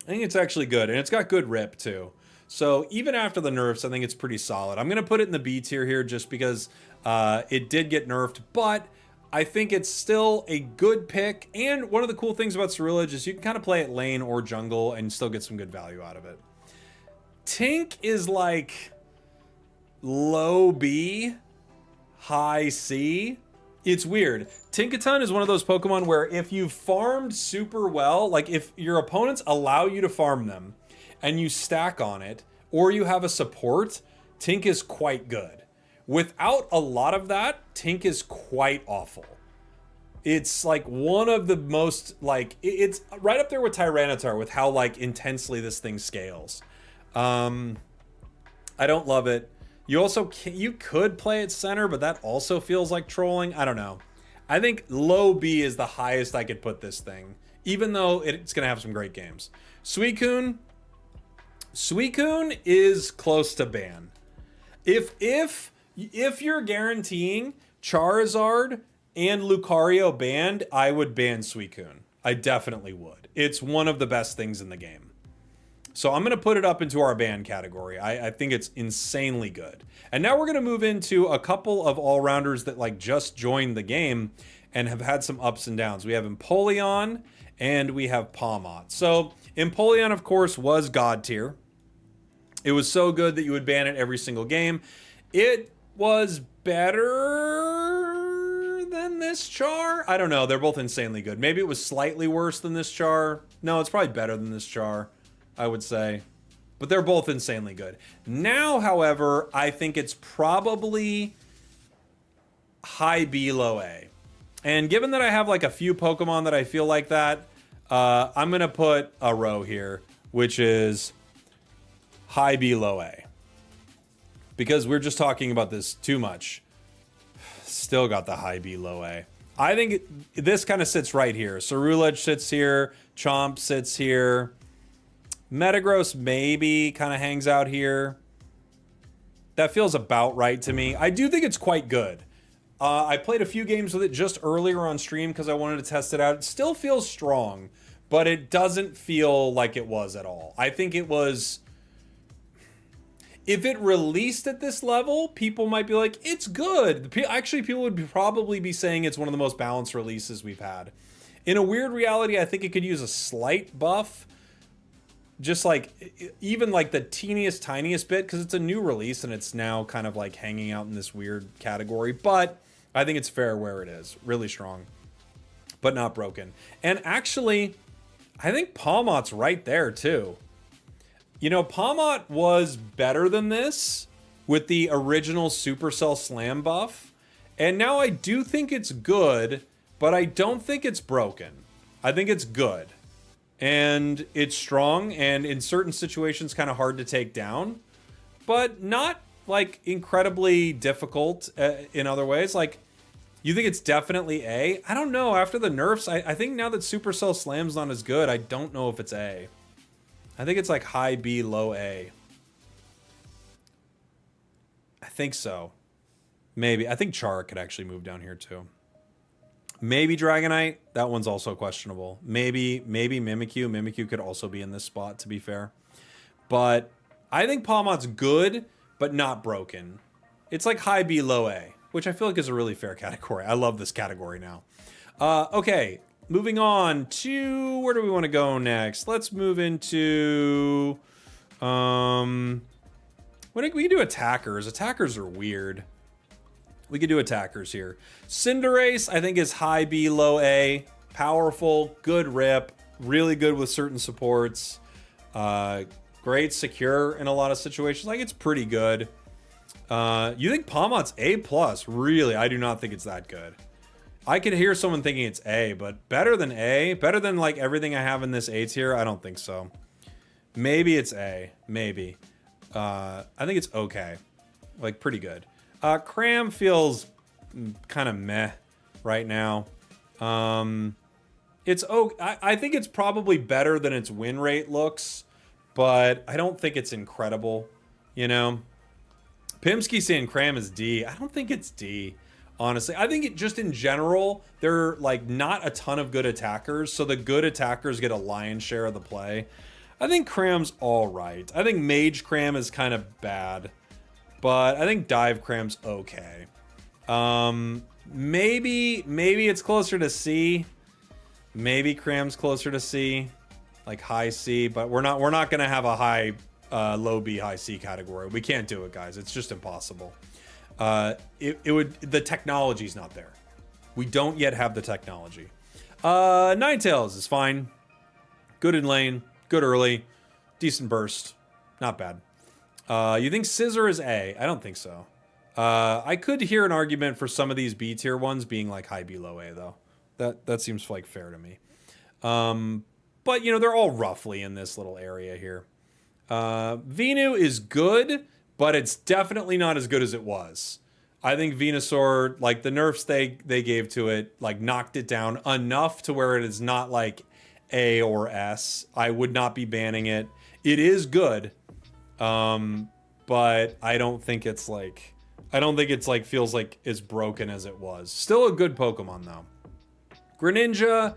Speaker 1: I think it's actually good, and it's got good rip too. So even after the nerfs, I think it's pretty solid. I'm going to put it in the B tier here just because it did get nerfed, but I think it's still a good pick. And one of the cool things about Ceruledge is you can kind of play it lane or jungle and still get some good value out of it. Tink is like low B, high C. It's weird. Tinkaton is one of those Pokemon where if you've farmed super well, like if your opponents allow you to farm them and you stack on it, or you have a support, Tink is quite good. Without a lot of that, Tink is quite awful. It's like one of the most, like, it's right up there with Tyranitar with how like intensely this thing scales. I don't love it. You also you could play it center, but that also feels like trolling. I don't know. I think low B is the highest I could put this thing, even though it's gonna have some great games. Suicune is close to ban. If you're guaranteeing Charizard and Lucario banned, I would ban Suicune. I definitely would. It's one of the best things in the game. So I'm going to put it up into our ban category. I think it's insanely good. And now we're going to move into a couple of all-rounders that like just joined the game and have had some ups and downs. We have Empoleon and we have Pawmot. So Empoleon, of course, was God tier. It was so good that you would ban it every single game. It was better than this Char. I don't know. They're both insanely good. Maybe it was slightly worse than this Char. No, it's probably better than this Char, I would say. But they're both insanely good. Now, however, I think it's probably high B, low A. And given that I have like a few Pokemon that I feel like that, I'm going to put a row here, which is high B, low A. Because we're just talking about this too much. Still got the high B, low A. I think this kind of sits right here. Ceruledge sits here. Chomp sits here. Metagross maybe kind of hangs out here. That feels about right to me. I do think it's quite good. I played a few games with it just earlier on stream because I wanted to test it out. It still feels strong, but it doesn't feel like it was at all. I think it was... If it released at this level, people might be like, it's good. Actually, people would probably be saying it's one of the most balanced releases we've had. In a weird reality, I think it could use a slight buff. Just like, even like the teeniest, tiniest bit, because it's a new release and it's now kind of like hanging out in this weird category. But I think it's fair where it is. Really strong, but not broken. And actually, I think Pawmot's right there too. You know, Pawmot was better than this with the original Supercell Slam buff. And now I do think it's good, but I don't think it's broken. I think it's good. And it's strong, and in certain situations kind of hard to take down, but not like incredibly difficult in other ways. Like, you think it's definitely A? I don't know. After the nerfs, I think now that Supercell Slam's not as good, I don't know if it's A. I think it's like high B, low A. I think so. Maybe. I think Char could actually move down here too. Maybe Dragonite. That one's also questionable. Maybe Mimikyu. Mimikyu could also be in this spot, to be fair. But I think Pawmot's good, but not broken. It's like high B, low A, which I feel like is a really fair category. I love this category now. Okay, moving on to... Where do we want to go next? Let's move into... we can do attackers. Attackers are weird. We could do attackers here. Cinderace, I think, is high B, low A. Powerful, good rip, really good with certain supports. Great secure in a lot of situations. Like, it's pretty good. You think Pawmot's A+? Really, I do not think it's that good. I could hear someone thinking it's A, but better than A? Better than, like, everything I have in this A tier? I don't think so. Maybe it's A. Maybe. I think it's okay. Like, pretty good. Cram feels kind of meh right now. It's I think it's probably better than its win rate looks, but I don't think it's incredible, you know? Pimsky saying Cram is D. I don't think it's D, honestly. I think it just in general, there are like not a ton of good attackers, so the good attackers get a lion's share of the play. I think Cram's all right. I think Mage Cram is kind of bad. But I think Dive Cram's okay. Maybe it's closer to C. Maybe Cram's closer to C, like high C, but we're not gonna have a high, low B, high C category. We can't do it, guys. It's just impossible. The technology's not there. We don't yet have the technology. Ninetales is fine. Good in lane, good early, decent burst, not bad. You think Scissor is A? I don't think so. I could hear an argument for some of these B tier ones being like high B, low A though. That seems like fair to me. But you know, they're all roughly in this little area here. Venu is good, but it's definitely not as good as it was. I think Venusaur, like the nerfs they gave to it, like knocked it down enough to where it is not like A or S. I would not be banning it. It is good, but I don't think it's like feels like as broken as it was. Still a good Pokemon though. Greninja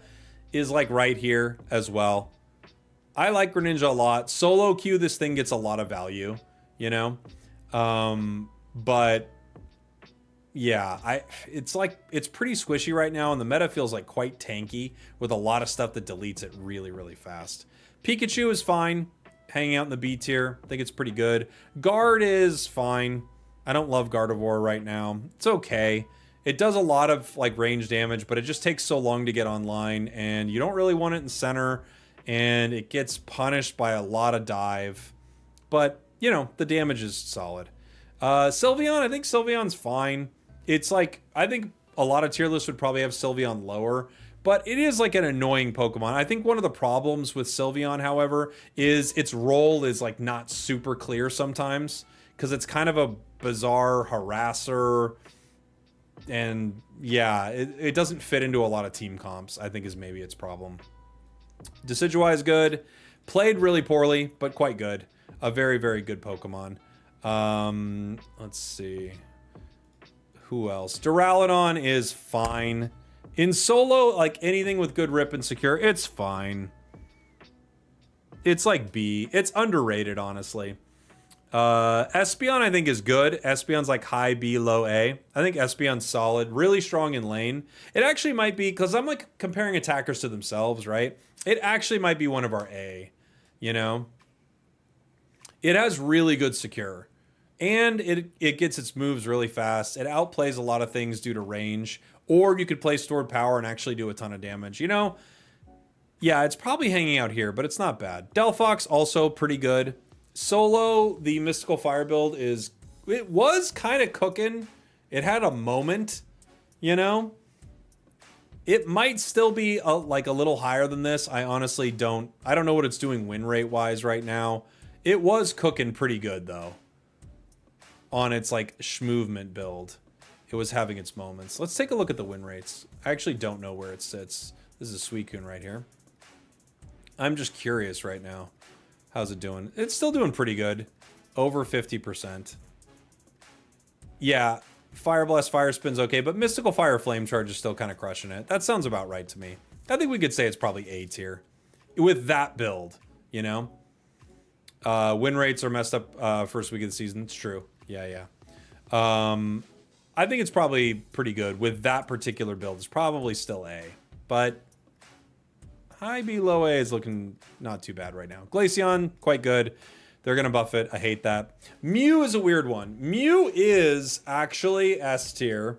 Speaker 1: is like right here as well. I like Greninja a lot. Solo queue, this thing gets a lot of value, you know? But yeah, it's pretty squishy right now, and the meta feels like quite tanky with a lot of stuff that deletes it really, really fast. Pikachu is fine, hanging out in the B tier. I think it's pretty good. Guard is fine. I don't love Gardevoir right now. It's okay. It does a lot of like range damage, but it just takes so long to get online, and you don't really want it in center, and it gets punished by a lot of dive. But, you know, the damage is solid. Sylveon, I think Sylveon's fine. It's like, I think a lot of tier lists would probably have Sylveon lower, but it is like an annoying Pokemon. I think one of the problems with Sylveon, however, is its role is like not super clear sometimes, because it's kind of a bizarre harasser. And yeah, it doesn't fit into a lot of team comps, I think is maybe its problem. Decidueye is good. Played really poorly, but quite good. A very, very good Pokemon. Let's see. Who else? Duraludon is fine. In solo, like anything with good rip and secure, it's fine. It's like B. It's underrated, honestly. Espeon I think is good. Espeon's like high B, low A. I think Espeon's solid, really strong in lane. It actually might be, because I'm like comparing attackers to themselves, right? It actually might be one of our A, you know? It has really good secure. And it gets its moves really fast. It outplays a lot of things due to range. Or you could play stored power and actually do a ton of damage. You know, yeah, it's probably hanging out here, but it's not bad. Delphox also pretty good. Solo, the Mystical Fire build it was kind of cooking. It had a moment, you know? It might still be like a little higher than this. I honestly don't know what it's doing win rate wise right now. It was cooking pretty good though. On its like schmovement build. It was having its moments. Let's take a look at the win rates. I actually don't know where it sits. This is a Suicune right here. I'm just curious right now. How's it doing? It's still doing pretty good. Over 50%. Yeah, Fire Blast, Fire Spin's okay, but Mystical Fire Flame Charge is still kind of crushing it. That sounds about right to me. I think we could say it's probably A tier. With that build, you know? Win rates are messed up first week of the season. It's true. Yeah. I think it's probably pretty good. With that particular build, it's probably still A. But high B, low A is looking not too bad right now. Glaceon, quite good. They're going to buff it. I hate that. Mew is a weird one. Mew is actually S tier,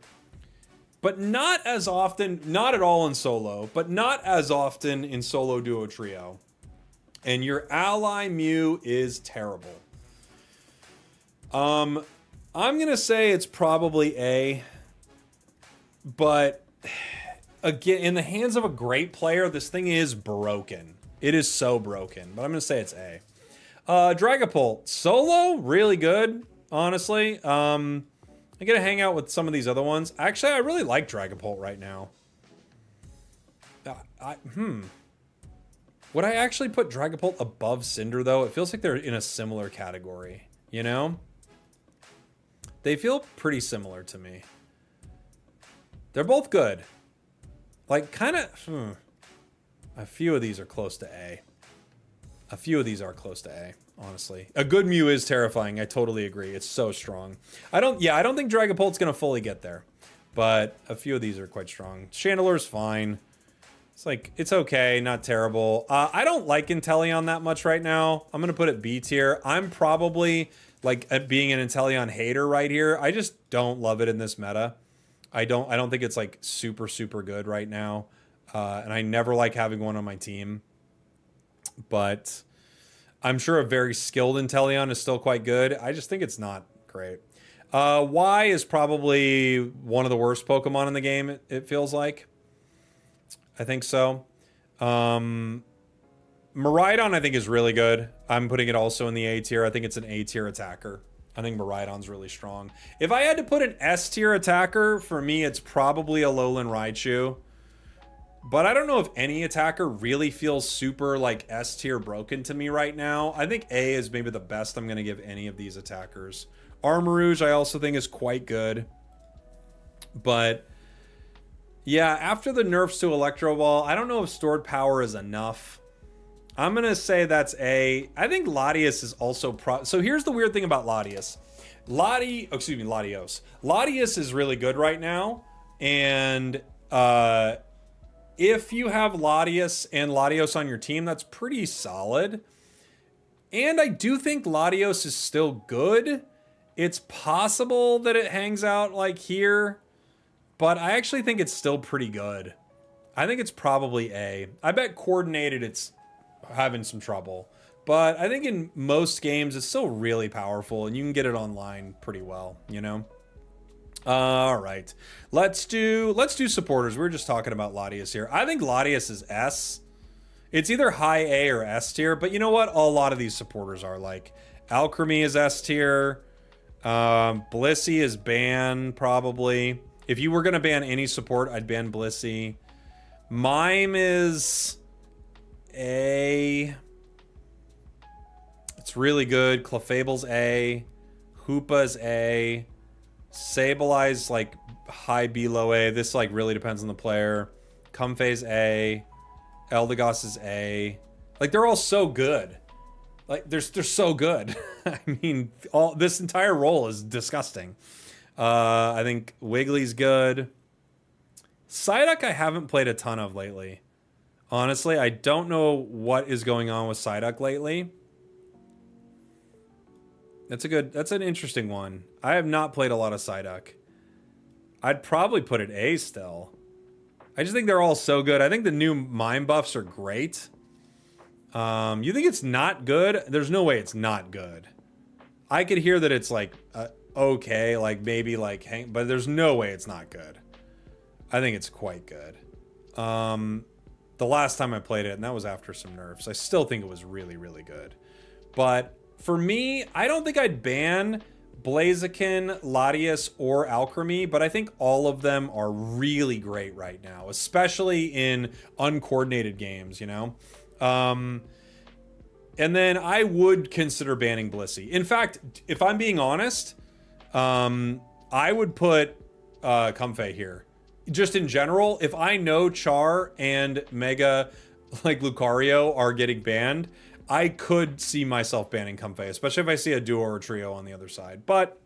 Speaker 1: but not as often, not at all in solo, but not as often in solo duo trio. And your ally Mew is terrible. I'm going to say it's probably A, but again, in the hands of a great player, this thing is broken. It is so broken, but I'm going to say it's A. Dragapult, solo, really good, honestly. I'm going to hang out with some of these other ones. Actually, I really like Dragapult right now. Would I actually put Dragapult above Cinder, though? It feels like they're in a similar category, you know? They feel pretty similar to me. They're both good. Like, kind of... A few of these are close to A. A few of these are close to A, honestly. A good Mew is terrifying. I totally agree. It's so strong. I don't think Dragapult's going to fully get there. but a few of these are quite strong. Chandeler's fine. It's like, it's okay, not terrible. I don't like Inteleon that much right now. I'm gonna put it B tier. I'm probably like being an Inteleon hater right here. I just don't love it in this meta. I don't think it's like super, super good right now. And I never like having one on my team. But I'm sure a very skilled Inteleon is still quite good. I just think it's not great. Y is probably one of the worst Pokemon in the game, it feels like. I think so. Miraidon, I think, is really good. I'm putting it also in the A tier. I think it's an A tier attacker. I think Miraidon's really strong. If I had to put an S tier attacker, for me, it's probably a Alolan Raichu. But I don't know if any attacker really feels super, like, S tier broken to me right now. I think A is maybe the best I'm going to give any of these attackers. Armarouge, I also think, is quite good. But yeah, after the nerfs to Electro Ball, I don't know if stored power is enough. I'm going to say that's A. I think Latios is also so here's the weird thing about Latios. Latios. Latios is really good right now. And if you have Latios and Latios on your team, that's pretty solid. And I do think Latios is still good. It's possible that it hangs out like here, but I actually think it's still pretty good. I think it's probably A. I bet coordinated it's having some trouble, but I think in most games it's still really powerful and you can get it online pretty well, you know? All right, let's do supporters. We were just talking about Latios here. I think Latios is S. It's either high A or S tier, but you know what? A lot of these supporters are like Alchemy is S tier. Blissey is ban probably. If you were gonna ban any support, I'd ban Blissey. Mime is A. It's really good. Clefable's A. Hoopa's A. Sablei's like high B, low A. This like really depends on the player. Comfey's A. Eldegoss is A. Like they're all so good. Like they're so good. I mean, this entire role is disgusting. I think Wiggly's good. Psyduck I haven't played a ton of lately. Honestly, I don't know what is going on with Psyduck lately. That's an interesting one. I have not played a lot of Psyduck. I'd probably put it A still. I just think they're all so good. I think the new Mime buffs are great. You think it's not good? There's no way it's not good. I could hear that it's like okay, like maybe like but there's no way it's not good. I think it's quite good. The last time I played it, and that was after some nerfs, I still think it was really, really good. But for me, I don't think I'd ban Blaziken, Latios, or Alchemy, but I think all of them are really great right now, especially in uncoordinated games, you know? And then I would consider banning Blissey. In fact, if I'm being honest, I would put Comfey here. Just in general, if I know Char and Mega, like Lucario, are getting banned, I could see myself banning Comfey, especially if I see a duo or a trio on the other side. But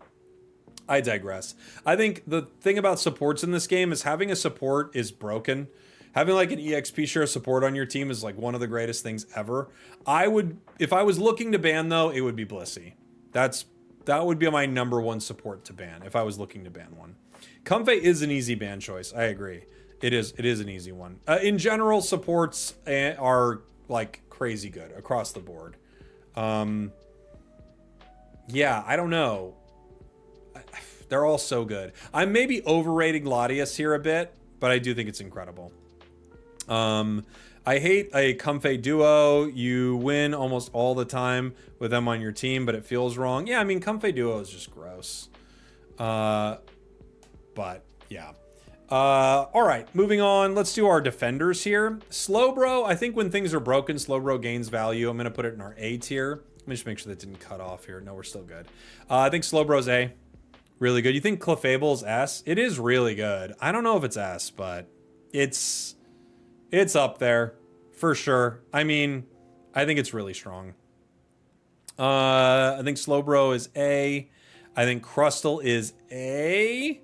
Speaker 1: I digress. I think the thing about supports in this game is having a support is broken. Having like an EXP share support on your team is like one of the greatest things ever. If I was looking to ban though, it would be Blissey. That would be my number one support to ban if I was looking to ban one. Comfey is an easy ban choice. I agree. It is an easy one. In general, supports are like crazy good across the board. Yeah, I don't know. They're all so good. I'm maybe overrating Latios here a bit, but I do think it's incredible. I hate a Comfey duo. You win almost all the time with them on your team, but it feels wrong. Yeah, I mean, Comfey duo is just gross. But yeah. All right, moving on. Let's do our defenders here. Slowbro, I think when things are broken, Slowbro gains value. I'm going to put it in our A tier. Let me just make sure that didn't cut off here. No, we're still good. I think Slowbro's A. Really good. You think Clefable's S? It is really good. I don't know if it's S, but it's up there for sure. I mean, I think it's really strong. I think Slowbro is A. I think Crustle is A.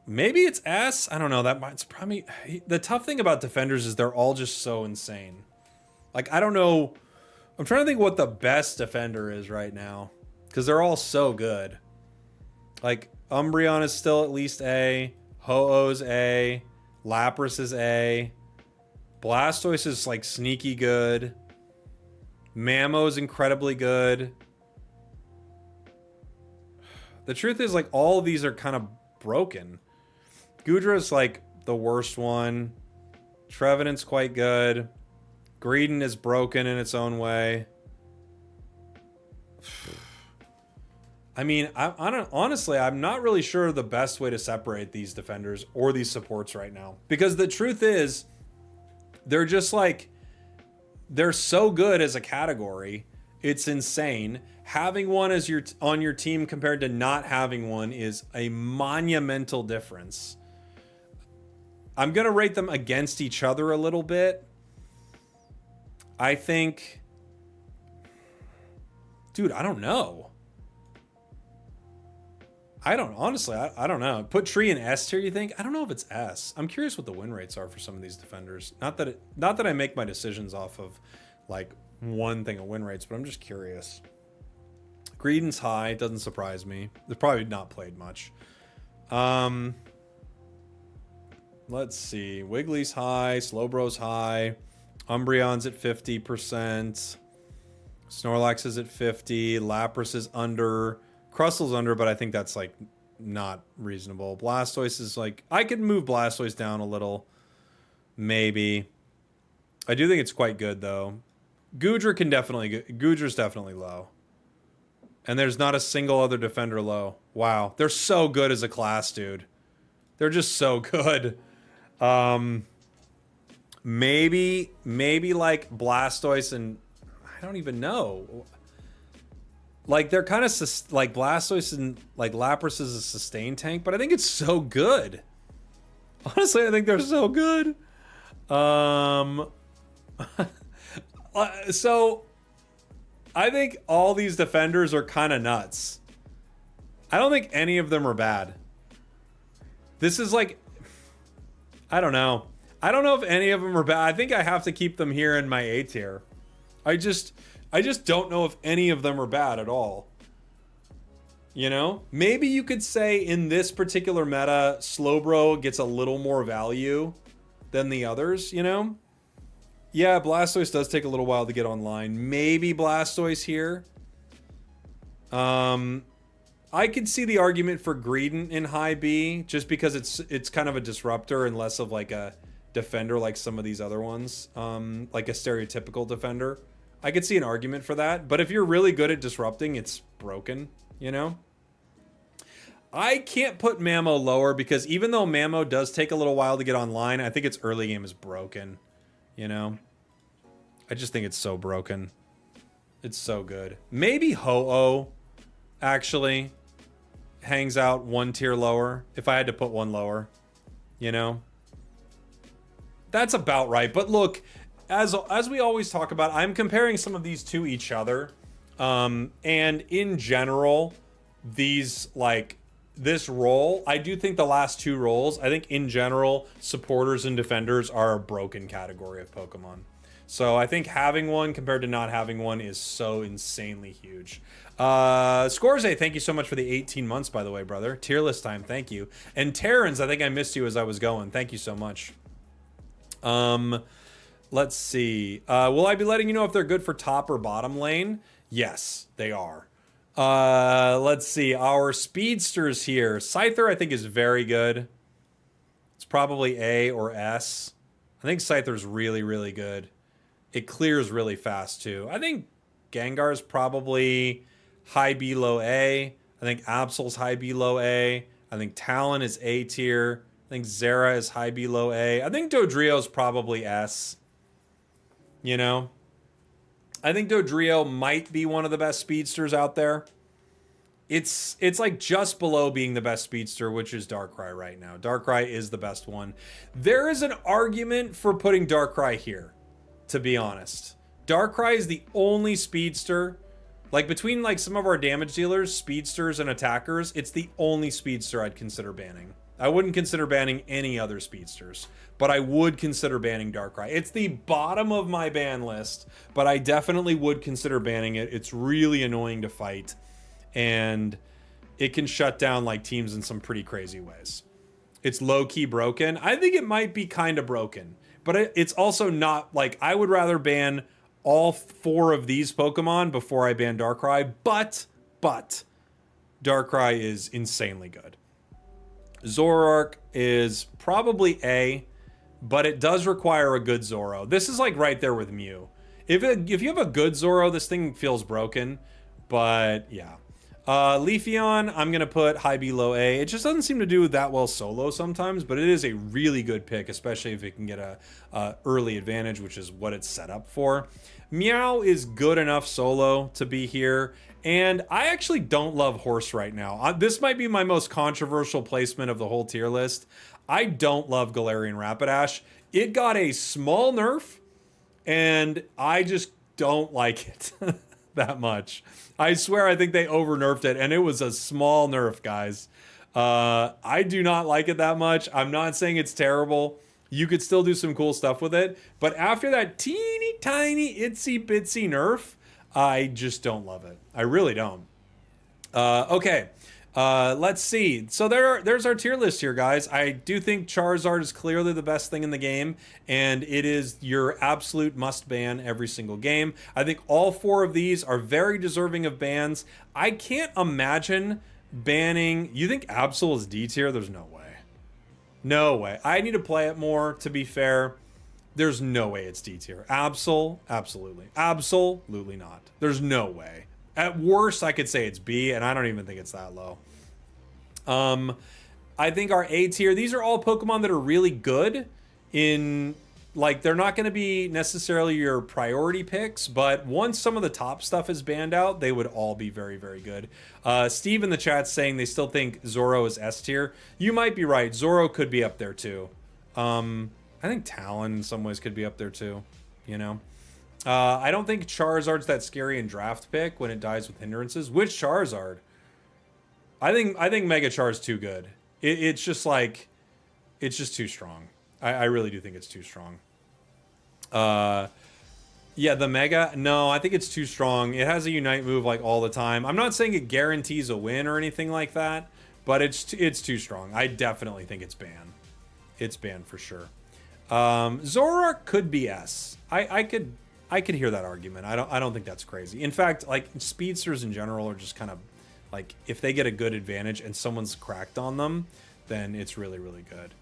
Speaker 1: Maybe it's S. I don't know. It's probably the tough thing about defenders is they're all just so insane. Like, I don't know. I'm trying to think what the best defender is right now because they're all so good. Like, Umbreon is still at least A. Ho-Oh's A. Lapras is A. Blastoise is like sneaky good. Mamo's incredibly good. The truth is, like, all of these are kind of broken. Goodra's like the worst one. Trevenant's quite good. Greedent is broken in its own way. I mean, I don't, honestly, I'm not really sure the best way to separate these defenders or these supports right now. Because the truth is, they're just like, they're so good as a category. It's insane. Having one as on your team compared to not having one is a monumental difference. I'm going to rate them against each other a little bit. I think... Dude, I don't know. Honestly, I don't know. Put Tree in S tier, you think? I don't know if it's S. I'm curious what the win rates are for some of these defenders. Not that I make my decisions off of, like, one thing of win rates, but I'm just curious. Greedent's high. It doesn't surprise me. They've probably not played much. Let's see. Wiggly's high. Slowbro's high. Umbreon's at 50%. Snorlax is at 50. Lapras is under. Crustle's under, but I think that's, like, not reasonable. Blastoise is, like... I could move Blastoise down a little. Maybe. I do think it's quite good, though. Goodra's definitely low. And there's not a single other defender low. Wow. They're so good as a class, dude. They're just so good. Maybe like Blastoise and I don't even know. Like they're kind of like Blastoise and like Lapras is a sustain tank, but I think it's so good. Honestly, I think they're so good. So I think all these defenders are kind of nuts. I don't think any of them are bad. This is like, I don't know. I don't know if any of them are bad. I think I have to keep them here in my A tier. I just don't know if any of them are bad at all. You know? Maybe you could say in this particular meta, Slowbro gets a little more value than the others, you know? Yeah, Blastoise does take a little while to get online. Maybe Blastoise here. I could see the argument for Greedent in high B, just because it's kind of a disruptor and less of like a defender like some of these other ones. Like a stereotypical defender. I could see an argument for that. But if you're really good at disrupting, it's broken, you know? I can't put Mamo lower because even though Mamo does take a little while to get online, I think its early game is broken, you know? I just think it's so broken. It's so good. Maybe Ho-Oh actually hangs out one tier lower if I had to put one lower, you know? That's about right. But look, as we always talk about, I'm comparing some of these to each other. And in general, these like this role, I do think the last two roles, I think in general, supporters and defenders are a broken category of Pokemon. So I think having one compared to not having one is so insanely huge. Scorze, thank you so much for the 18 months, by the way, brother. Tier list time, thank you. And Terrans, I think I missed you as I was going. Thank you so much. Let's see. Will I be letting you know if they're good for top or bottom lane? Yes, they are. Let's see. Our speedsters here. Scyther, I think, is very good. It's probably A or S. I think Scyther's really, really good. It clears really fast, too. I think Gengar's probably high B, low A. I think Absol's high B, low A. I think Talon is A tier. I think Zera is high B, low A. I think Dodrio's probably S. You know? I think Dodrio might be one of the best speedsters out there. It's like just below being the best speedster, which is Darkrai right now. Darkrai is the best one. There is an argument for putting Darkrai here, to be honest. Darkrai is the only speedster, like between like some of our damage dealers, speedsters and attackers, it's the only speedster I'd consider banning. I wouldn't consider banning any other speedsters, but I would consider banning Darkrai. It's the bottom of my ban list, but I definitely would consider banning it. It's really annoying to fight, and it can shut down like teams in some pretty crazy ways. It's low-key broken. I think it might be kind of broken, but it's also not like I would rather ban all 4 of these Pokemon before I ban Darkrai, but Darkrai is insanely good. Zoroark is probably A, but it does require a good Zoro. This is like right there with Mew. If you have a good Zoro, this thing feels broken, but yeah. Leafeon, I'm going to put high B, low A. It just doesn't seem to do that well solo sometimes, but it is a really good pick, especially if it can get a early advantage, which is what it's set up for. Meow is good enough solo to be here, and I actually don't love Horse right now. This might be my most controversial placement of the whole tier list. I don't love Galarian Rapidash. It got a small nerf, and I just don't like it that much. I swear I think they over-nerfed it, and it was a small nerf, guys. I do not like it that much. I'm not saying it's terrible. You could still do some cool stuff with it. But after that teeny tiny itsy bitsy nerf, I just don't love it. I really don't. Okay. Let's see. So there's our tier list here, guys. I do think Charizard is clearly the best thing in the game, and it is your absolute must ban every single game. I think all 4 of these are very deserving of bans. I can't imagine banning... You think Absol is D tier? There's no way. No way. I need to play it more, to be fair. There's no way it's D tier. Absol, absolutely. Absolutely not. There's no way. At worst, I could say it's B, and I don't even think it's that low. I think our A tier, these are all Pokemon that are really good in, like, they're not going to be necessarily your priority picks, but once some of the top stuff is banned out, they would all be very, very good. Steve in the chat's saying they still think Zoro is S tier. You might be right. Zoro could be up there too. I think Talon in some ways could be up there too, you know? I don't think Charizard's that scary in draft pick when it dies with hindrances. Which Charizard? I think Mega Char's too good. It's just like, it's just too strong. I really do think it's too strong. Yeah, the Mega, no, I think it's too strong. It has a Unite move like all the time. I'm not saying it guarantees a win or anything like that, but it's too strong. I definitely think it's banned. It's banned for sure. Zoroark could be S. I could hear that argument. I don't think that's crazy. In fact, like, speedsters in general are just kind of like, if they get a good advantage and someone's cracked on them, then it's really, really good.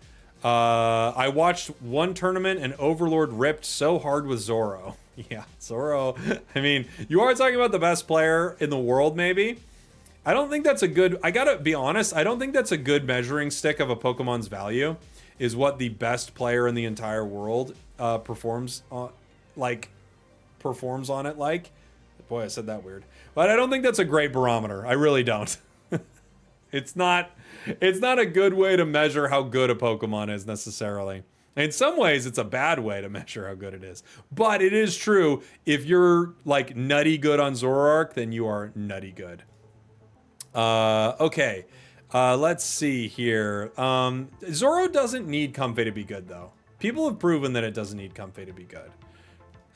Speaker 1: I watched one tournament and Overlord ripped so hard with Zoro. Yeah, Zoro. I mean, you are talking about the best player in the world, maybe. I don't think that's a good, I gotta be honest, I don't think that's a good measuring stick of a Pokemon's value, is what the best player in the entire world performs on it like. Boy, I said that weird. But I don't think that's a great barometer. I really don't. It's not a good way to measure how good a Pokemon is necessarily. In some ways, it's a bad way to measure how good it is. But it is true, if you're like nutty good on Zoroark, then you are nutty good. Okay. Let's see here. Zoro doesn't need Comfey to be good, though. People have proven that it doesn't need Comfey to be good.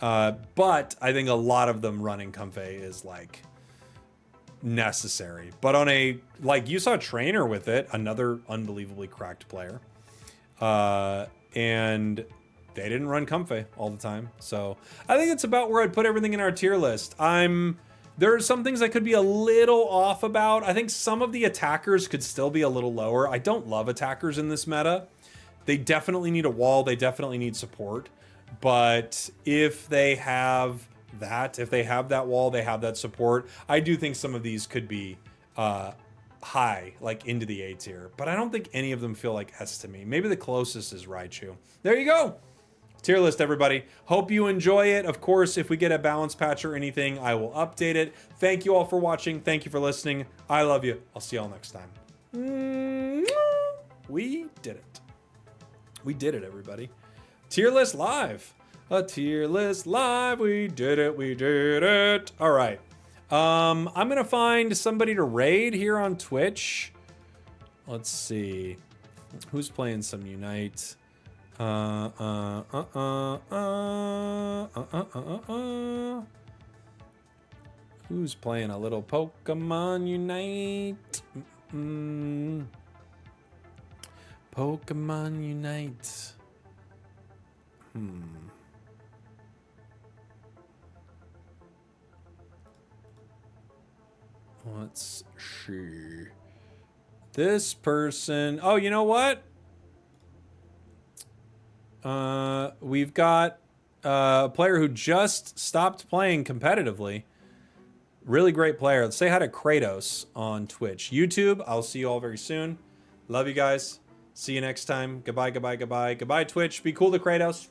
Speaker 1: But I think a lot of them running Comfey is like necessary. But on a, like, you saw Trainer with it, another unbelievably cracked player. And they didn't run Comfey all the time. So I think it's about where I'd put everything in our tier list. There are some things I could be a little off about. I think some of the attackers could still be a little lower. I don't love attackers in this meta. They definitely need a wall. They definitely need support. But if they have that wall, they have that support, I do think some of these could be high, like into the A tier. But I don't think any of them feel like S to me. Maybe the closest is Raichu. There you go. Tier list, everybody. Hope you enjoy it. Of course, if we get a balance patch or anything, I will update it. Thank you all for watching. Thank you for listening. I love you. I'll see you all next time. We did it. We did it, everybody. Tier list live. A tier list live. We did it. We did it. All right. I'm going to find somebody to raid here on Twitch. Let's see. Who's playing some Unite? Who's playing a little Pokemon Unite? Pokemon Unite. Let's see. This person. Oh, you know what? We've got a player who just stopped playing competitively. Really great player. Let's say hi to Kratos on Twitch. YouTube, I'll see you all very soon. Love you guys. See you next time. Goodbye, goodbye, goodbye. Goodbye, Twitch. Be cool to Kratos.